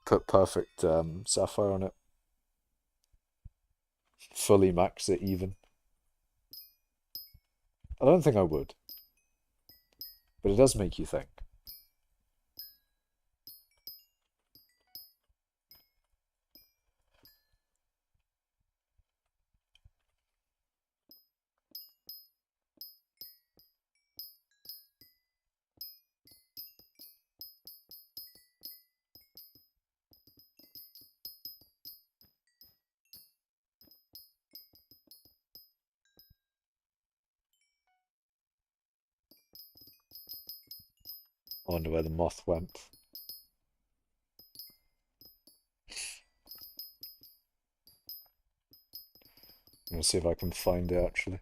B: put perfect sapphire on it, fully max it even. I don't think I would, but it does make you think. I wonder where the moth went. I'm gonna see if I can find it actually.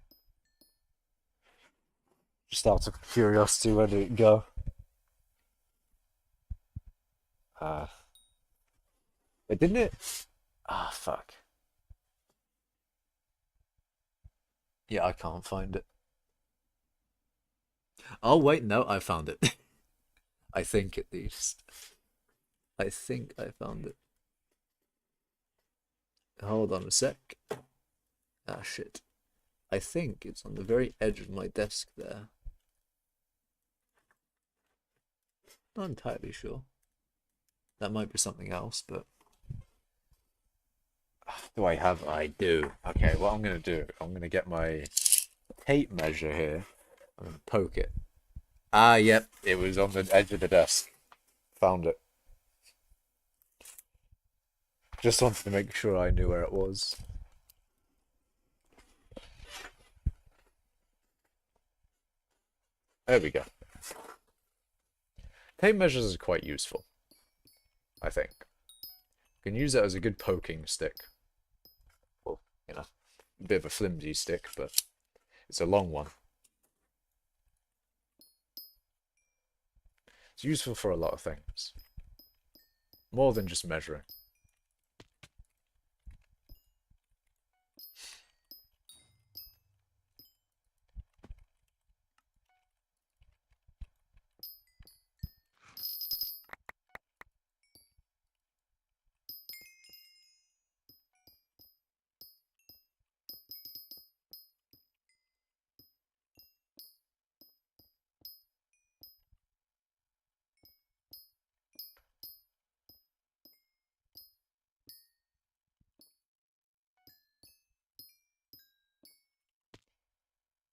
B: Just out of curiosity, where did it go? Ah, it didn't it? Ah, fuck. Yeah, I can't find it. Oh wait, no, I found it. I think at least. I think I found it. Hold on a sec. Ah, shit. I think it's on the very edge of my desk there. Not entirely sure. That might be something else, but do I have? I do. Okay, what I'm gonna do, I'm gonna get my tape measure here. I'm gonna poke it. Ah, yep, it was on the edge of the desk. Found it. Just wanted to make sure I knew where it was. There we go. Tape measures are quite useful, I think. You can use it as a good poking stick. Well, a bit of a flimsy stick, but it's a long one. It's useful for a lot of things. More than just measuring.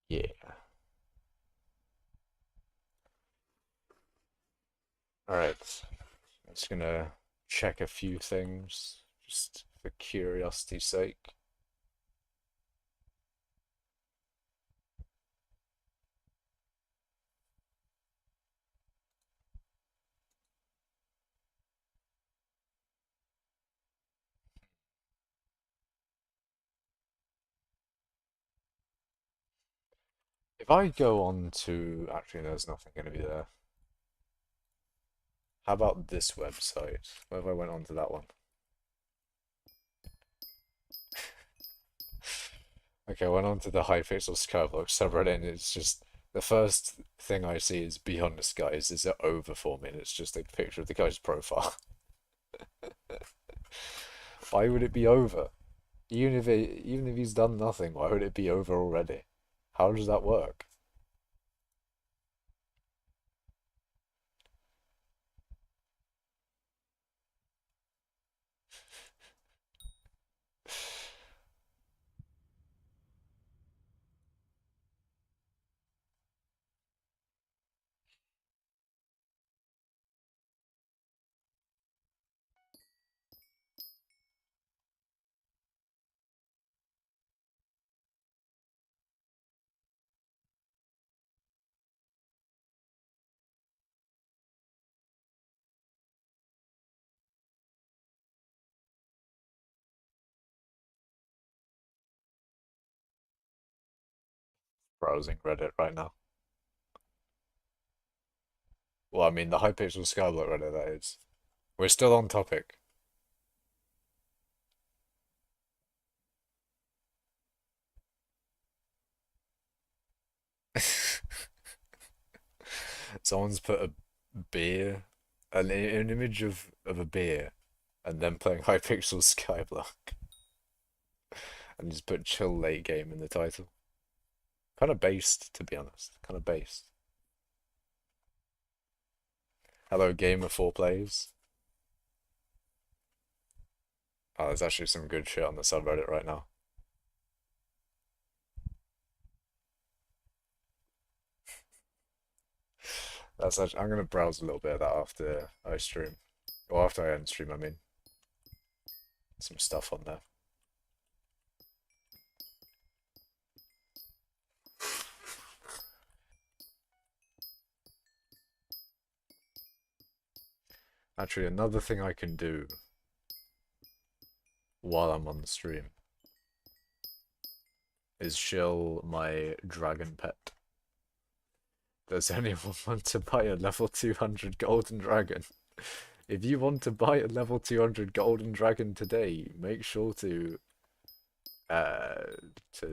B: Yeah. Alright. I'm just gonna check a few things, just for curiosity's sake.
A: If I go on to... Actually, there's nothing going to be there. How about this website? What if I went on to that one? Okay, I went on to the hypixel skyblock subreddit and it's just... The first thing I see is Beyond the Skies is over for me and it's just a picture of the guy's profile. Why would it be over? Even if he's done nothing, why would it be over already? How does that work? Browsing Reddit right now. Well, I mean, the hypixel skyblock Reddit, that is. We're still on topic. Someone's put a beer, an image of a beer, and then playing hypixel skyblock. And just put chill late game in the title. Kind of based, to be honest. Kind of based. Hello, game of four plays. Oh, there's actually some good shit on the subreddit right now. That's actually, I'm gonna browse a little bit of that after I stream. Or after I end stream, I mean. Some stuff on there. Actually, another thing I can do while I'm on the stream is shill my dragon pet. Does anyone want to buy a level 200 golden dragon? If you want to buy a level 200 golden dragon today, make sure to DM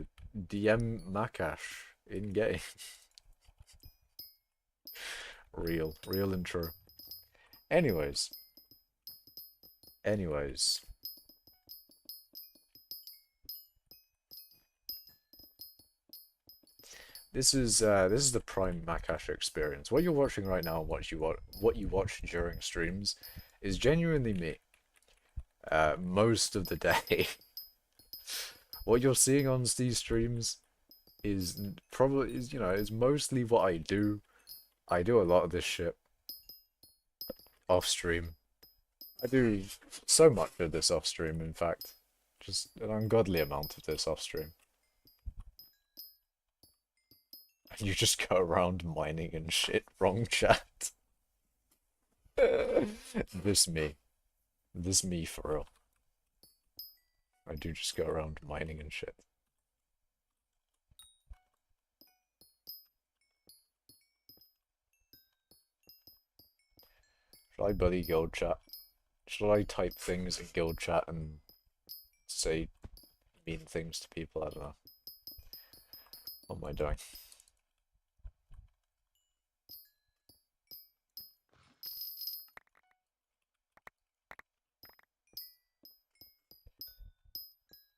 A: Makash in game. Real and true. Anyways. This is the prime Makash experience. What you're watching right now, what you watch during streams, is genuinely me. Most of the day. What you're seeing on these streams is is mostly what I do. I do a lot of this shit off stream. I do so much of this off stream, in fact. Just an ungodly amount of this off stream. And you just go around mining and shit. Wrong chat. This me. This me for real. I do just go around mining and shit. Should I buddy guild chat? Should I type things in guild chat and say mean things to people? I don't know. What am I doing?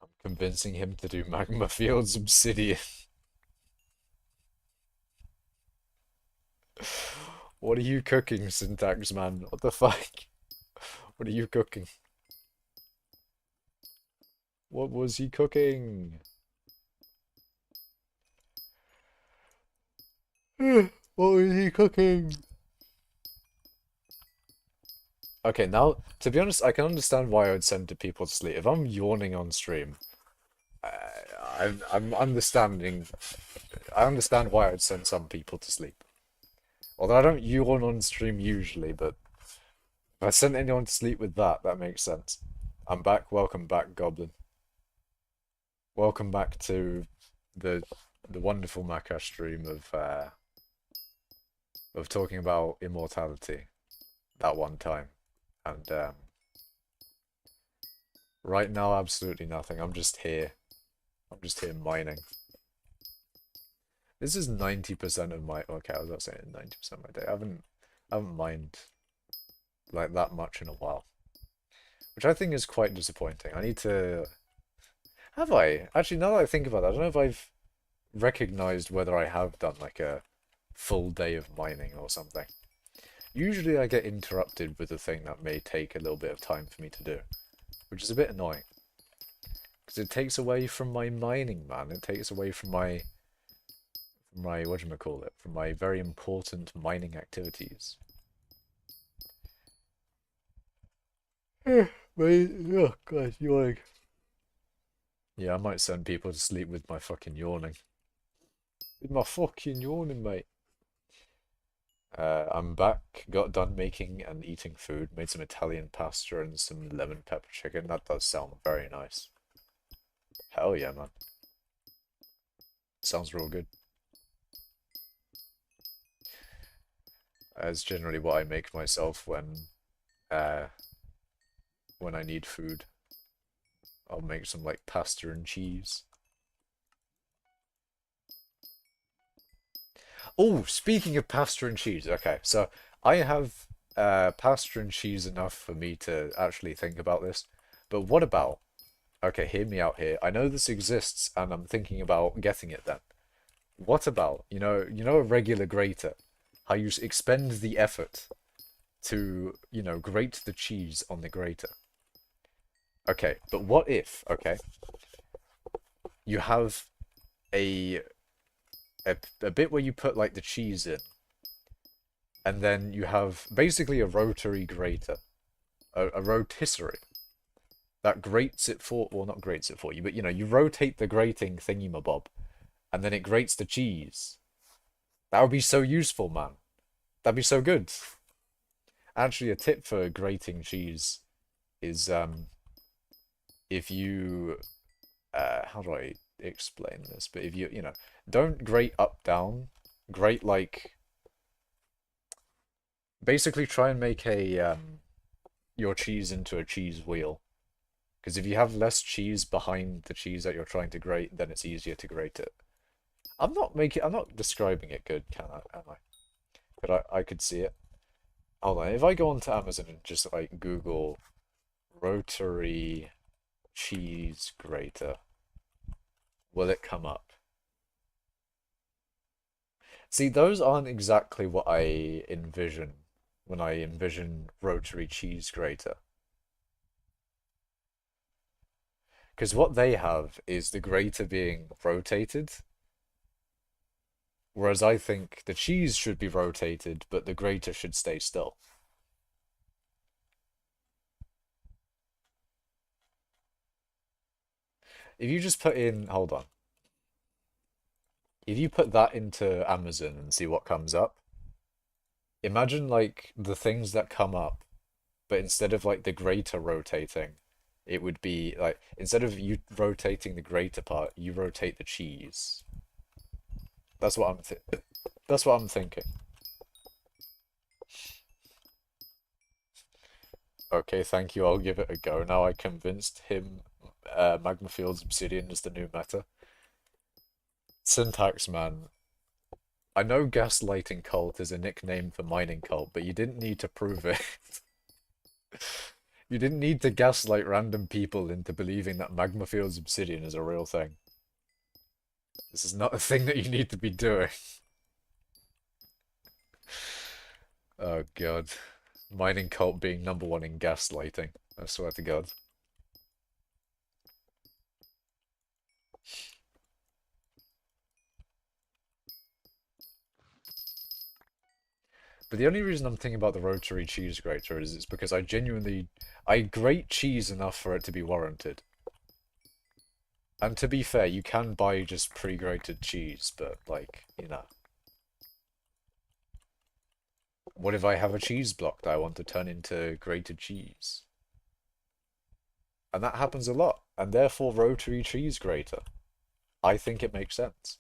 A: I'm convincing him to do magma fields obsidian. What are you cooking, Syntax man? What the fuck? What are you cooking? What was he cooking? What was he cooking? Okay, now, to be honest, I can understand why I would send people to sleep. If I'm yawning on stream, I'm understanding. I understand why I would send some people to sleep. Although I don't yawn on stream usually, but if I sent anyone to sleep with that, that makes sense. I'm back. Welcome back, Goblin. Welcome back to the the wonderful Maka stream of talking about immortality that one time, and right now absolutely nothing. I'm just here. I'm just here mining. This is 90% of my. Okay, I was not saying 90% of my day. I haven't mined like that much in a while, which I think is quite disappointing. I need to. Have I? Actually, now that I think about that, I don't know if I've recognized whether I have done like a full day of mining or something. Usually I get interrupted with a thing that may take a little bit of time for me to do, which is a bit annoying. Because it takes away from my mining, man. It takes away from my whatchamacallit, from my very important mining activities. Wait, oh god, yawning. Yeah, I might send people to sleep with my fucking yawning. With my fucking yawning, mate. I'm back. Got done making and eating food. Made some Italian pasta and some lemon pepper chicken. That does sound very nice. Hell yeah, man. Sounds real good. That's generally what I make myself when I need food. I'll make some like pasta and cheese. Oh, speaking of pasta and cheese, okay, so I have pasta and cheese enough for me to actually think about this. But what about, okay, hear me out here. I know this exists and I'm thinking about getting it then. What about, a regular grater? How you expend the effort to, grate the cheese on the grater. Okay, but what if, okay, you have a a bit where you put like the cheese in, and then you have basically a rotary grater, a rotisserie that grates it for, well, not grates it for you, but you rotate the grating thingy-mabob, and then it grates the cheese. That would be so useful, man. That'd be so good. Actually, a tip for grating cheese is if you how do I explain this? But if don't grate up down, grate like basically try and make a your cheese into a cheese wheel. Because if you have less cheese behind the cheese that you're trying to grate, then it's easier to grate it. I'm not describing it good, can I? Am I? But I could see it. Hold on, if I go onto Amazon and just like Google rotary cheese grater, will it come up? See, those aren't exactly what I envision when I envision rotary cheese grater. Because what they have is the grater being rotated, whereas I think the cheese should be rotated, but the grater should stay still. If you just put in, hold on. If you put that into Amazon and see what comes up, imagine like the things that come up, but instead of like the grater rotating, it would be like instead of you rotating the grater part, you rotate the cheese. That's what that's what I'm thinking. Okay, thank you. I'll give it a go. Now I convinced him Magma Field's Obsidian is the new meta. Syntax man. I know gaslighting cult is a nickname for mining cult, but you didn't need to prove it. You didn't need to gaslight random people into believing that Magma Field's Obsidian is a real thing. This is not a thing that you need to be doing. Oh god. Mining cult being #1 in gaslighting. I swear to god. But the only reason I'm thinking about the rotary cheese grater is it's because I grate cheese enough for it to be warranted. And to be fair, you can buy just pre-grated cheese, but like, what if I have a cheese block that I want to turn into grated cheese? And that happens a lot, and therefore rotary cheese grater. I think it makes sense.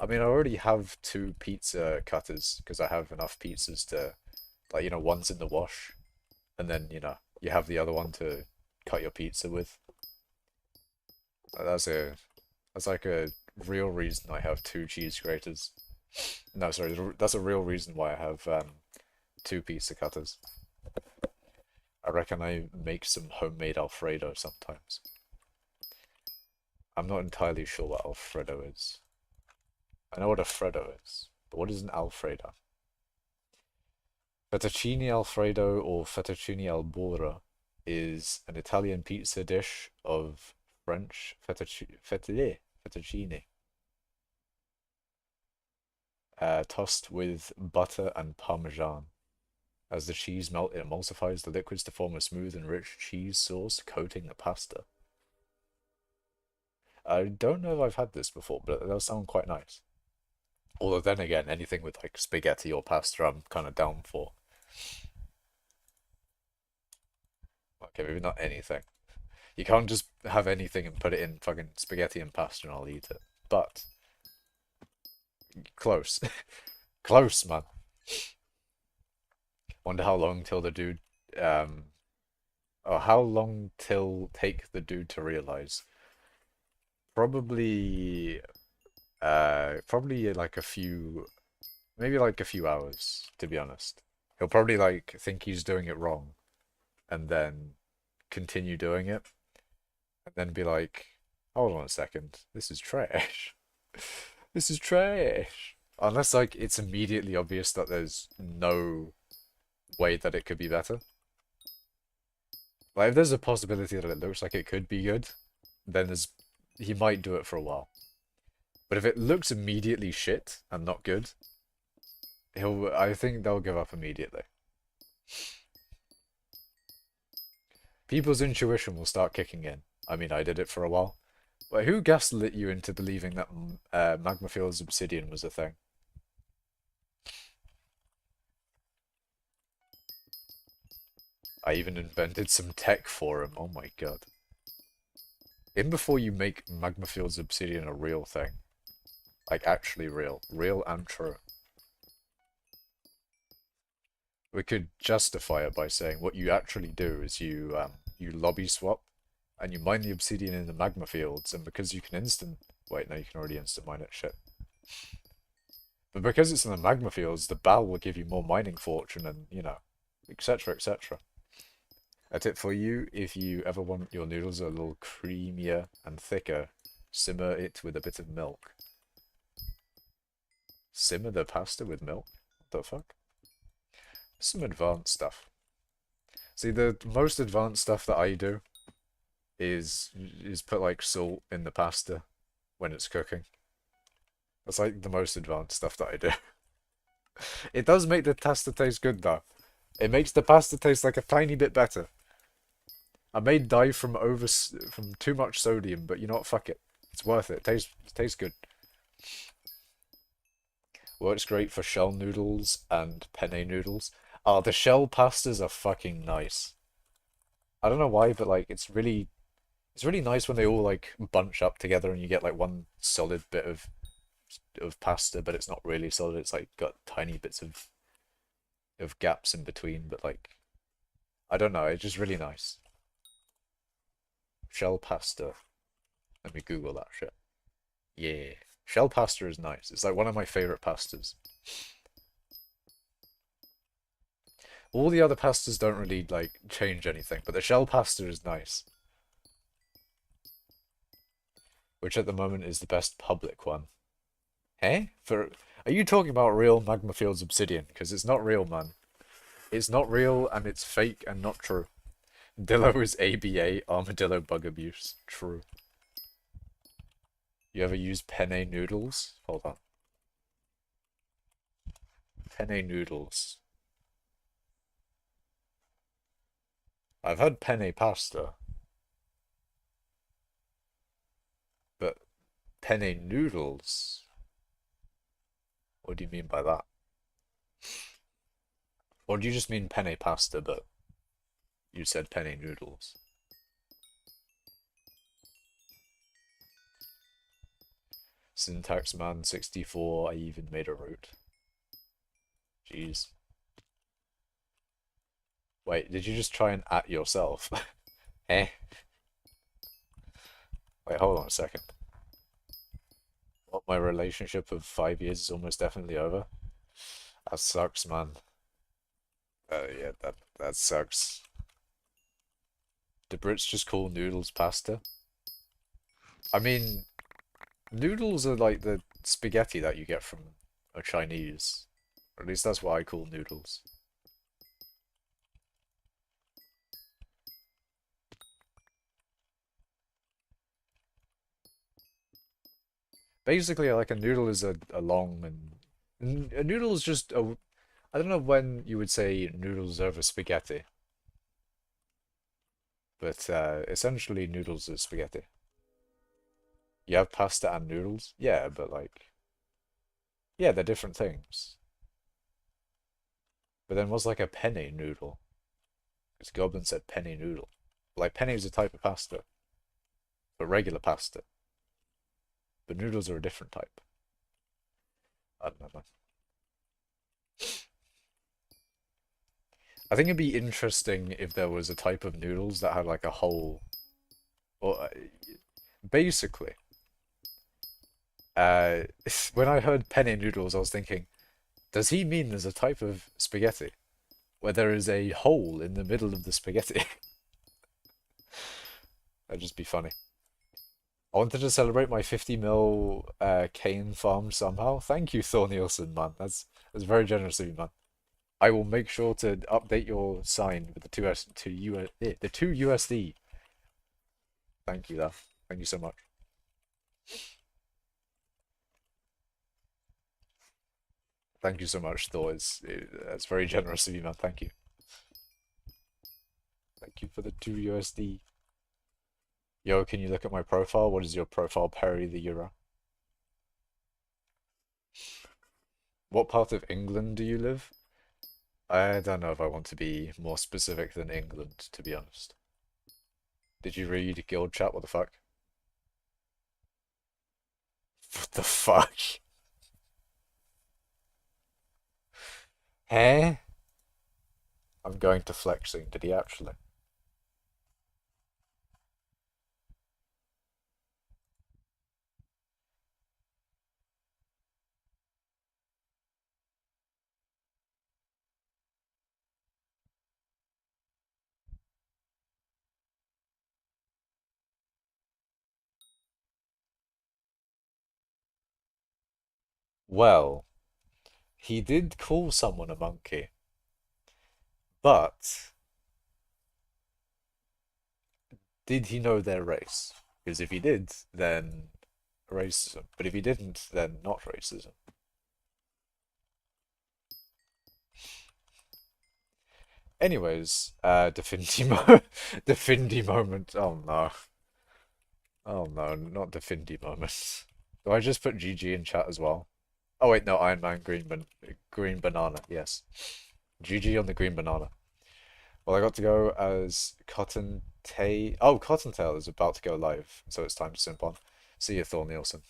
A: I mean, I already have two pizza cutters because I have enough pizzas to, like, one's in the wash, and then, you have the other one to cut your pizza with. That's a, that's like a real reason I have two cheese graters. No, sorry, that's a real reason why I have two pizza cutters. I reckon I make some homemade Alfredo sometimes. I'm not entirely sure what Alfredo is. I know what a Freddo is, but what is an Alfredo? Fettuccine Alfredo or fettuccine al burro is an Italian pizza dish of French fettuccine, tossed with butter and parmesan. As the cheese melts, it emulsifies the liquids to form a smooth and rich cheese sauce coating the pasta. I don't know if I've had this before, but it does sound quite nice. Although then again, anything with like spaghetti or pasta, I'm kind of down for. Okay, maybe not anything. You can't just have anything and put it in fucking spaghetti and pasta and I'll eat it. But close. Close, man. Wonder how long till the dude or how long till take the dude to realize. Probably probably like a few maybe like a few hours, to be honest. He'll probably like think he's doing it wrong and then continue doing it and then be like, hold on a second, this is trash. This is trash. Unless like it's immediately obvious that there's no way that it could be better. Like if there's a possibility that it looks like it could be good, then he might do it for a while. But if it looks immediately shit and not good, I think they'll give up immediately. People's intuition will start kicking in. I mean, I did it for a while. But who gaslit you into believing that Magma Field's obsidian was a thing? I even invented some tech for him. Oh my god. In before you make Magma Field's obsidian a real thing. Like actually real. Real and true. We could justify it by saying what you actually do is you lobby swap and you mine the obsidian in the magma fields, and because you can wait, no, you can already instant mine it, shit. But because it's in the magma fields, the BAL will give you more mining fortune and, etc, etc. A tip for you, if you ever want your noodles a little creamier and thicker, simmer it with a bit of milk. Simmer the pasta with milk? What the fuck? Some advanced stuff. See, the most advanced stuff that I do is put like salt in the pasta when it's cooking. That's like the most advanced stuff that I do. It does make the pasta taste good though. It makes the pasta taste like a tiny bit better. I may die from too much sodium, but you know what? Fuck it. It's worth it. It tastes good. Works great for shell noodles and penne noodles. Oh, the shell pastas are fucking nice. I don't know why, but like it's really nice when they all like bunch up together and you get like one solid bit of pasta, but it's not really solid. It's like got tiny bits of gaps in between, but like I don't know, it's just really nice. Shell pasta. Let me Google that shit. Yeah. Shell pasta is nice. It's like one of my favorite pastas. All the other pastas don't really like change anything, but the shell pasta is nice. Which at the moment is the best public one. Eh? Are you talking about real Magma Fields obsidian? Because it's not real, man. It's not real and it's fake and not true. Dillo is ABA, armadillo bug abuse. True. You ever use penne noodles? Hold on. Penne noodles. I've had penne pasta. But penne noodles? What do you mean by that? Or do you just mean penne pasta, but you said penne noodles?
B: Syntax man 64. I even made a root. Jeez. Wait, did you just try and at yourself? Eh? Wait, hold on a second. What, my relationship of 5 years is almost definitely over? That sucks, man. Yeah, that sucks. Do Brits just call noodles pasta? I mean, noodles are like the spaghetti that you get from a Chinese. Or at least that's what I call noodles. Basically, like a noodle is a long and a noodle is just a. I don't know when you would say noodles over spaghetti, but essentially noodles is spaghetti. You have pasta and noodles, yeah, but like, yeah, they're different things. But then what's like a penne noodle? Because Goblin said penne noodle. Like penne is a type of pasta, but regular pasta. But noodles are a different type. I don't know, man. I think it'd be interesting if there was a type of noodles that had like a hole, or basically, uh, when I heard penne noodles, I was thinking, does he mean there's a type of spaghetti where there is a hole in the middle of the spaghetti? That'd just be funny. I wanted to celebrate my 50 mil cane farm somehow. Thank you, Thor Nielsen, man. That's very generous of you, man. I will make sure to update your sign with the the 2 USD. Thank you, though. Thank you so much. Thank you so much, Thor. That's very generous of you, man. Thank you. Thank you for the 2 USD. Yo, can you look at my profile? What is your profile? Perry the Euro. What part of England do you live? I don't know if I want to be more specific than England, to be honest. Did you read Guild Chat? What the fuck? What the fuck? Hey? I'm going to flexing. Did he actually? Well, he did call someone a monkey, but did he know their race? Because if he did, then racism. But if he didn't, then not racism. Anyways, Defindy moment. Oh no. Oh no, not Defindy moment. Do I just put GG in chat as well? Oh wait, no, Iron Man green banana. Yes. GG on the green banana. Well, I got to go as Cottontail. Oh, Cottontail is about to go live, so it's time to simp on. See you, Thor Nielsen.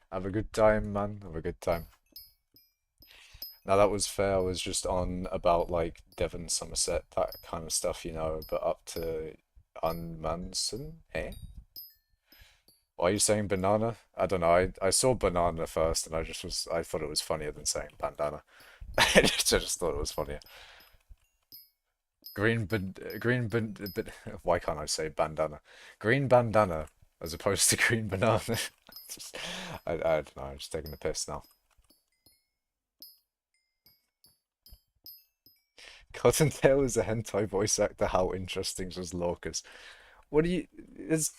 B: Have a good time, man. Have a good time. Now that was fair. I was just on about like Devon, Somerset, that kind of stuff, but up to Unmanson, eh? Why are you saying banana? I don't know. I saw banana first, and I thought it was funnier than saying bandana. I just thought it was funnier. But why can't I say bandana? Green bandana as opposed to green banana. I don't know. I'm just taking the piss now. Cottontail is a hentai voice actor. How interesting was Lorcas? What do you? Is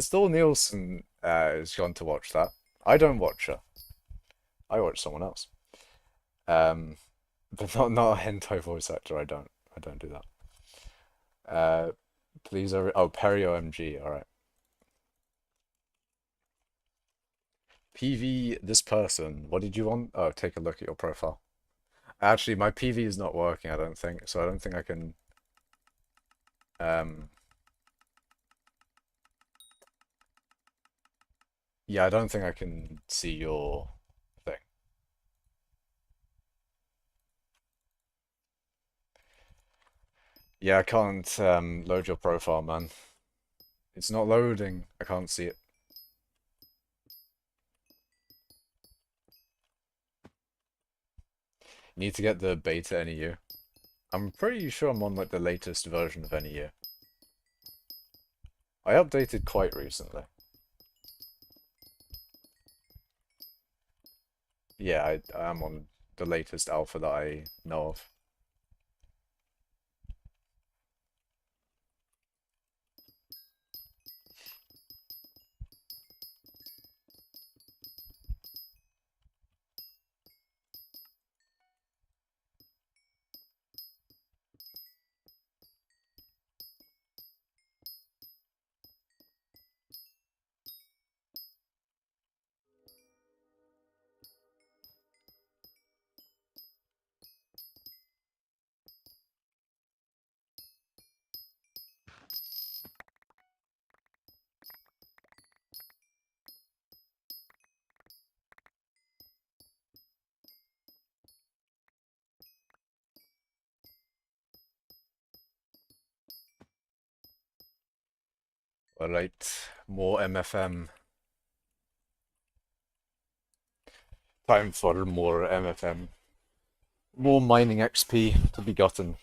B: Thor Nielsen has gone to watch that? I don't watch her. I watch someone else. Um, but not a hentai voice actor. I don't do that. Please. Oh, Perry OMG. All right. PV this person. What did you want? Oh, take a look at your profile. Actually, my PV is not working. I don't think so. I don't think I can. Um.
A: Yeah, I don't think I can see your thing. Yeah, I can't load your profile, man. It's not loading. I can't see it. Need to get the beta NEU. I'm pretty sure I'm on like the latest version of NEU. I updated quite recently. Yeah, I am on the latest alpha that I know of. Alright, more MFM. Time for more MFM. More mining XP to be gotten.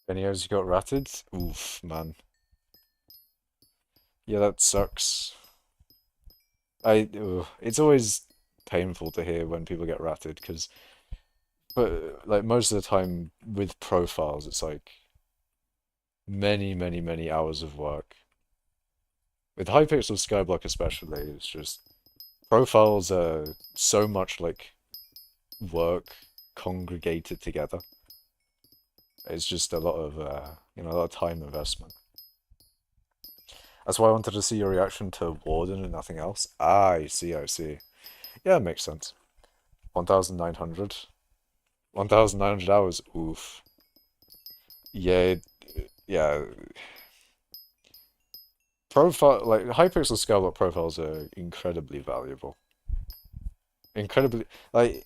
A: Any hours you got ratted? Oof, man. Yeah, that sucks. It's always painful to hear when people get ratted because, but like most of the time with profiles, it's like many, many, many hours of work. With hypixel skyblock especially, it's just profiles are so much like work congregated together. It's just a lot of a lot of time investment. That's why I wanted to see your reaction to Warden and nothing else. Ah, I see, I see. Yeah, it makes sense. 1,900. 1,900 hours. Oof. Yeah, yeah. Profile like hypixel scale profiles are incredibly valuable. Incredibly like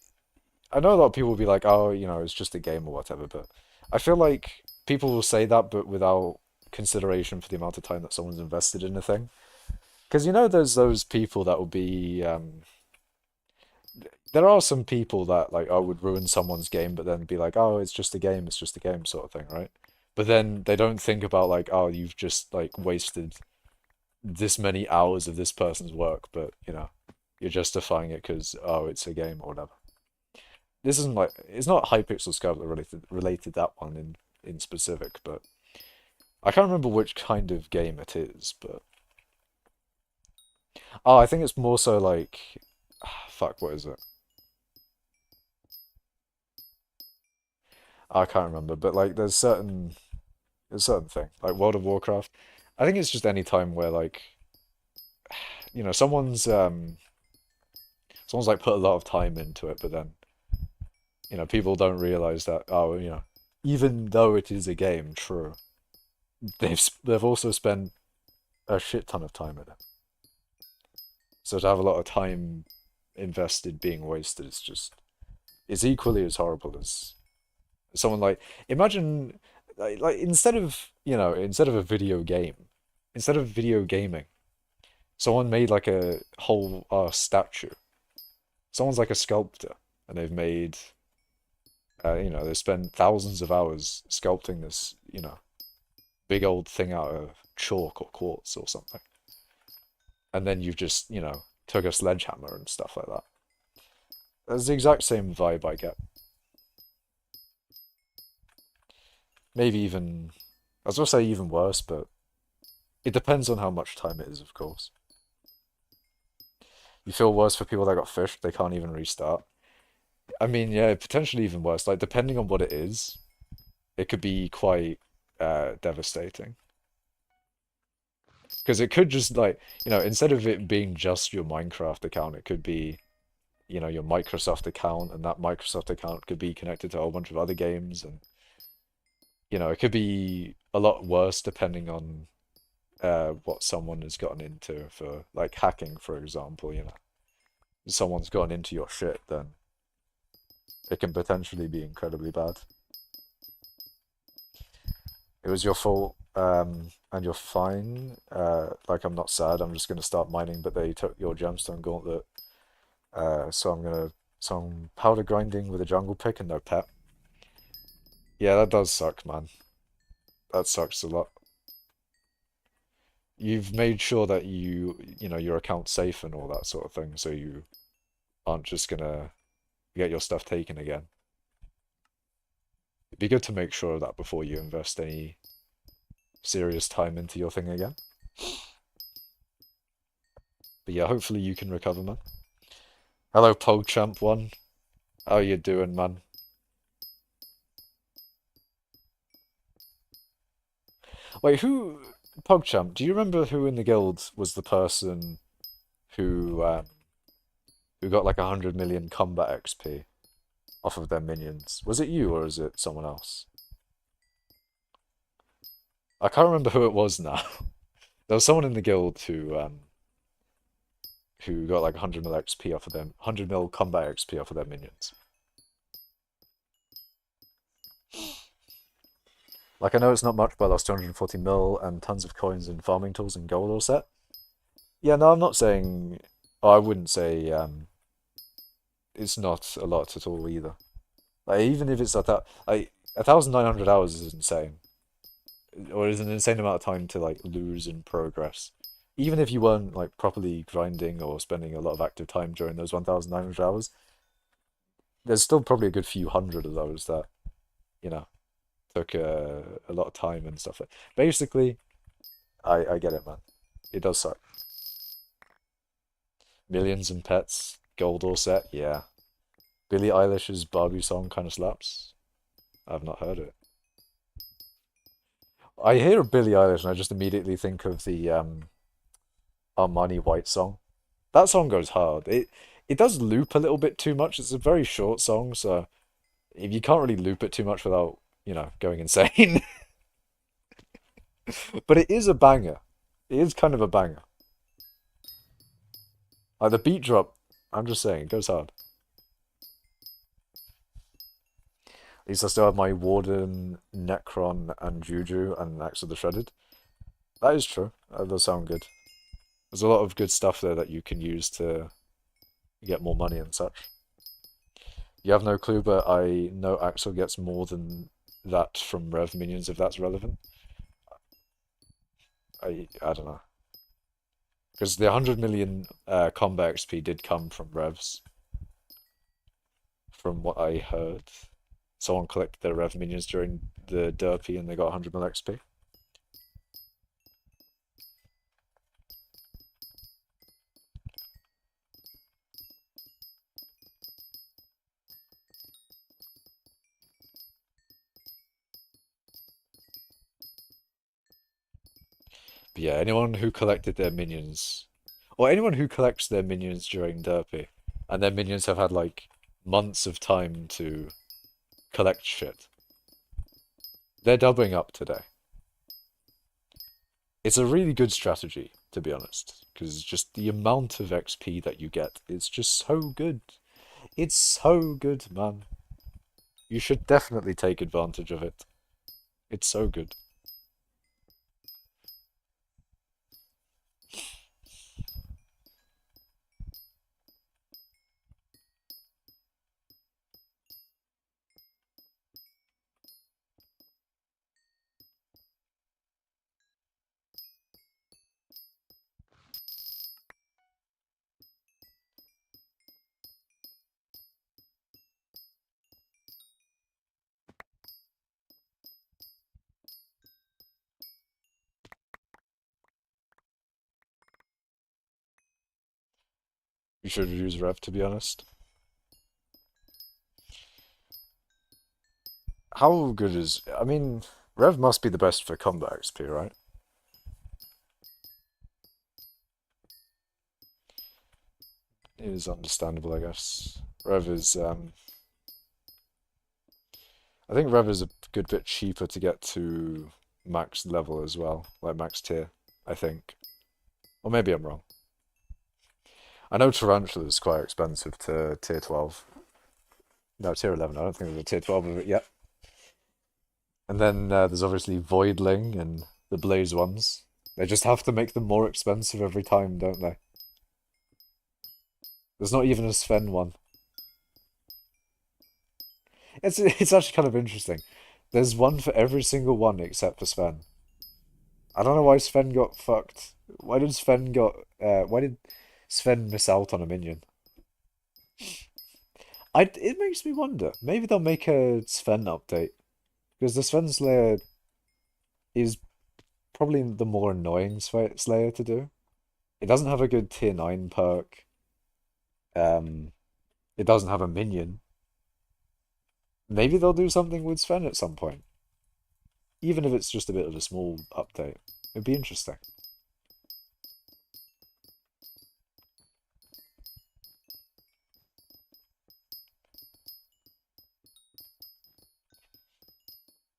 A: I know a lot of people will be like, oh, it's just a game or whatever, but I feel like people will say that, but without consideration for the amount of time that someone's invested in a thing. Because there's those people that will be there are some people that like I would ruin someone's game, but then be like, oh, it's just a game, it's just a game, sort of thing, right? But then they don't think about like, oh, you've just like wasted this many hours of this person's work, but you're justifying it because oh, it's a game or whatever. This isn't like it's not Hypixel Scout related that one in specific, but I can't remember which kind of game it is, but oh, I think it's more so like fuck, what is it? I can't remember, but like there's certain thing like World of Warcraft. I think it's just any time where like someone's like put a lot of time into it, but then people don't realize that oh even though it is a game, true, they've also spent a shit ton of time in it. So to have a lot of time invested being wasted is just is equally as horrible as someone like imagine like instead of a video game, instead of video gaming, someone made like a whole statue. Someone's like a sculptor, and they've made they spend thousands of hours sculpting this big old thing out of chalk or quartz or something.
B: and then you've just, took a sledgehammer and stuff like that. That's the exact same vibe I get. Maybe even, I was gonna say even worse, but it depends on how much time it is, of course. You feel worse for people that got fished, they can't even restart. I mean, yeah, potentially even worse. Like, depending on what it is, it could be quite devastating. Because it could just, like, instead of it being just your Minecraft account, it could be, your Microsoft account, and that Microsoft account could be connected to a whole bunch of other games, and, it could be a lot worse depending on what someone has gotten into for, like, hacking, for example. If someone's gotten into your shit, then it can potentially be incredibly bad. It was your fault, and you're fine. Like, I'm not sad. I'm just gonna start mining, but they took your gemstone gauntlet. So I'm gonna some powder grinding with a jungle pick and no pet. Yeah, that does suck, man. That sucks a lot. You've made sure that your account's safe and all that sort of thing, so you aren't just gonna get your stuff taken again. It'd be good to make sure of that before you invest any serious time into your thing again. But yeah, hopefully you can recover, man. Hello, PogChamp1. How you doing, man? Wait, PogChamp, do you remember who in the guild was the person who got like 100 million combat XP off of their minions? Was it you or is it someone else? I can't remember who it was now. There was someone in the guild who got like 100 mil XP off of them, 100 mil combat XP off of their minions. Like, I know it's not much, but I lost 240 mil and tons of coins and farming tools and gold all set. Yeah, no, I'm not saying. Oh, I wouldn't say it's not a lot at all either. Like, even if it's like 1,900 hours is insane, or is an insane amount of time to like lose in progress. Even if you weren't like properly grinding or spending a lot of active time during those 1,900 hours, there's still probably a good few hundred of those that you know took a lot of time and stuff. Basically, I get it, man. It does suck. Millions and pets, gold all set, yeah. Billie Eilish's Barbie song kind of slaps. I've not heard it. I hear Billie Eilish and I just immediately think of the Armani White song. That song goes hard. It does loop a little bit too much. It's a very short song, so if you can't really loop it too much without, going insane. But it is a banger. It is kind of a banger. Like the beat drop, I'm just saying, it goes hard. At least I still have my Warden, Necron, and Juju, and Axe of the Shredded. That is true. That does sound good. There's a lot of good stuff there that you can use to get more money and such. You have no clue, but I know Axel gets more than that from Rev minions, if that's relevant. I don't know. Because the 100 million combat XP did come from Revs, from what I heard. Someone collected their Rev minions during the derpy and they got 100 mil XP. But yeah, anyone who collected their minions, or anyone who collects their minions during derpy, and their minions have had like months of time to collect shit, they're doubling up today. It's a really good strategy, to be honest, because just the amount of XP that you get is just so good. It's so good, man. You should definitely take advantage of it. It's so good. You should use Rev, to be honest. How good is... I mean, Rev must be the best for combat XP, right? It is understandable, I guess. Rev is, I think Rev is a good bit cheaper to get to max level as well, like max tier, I think. Or maybe I'm wrong. I know Tarantula is quite expensive to tier 12. No, tier 11. I don't think there's a tier 12 of it yet. And then there's obviously Voidling and the Blaze ones. They just have to make them more expensive every time, don't they? There's not even a Sven one. It's actually kind of interesting. There's one for every single one except for Sven. I don't know why Sven got fucked. Why did Sven miss out on a minion? It makes me wonder. Maybe they'll make a Sven update. Because the Sven Slayer is probably the more annoying Slayer to do. It doesn't have a good tier 9 perk. Um, it doesn't have a minion. Maybe they'll do something with Sven at some point. Even if it's just a bit of a small update. It'd be interesting.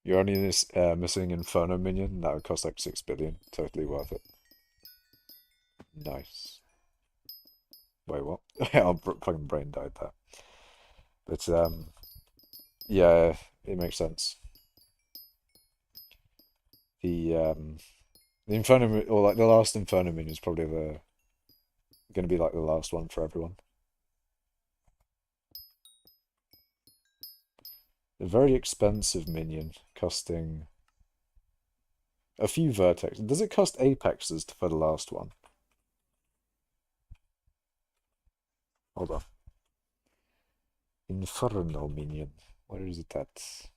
B: You're only missing Inferno minion. That would cost like 6 billion. Totally worth it. Nice. Wait, what? Our fucking brain died there. But yeah, it makes sense. The the Inferno or like the last Inferno minion is probably the gonna be like the last one for everyone. A very expensive minion costing a few vertex. Does it cost apexes for the last one? Hold on. Inferno minion. Where is it at?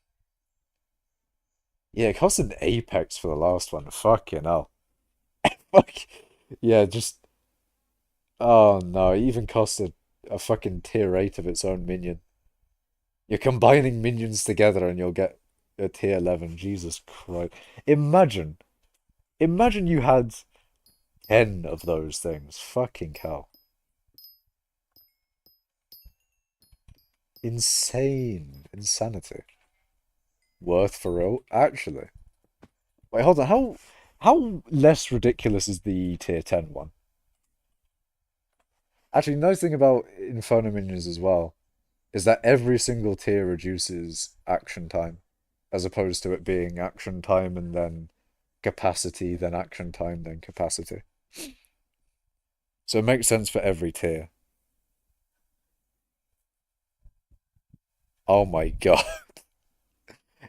B: Yeah, it cost an apex for the last one. Fucking hell. Fuck. Yeah, just. Oh no, it even cost a fucking tier 8 of its own minion. You're combining minions together and you'll get a tier 11. Jesus Christ. Imagine. Imagine you had 10 of those things. Fucking hell. Insane. Insanity. Worth for real? Actually. Wait, hold on. How less ridiculous is the tier 10 one? Actually, nice thing about Inferno minions as well is that every single tier reduces action time, as opposed to it being action time and then capacity, then action time, then capacity. So it makes sense for every tier. Oh my God.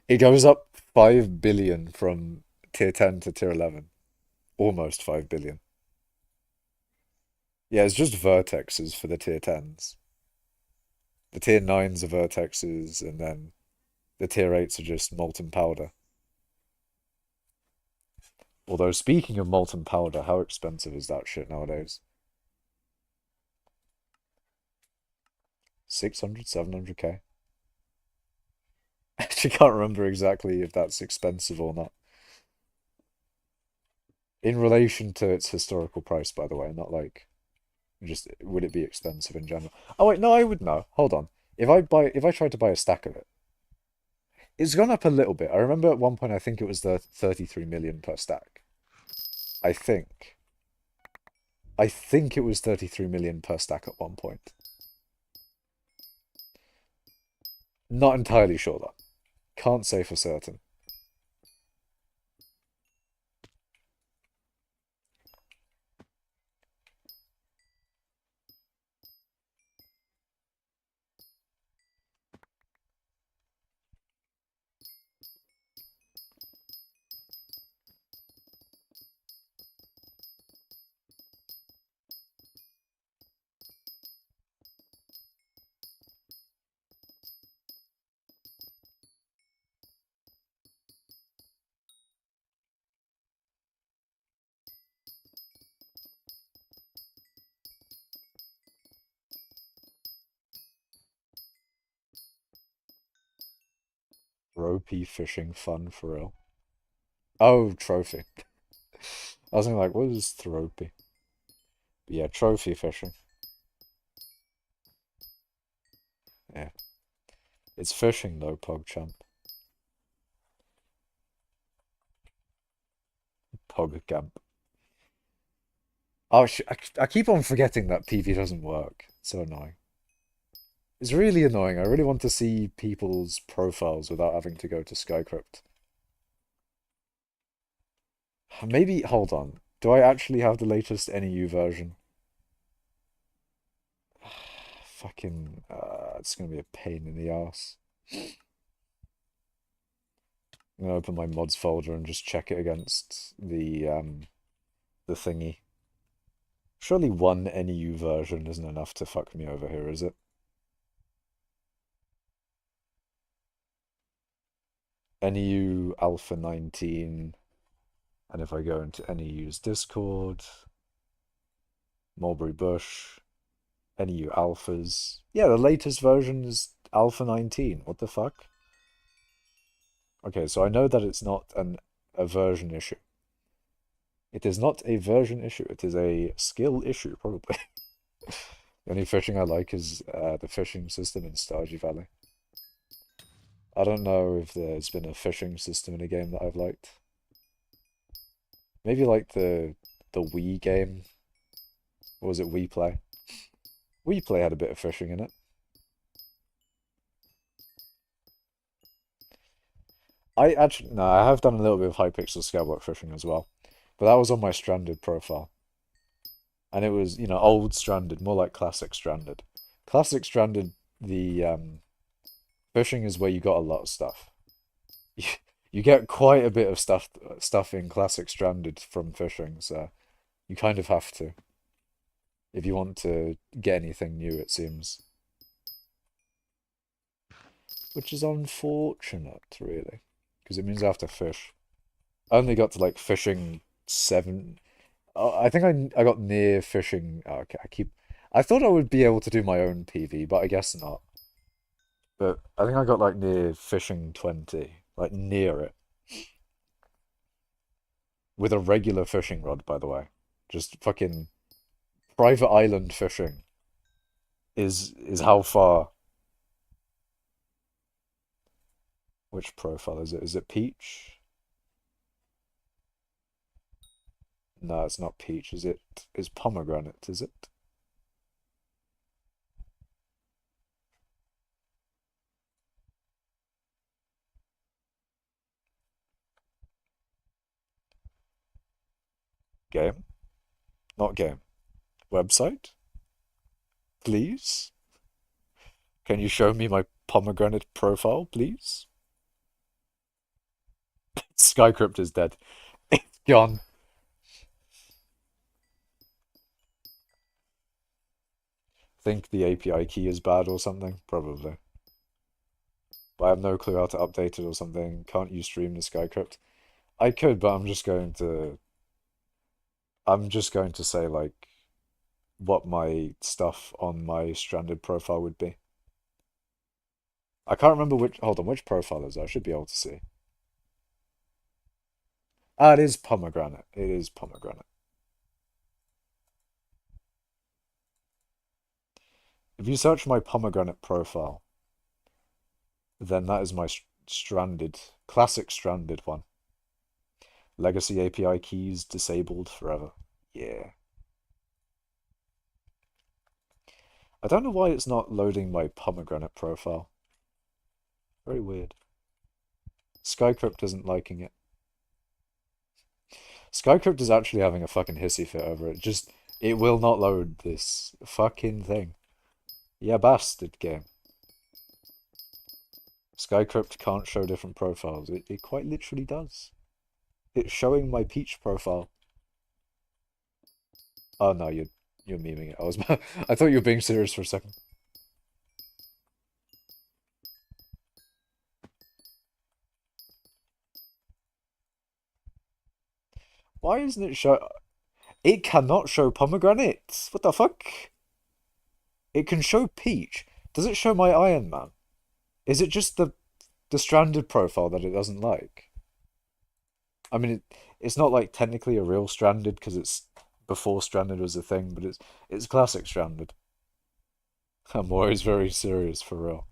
B: It goes up 5 billion from tier 10 to tier 11. Almost 5 billion. Yeah, it's just vertexes for the tier 10s. The tier 9s are vertexes, and then the tier 8s are just molten powder. Although, speaking of molten powder, how expensive is that shit nowadays? 600, 700k? Actually, can't remember exactly if that's expensive or not. In relation to its historical price, by the way, not like just would it be expensive in general? Oh wait, no, I would know. Hold on. If I tried to buy a stack of it, it's gone up a little bit. I remember at one point I think it was the 33 million per stack. I think. I think it was 33 million per stack at one point. Not entirely sure though. Can't say for certain. Ropey fishing fun for real. Oh, trophy. I was thinking like, what is thropy? But yeah, trophy fishing. Yeah. It's fishing though, PogChamp. PogCamp. Oh, I keep on forgetting that PV doesn't work. It's so annoying. It's really annoying. I really want to see people's profiles without having to go to Skycrypt. Maybe, hold on. Do I actually have the latest NEU version? Fucking, it's gonna be a pain in the ass. I'm gonna open my mods folder and just check it against the thingy. Surely one NEU version isn't enough to fuck me over here, is it? NEU Alpha 19, and if I go into NEU's Discord, Mulberry Bush, NEU Alphas. Yeah, the latest version is Alpha 19. What the fuck? Okay, so I know that it's not a version issue. It is not a version issue. It is a skill issue, probably. The only fishing I like is the fishing system in Stardew Valley. I don't know if there's been a fishing system in a game that I've liked. Maybe like the Wii game. Or was it Wii Play? Wii Play had a bit of fishing in it. No, I have done a little bit of hypixel skyblock fishing as well. But that was on my Stranded profile. And it was, old Stranded, more like classic Stranded. Classic Stranded, the fishing is where you got a lot of stuff. You get quite a bit of stuff in classic Stranded from fishing, so you kind of have to. If you want to get anything new, it seems. Which is unfortunate, really. Because it means I have to fish. I only got to like fishing 7. I think I got near fishing. Oh, okay, I thought I would be able to do my own PV, but I guess not. But I think I got like near fishing 20, like near it. With a regular fishing rod, by the way. Just fucking private island fishing is how far. Which profile is it? Is it Peach? No, it's not Peach. Is Pomegranate, is it? Game? Not game. Website? Please? Can you show me my pomegranate profile, please? Skycrypt is dead. It's gone. Think the API key is bad or something? Probably. But I have no clue how to update it or something. Can't you stream the Skycrypt? I could, but I'm just going to say like what my stuff on my Stranded profile would be. I can't remember which profile is it? I should be able to see. Ah, it is pomegranate. It is pomegranate. If you search my pomegranate profile, then that is my classic Stranded one. Legacy API keys disabled forever. Yeah. I don't know why it's not loading my pomegranate profile. Very weird. Skycrypt isn't liking it. Skycrypt is actually having a fucking hissy fit over it. It will not load this fucking thing. Yeah, bastard game. Skycrypt can't show different profiles. It quite literally does. It's showing my Peach profile. Oh no, you're memeing it. I thought you were being serious for a second. Why isn't it show? It cannot show pomegranate. What the fuck? It can show peach. Does it show my Iron Man? Is it just the the stranded profile that it doesn't like. I mean, it's not like technically a real stranded because it's before stranded was a thing, but it's classic stranded. I'm always very serious for real,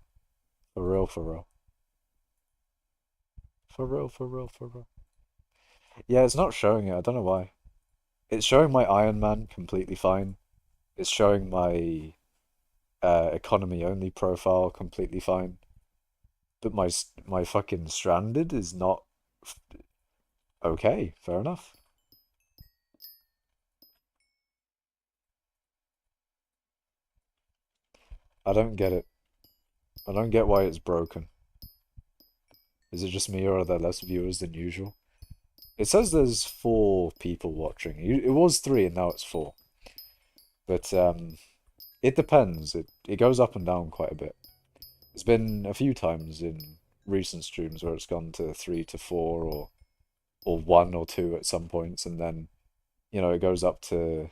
B: for real, for real, for real, for real, for real. Yeah, it's not showing it. I don't know why. It's showing my Iron Man completely fine. It's showing my economy only profile completely fine. But my fucking stranded is not okay. Fair enough. I don't get it. I don't get why it's broken. Is it just me or are there less viewers than usual? It says there's 4 people watching. It was 3 and now it's 4. But it depends. It goes up and down quite a bit. There's been a few times in recent streams where it's gone to 3 to 4 or 1 or 2 at some points, and then it goes up to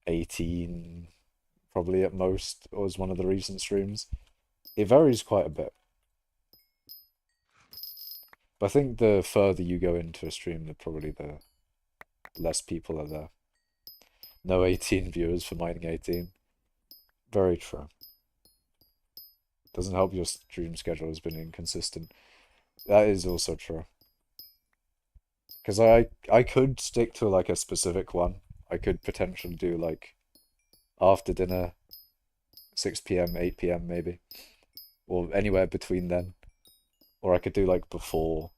B: 18 probably at most, was one of the recent streams. It varies quite a bit. But I think the further you go into a stream, the less people are there. No 18 viewers for mining 18. Very true. Doesn't help your stream schedule has been inconsistent. That is also true. Because I could stick to like a specific one. I could potentially do like after dinner, 6 p.m., 8 p.m. maybe. Or anywhere between then. Or I could do like before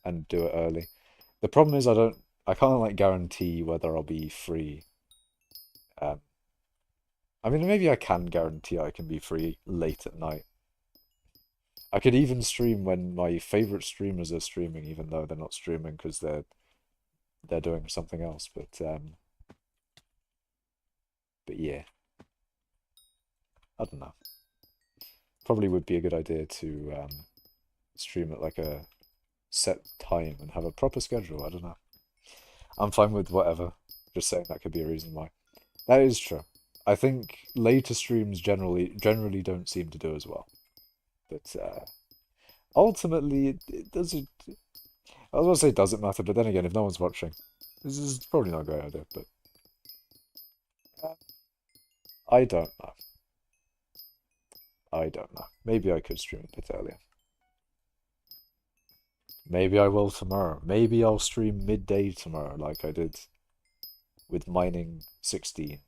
B: and do it early. The problem is I can't like guarantee whether I'll be free. Um, I mean, maybe I can guarantee I can be free late at night. I could even stream when my favorite streamers are streaming, even though they're not streaming because they're doing something else. But yeah, I don't know. Probably would be a good idea to stream at like a set time and have a proper schedule. I don't know. I'm fine with whatever. Just saying that could be a reason why. That is true. I think later streams generally don't seem to do as well. But ultimately, it doesn't. I was gonna say doesn't matter, but then again, if no one's watching, this is probably not a great idea. But uh, I don't know. I don't know. Maybe I could stream a bit earlier. Maybe I will tomorrow. Maybe I'll stream midday tomorrow, like I did with mining 16.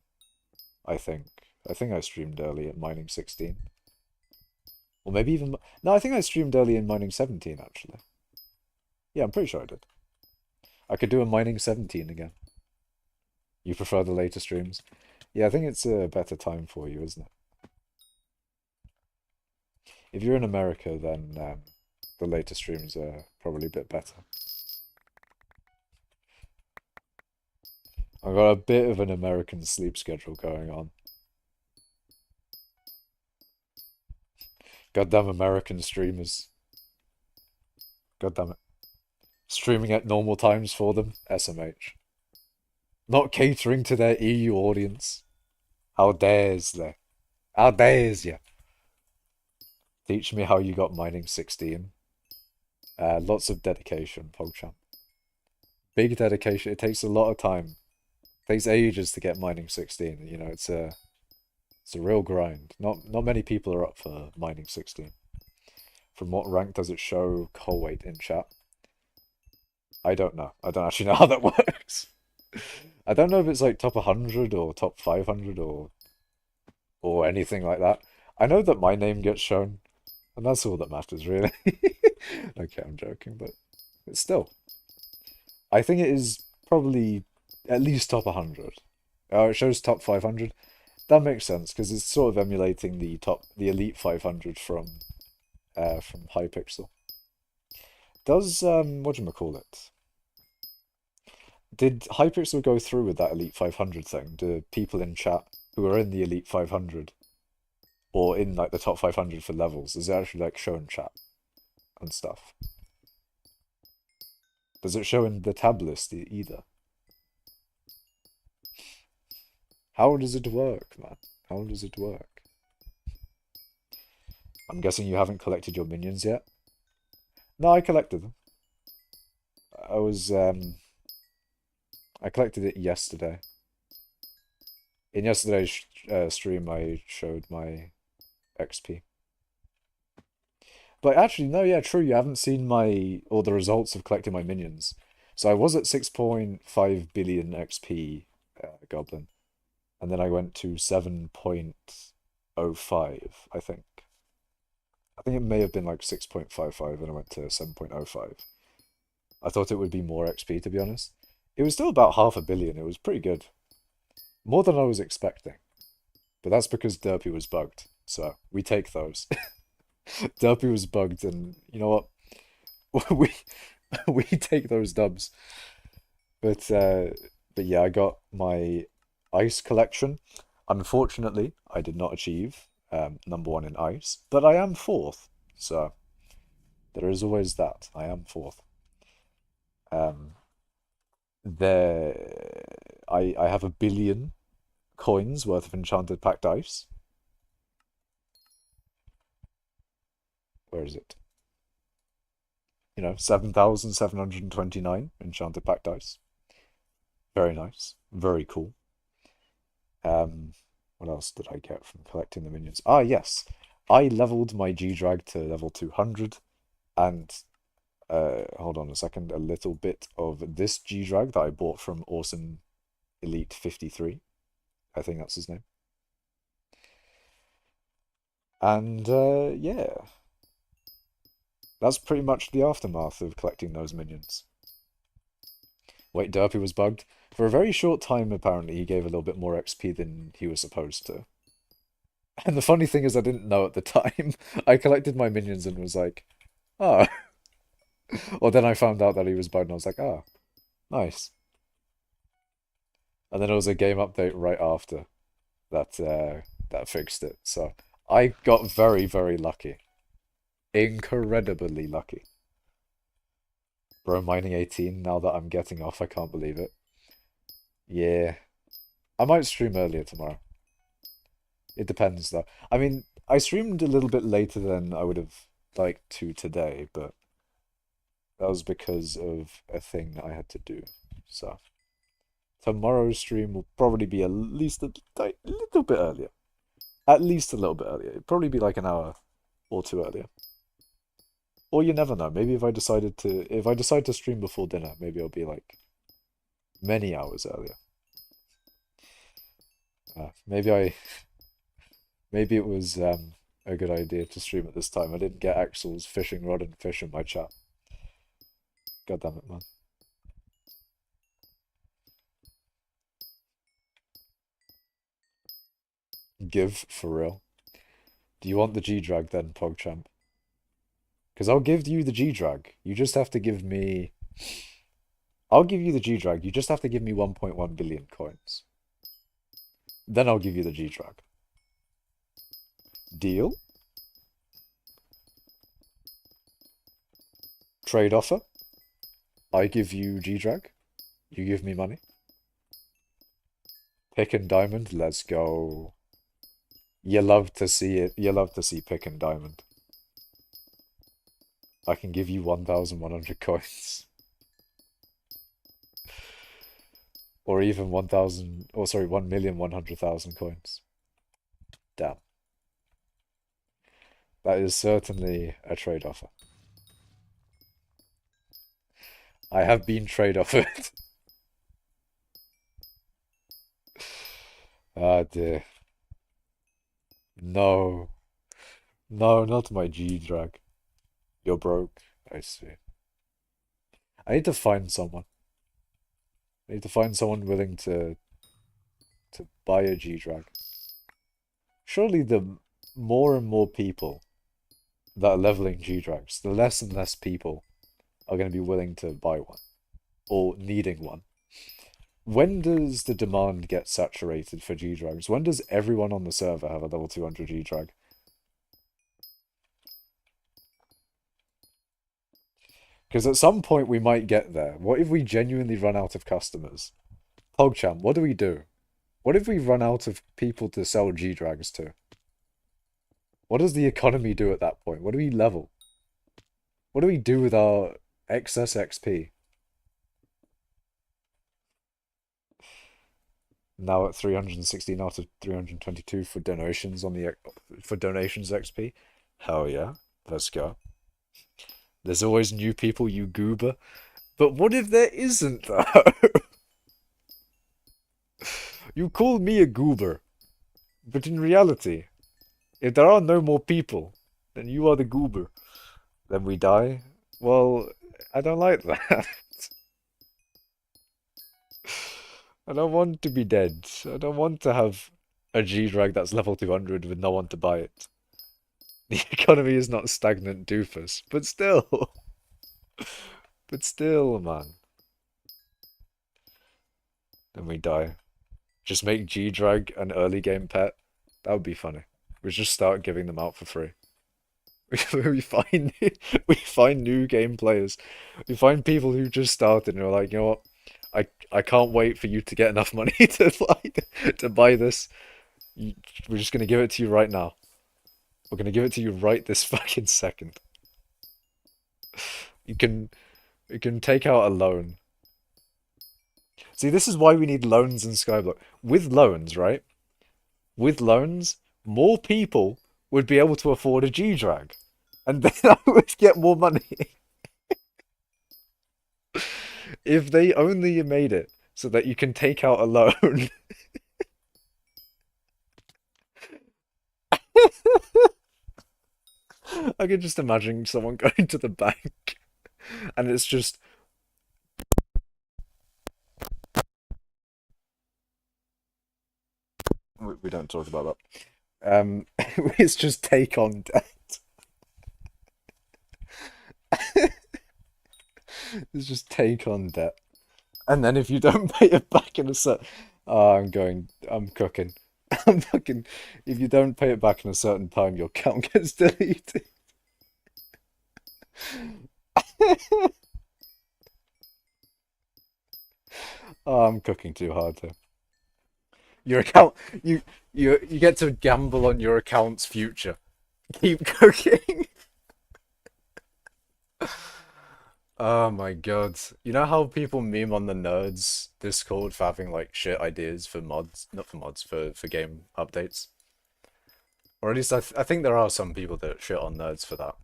B: I think. I think I streamed early at mining 16. Or maybe even... No, I think I streamed early in mining 17, actually. Yeah, I'm pretty sure I did. I could do a mining 17 again. You prefer the later streams? Yeah, I think it's a better time for you, isn't it? If you're in America, then the later streams are probably a bit better. I've got a bit of an American sleep schedule going on. Goddamn American streamers. Goddamn it. Streaming at normal times for them, SMH. Not catering to their EU audience. How dares they? How dares you? Teach me how you got mining 16. Lots of dedication, PogChamp. Big dedication. It takes a lot of time. It takes ages to get mining 16. It's a real grind. Not many people are up for mining 16. From what rank does it show coal weight in chat? I don't know. I don't actually know how that works. I don't know if it's like top 100 or top 500 or anything like that. I know that my name gets shown, and that's all that matters, really. Okay, I'm joking, but still. I think it is probably at least top 100. Oh, it shows top 500. That makes sense, because it's sort of emulating the Elite 500 from Hypixel. Does, whatchamacallit? Did Hypixel go through with that Elite 500 thing? Do people in chat who are in the Elite 500 or in like the top 500 for levels, is it actually like show in chat and stuff? Does it show in the tab list either? How does it work, man? How does it work? I'm guessing you haven't collected your minions yet? No, I collected them. I was, I collected it yesterday. In yesterday's stream, I showed my XP. But actually, no, yeah, true. You haven't seen or the results of collecting my minions. So I was at 6.5 billion XP goblin, and then I went to 7.05, I think. I think it may have been like 6.55, and I went to 7.05. I thought it would be more XP, to be honest. It was still about half a billion. It was pretty good. More than I was expecting. But that's because Derpy was bugged. So we take those. Derpy was bugged, and you know what? We we take those dubs. But yeah, I got my ice collection. Unfortunately, I did not achieve number one in ice, but I am fourth. So there is always that. I am fourth. Um, I have 1 billion coins worth of enchanted packed ice. Where is it? 7,729 enchanted packed ice. Very nice. Very cool. What else did I get from collecting the minions? Ah, yes. I leveled my G-Drag to level 200, and hold on a second, a little bit of this G-Drag that I bought from Awesome Elite 53. I think that's his name. And yeah. That's pretty much the aftermath of collecting those minions. Wait, Derpy was bugged? For a very short time, apparently, he gave a little bit more XP than he was supposed to. And the funny thing is, I didn't know at the time. I collected my minions and was like, oh. Or then I found out that he was bugged and I was like, oh, nice. And then it was a game update right after that fixed it. So I got very, very lucky. Incredibly lucky. Bro, mining 18 now that I'm getting off. I can't believe it. Yeah. I might stream earlier tomorrow. It depends, though. I mean, I streamed a little bit later than I would have liked to today, but that was because of a thing I had to do. So, tomorrow's stream will probably be at least a little bit earlier. At least a little bit earlier. It'll probably be like an hour or two earlier. Or you never know. Maybe if I decide to stream before dinner, maybe I'll be like many hours earlier. Maybe it was a good idea to stream at this time. I didn't get Axel's fishing rod and fish in my chat. God damn it, man. Give for real. Do you want the G-Drag then, PogChamp? Because I'll give you the G-Drag. You just have to give me... I'll give you the G-Drag. You just have to give me 1.1 billion coins. Then I'll give you the G-Drag. Deal? Trade offer? I give you G-Drag. You give me money. Pick and diamond. Let's go. You love to see it. You love to see pick and diamond. I can give you 1,100 coins. Or even 1,000, or sorry, 1,100,000 coins. Damn. That is certainly a trade offer. I have been trade offered. Ah, dear. No. No, not my G-Drag. You're broke. I see. I need to find someone. I need to find someone willing to buy a G-Drag. Surely the more and more people that are leveling G-Drags, the less and less people are going to be willing to buy one. Or needing one. When does the demand get saturated for G-Drags? When does everyone on the server have a level 200 G-Drag? Because at some point we might get there. What if we genuinely run out of customers? PogChamp, what do we do? What if we run out of people to sell G-Drags to? What does the economy do at that point? What do we level? What do we do with our excess XP? Now at 316 out of 322 for donations on the for donations XP. Hell yeah, let's go. There's always new people, you goober. But what if there isn't though? You call me a goober, but in reality, if there are no more people, then you are the goober. Then we die. Well, I don't like that. I don't want to be dead. I don't want to have a G-Drag that's level 200 with no one to buy it. The economy is not stagnant doofus, but still. But still, man. Then we die. Just make G-Drag an early game pet. That would be funny. We just start giving them out for free. We find we find new game players. We find people who just started and are like, you know what? I can't wait for you to get enough money to buy this. We're just gonna give it to you right now. We're gonna give it to you right this fucking second. You can take out a loan. See, this is why we need loans in Skyblock. With loans, right? With loans, more people would be able to afford a G-Drag. And then I would get more money. If they only made it so that you can take out a loan. I can just imagine someone going to the bank and it's just we don't talk about that. It's just take on debt. It's just take on debt. And then if you don't pay it back in a certain I'm cooking. I'm fucking if you don't pay it back in a certain time, your account gets deleted. Oh, I'm cooking too hard here. Your account you get to gamble on your account's future. Keep cooking. Oh my god. You know how people meme on the nerds Discord for having like shit ideas for mods, not for mods, for game updates? Or at least I think there are some people that shit on nerds for that.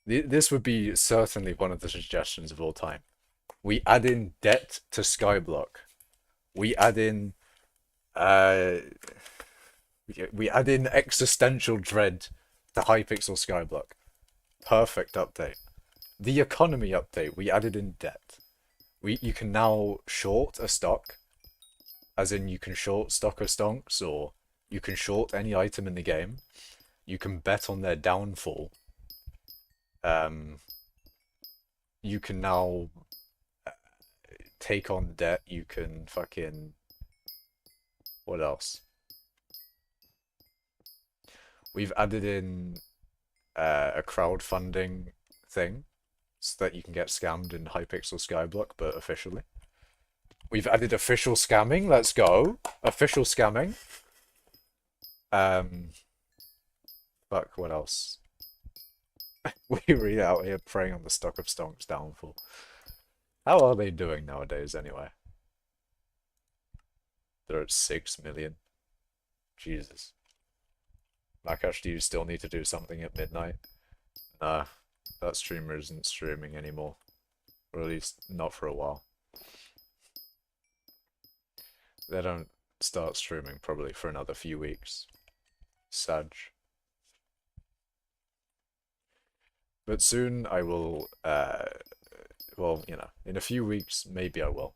B: This would be certainly one of the suggestions of all time. We add in debt to Skyblock. We add in uh we add in existential dread to hypixel Skyblock. Perfect update. The economy update, we added in debt. You can now short a stock, as in you can short stock of stonks, or you can short any item in the game. You can bet on their downfall. Um, you can now take on debt. You can fucking what else? We've added in a crowdfunding thing so that you can get scammed in Hypixel Skyblock, but officially. We've added official scamming. Let's go. Official scamming. Fuck, what else? We were out here preying on the stock of stonks downfall. How are they doing nowadays, anyway? They're at 6 million. Jesus. Nakash, do you still need to do something at midnight? Nah, that streamer isn't streaming anymore. Or at least not for a while. They don't start streaming probably for another few weeks. Sag. But soon I will, well, you know, in a few weeks, maybe I will.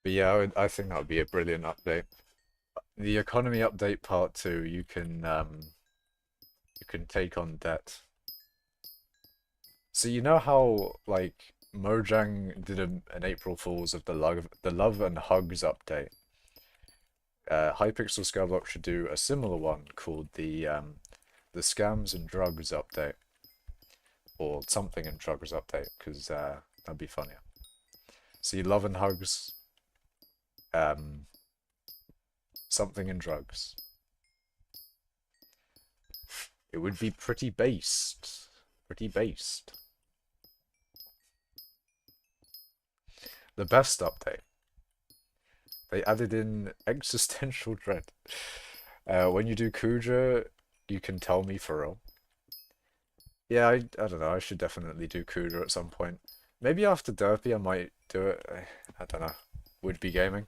B: But yeah, I think that would be a brilliant update. The economy update part 2, you can take on debt. So you know how like Mojang did an April Fool's of the love and hugs update.
A: Hypixel Skyblock should do a similar one called the Scams and Drugs update, or something and Drugs update, because that'd be funnier. See, love and hugs, um, something and drugs. It would be pretty based. Pretty based. The best update. They added in existential dread. When you do Kuja, you can tell me for real. Yeah, I don't know. I should definitely do Kuja at some point. Maybe after Derpy I might do it. I don't know. Would be gaming.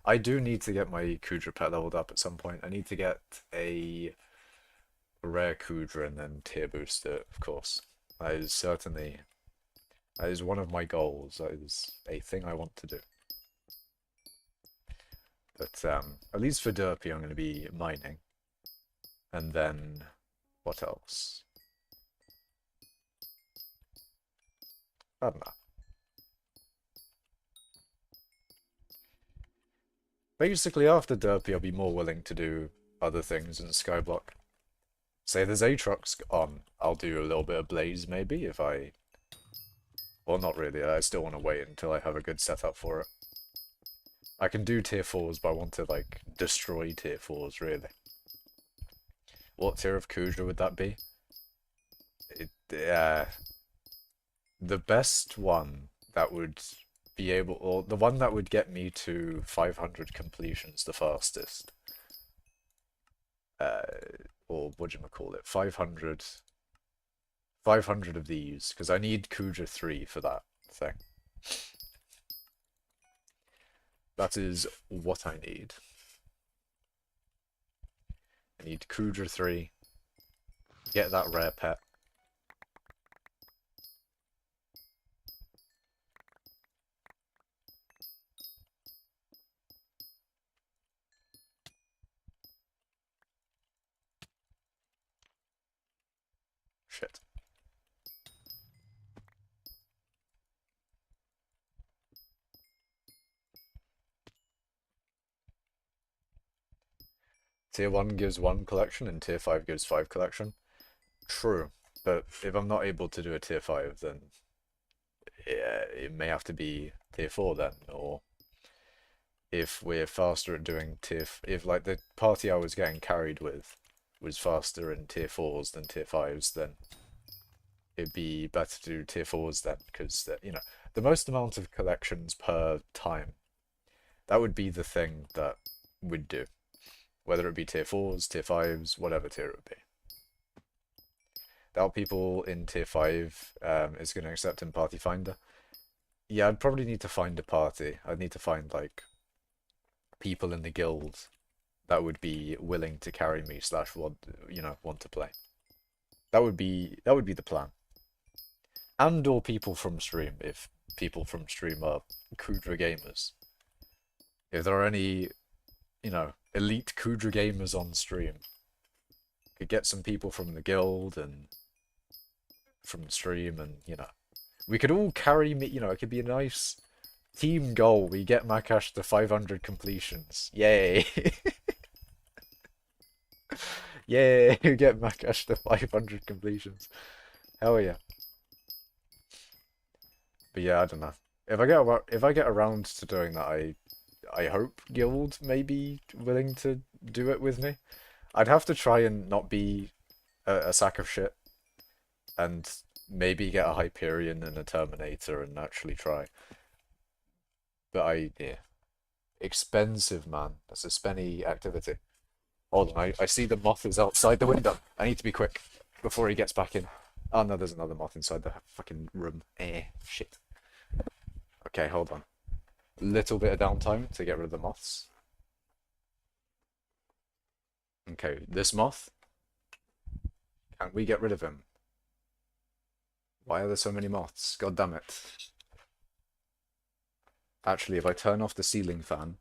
A: I do need to get my Kuja pet leveled up at some point. I need to get a rare Kuja and then tier boost it, of course. That is certainly, that is one of my goals. That is a thing I want to do. But at least for Derpy I'm going to be mining. And then, what else? I don't know. Basically, after Derpy, I'll be more willing to do other things in Skyblock. Say there's Aatrox on, I'll do a little bit of Blaze maybe if I... Well, not really, I still want to wait until I have a good setup for it. I can do tier 4s, but I want to, like, destroy tier 4s, really. What tier of Kuja would that be? The best one that would be able, or the one that would get me to 500 completions the fastest. Or whatchamacallit, 500 of these, because I need Kuja 3 for that thing. That is what I need. I need Kuja 3, get that rare pet. Shit. Tier 1 gives 1 collection and Tier 5 gives 5 collection. True, but if I'm not able to do a Tier 5, then yeah, it may have to be Tier 4 then, or if we're faster at doing if like the party I was getting carried with was faster in Tier 4s than Tier 5s, then it'd be better to do Tier 4s then, because, you know, the most amount of collections per time, that would be the thing that we'd do. Whether it be Tier 4s, Tier 5s, whatever tier it would be. Doubt people in Tier 5 is going to accept in Party Finder. Yeah, I'd probably need to find a party. I'd need to find, like, people in the guild that would be willing to carry me slash want, you know, want to play. That would be the plan. And or people from stream, if people from stream are Kudra gamers. If there are any, you know, elite Kudra gamers on stream, could get some people from the guild and from the stream, and, you know, we could all carry me, you know, it could be a nice team goal. We get Makash to 500 completions. Yay! Yay! We get Makash to 500 completions. Hell yeah. But yeah, I don't know. If I get around to doing that, I hope guild may be willing to do it with me. I'd have to try and not be a sack of shit, and maybe get a Hyperion and a Terminator and actually try. But yeah. Expensive, man. That's a spenny activity. Hold on, I see the moth is outside the window. I need to be quick before he gets back in. Oh no, there's another moth inside the fucking room. Shit. Okay, hold on. Little bit of downtime to get rid of the moths. Okay, this moth. Can we get rid of him? Why are there so many moths? God damn it. Actually, if I turn off the ceiling fan...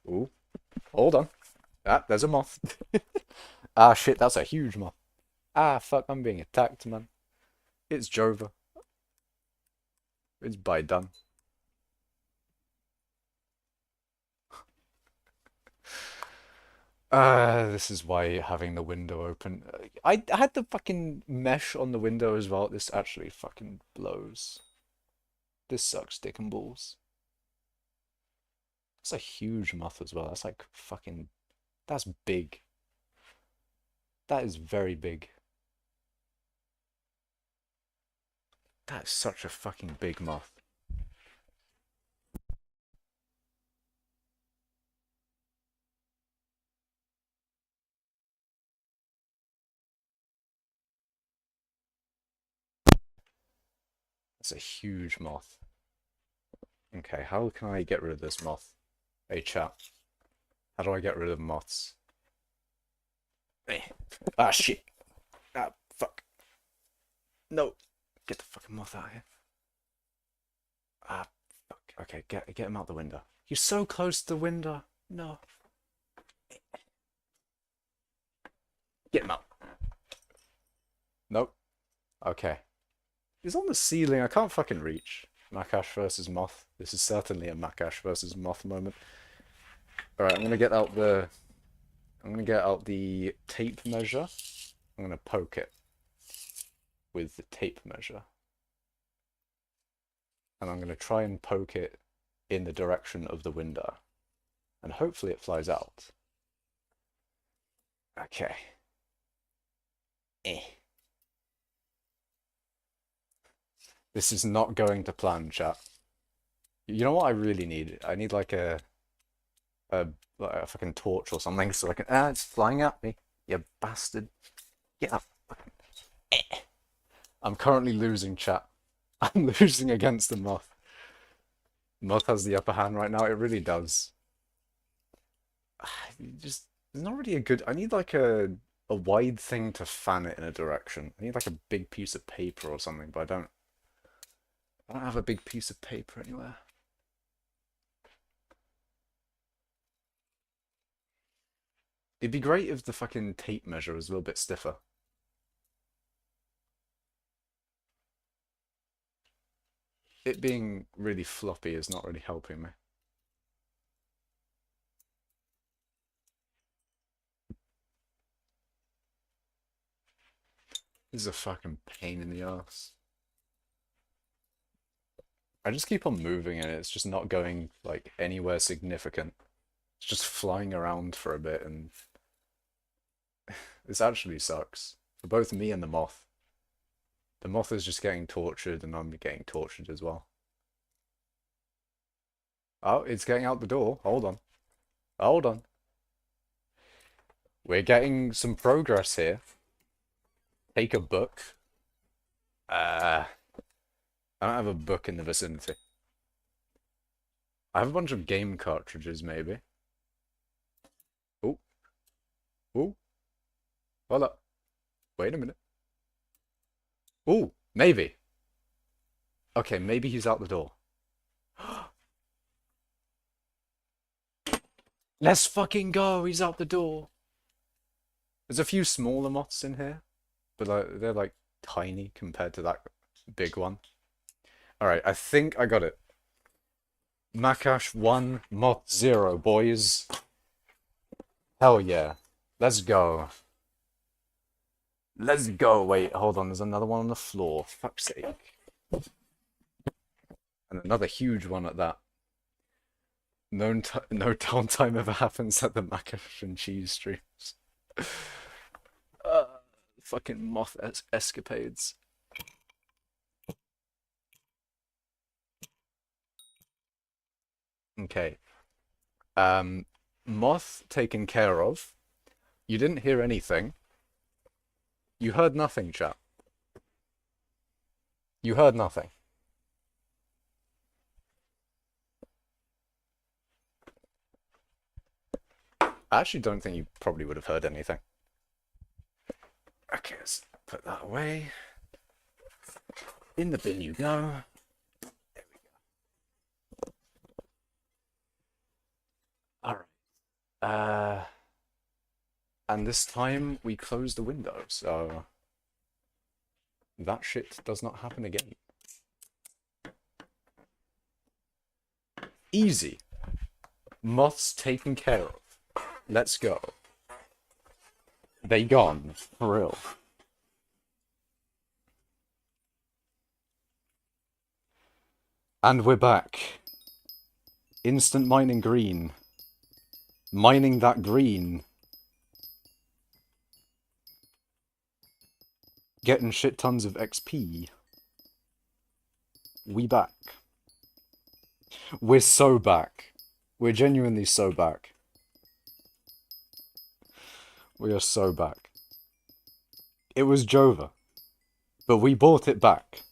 A: Ooh, hold on. Ah, there's a moth. Ah, shit, that's a huge moth. Ah, fuck, I'm being attacked, man. It's Jova. It's by done. This is why having the window open. I had the fucking mesh on the window as well. This actually fucking blows. This sucks dick and balls. It's a huge moth as well. That's like fucking. That's big. That is very big. That is such a fucking big moth. That's a huge moth. Okay, how can I get rid of this moth? Hey, chat. How do I get rid of moths? Eh. Ah, shit. Ah, fuck. No. Get the fucking moth out of here. Ah, fuck. Okay, get him out the window. You're so close to the window. No. Get him out. Nope. Okay. He's on the ceiling. I can't fucking reach. Makash versus moth. This is certainly a Makash versus moth moment. Alright, I'm gonna get out the tape measure. I'm gonna poke it with the tape measure. And I'm gonna try and poke it in the direction of the window. And hopefully it flies out. Okay. Eh. This is not going to plan, chat. You know what I really need? I need like a fucking torch or something so I can. Ah, it's flying at me, you bastard! Get up! Eh. I'm currently losing, chat. I'm losing against the moth. Moth has the upper hand right now. It really does. Just there's not really a good. I need like a wide thing to fan it in a direction. I need like a big piece of paper or something, but I don't have a big piece of paper anywhere. It'd be great if the fucking tape measure was a little bit stiffer. It being really floppy is not really helping me. This is a fucking pain in the ass. I just keep on moving and it's just not going like anywhere significant. It's just flying around for a bit and this actually sucks for both me and the moth. The moth is just getting tortured and I'm getting tortured as well. Oh, it's getting out the door. Hold on. Hold on. We're getting some progress here. Take a book. I don't have a book in the vicinity. I have a bunch of game cartridges, maybe. Oh. Oh. Hold up. Wait a minute. Oh, maybe. Okay, maybe he's out the door. Let's fucking go. He's out the door. There's a few smaller moths in here, but they're like tiny compared to that big one. Alright, I think I got it. Makash 1, Moth 0, boys. Hell yeah. Let's go. Let's go. Wait, hold on. There's another one on the floor. Fuck's sake. And another huge one at that. No downtime ever happens at the Makash and cheese streams. Fucking moth escapades. Okay. Moth taken care of. You didn't hear anything. You heard nothing, chat. You heard nothing. I actually don't think you probably would have heard anything. Okay, let's put that away. In the bin you go. There we go. Alright. And this time we close the window, so that shit does not happen again. Easy. Moths taken care of. Let's go. They gone. For real. And we're back. Instant mining green. Mining that green. Getting shit tons of XP. We back. We're so back. We're genuinely so back. We are so back. It was Jova, but we bought it back.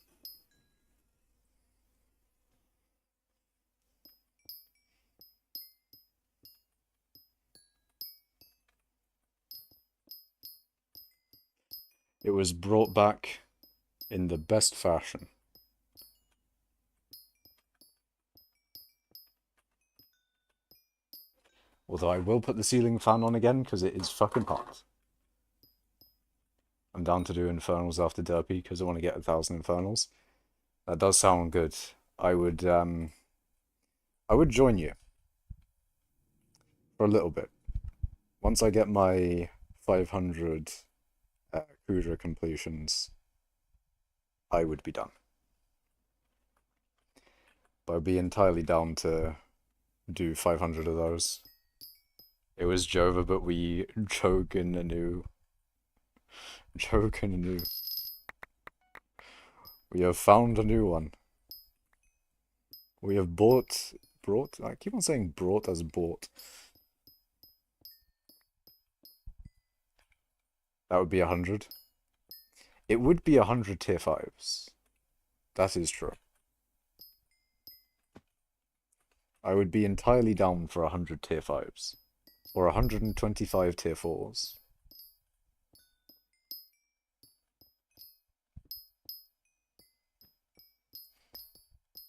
A: It was brought back in the best fashion. Although I will put the ceiling fan on again because it is fucking hot. I'm down to do infernals after derpy because I want to get 1,000 infernals. That does sound good. I would join you for a little bit. Once I get my 500 Kudra completions, I would be done. But I'd be entirely down to do 500 of those. It was Jova, but we Joken anew. Joken anew. We have found a new one. We have brought, I keep on saying brought as bought. That would be 100. It would be 100 tier 5s. That is true. I would be entirely down for 100 tier 5s. Or 125 tier 4s.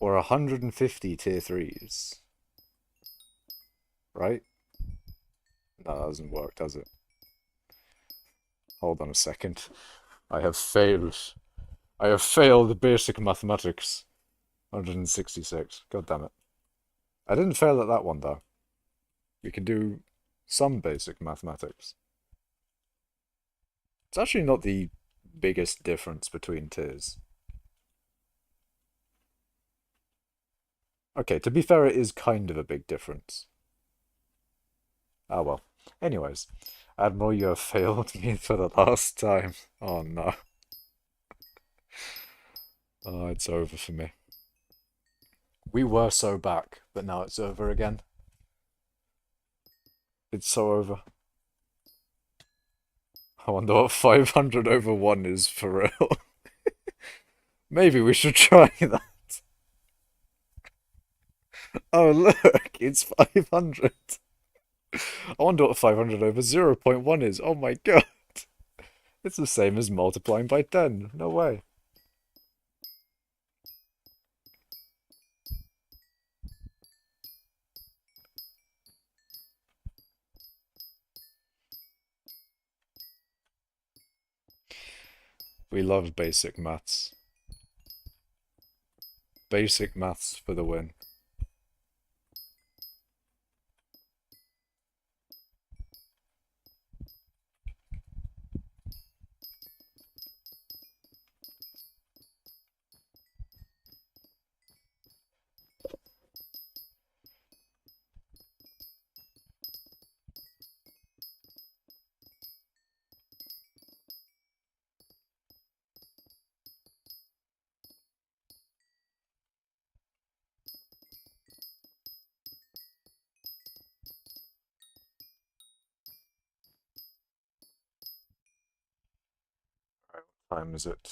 A: Or 150 tier 3s. Right? No, that doesn't work, does it? Hold on a second. I have failed. I have failed basic mathematics. 166. God damn it. I didn't fail at that one, though. We can do some basic mathematics. It's actually not the biggest difference between tiers. Okay, to be fair, it is kind of a big difference. Ah well. Anyways, Admiral, you have failed me for the last time. Oh no. Oh, it's over for me. We were so back, but now it's over again. It's so over. I wonder what 500 over 1 is for real. Maybe we should try that. Oh look, it's 500. I wonder what 500 over 0.1 is. Oh my god. It's the same as multiplying by 10. No way. We love basic maths. Basic maths for the win. What time is it?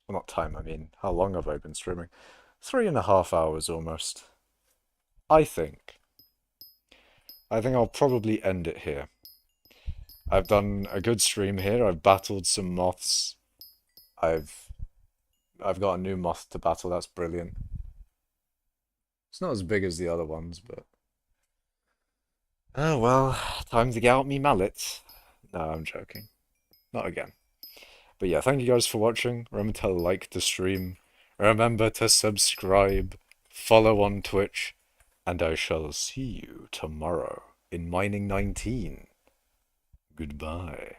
A: Well, not time, I mean, how long have I been streaming? 3.5 hours almost. I think. I think I'll probably end it here. I've done a good stream here. I've battled some moths. I've got a new moth to battle. That's brilliant. It's not as big as the other ones, but oh well, time to get out me mallet. No, I'm joking. Not again. But yeah, thank you guys for watching. Remember to like the stream. Remember to subscribe. Follow on Twitch. and I shall see you tomorrow in Mining 19. Goodbye.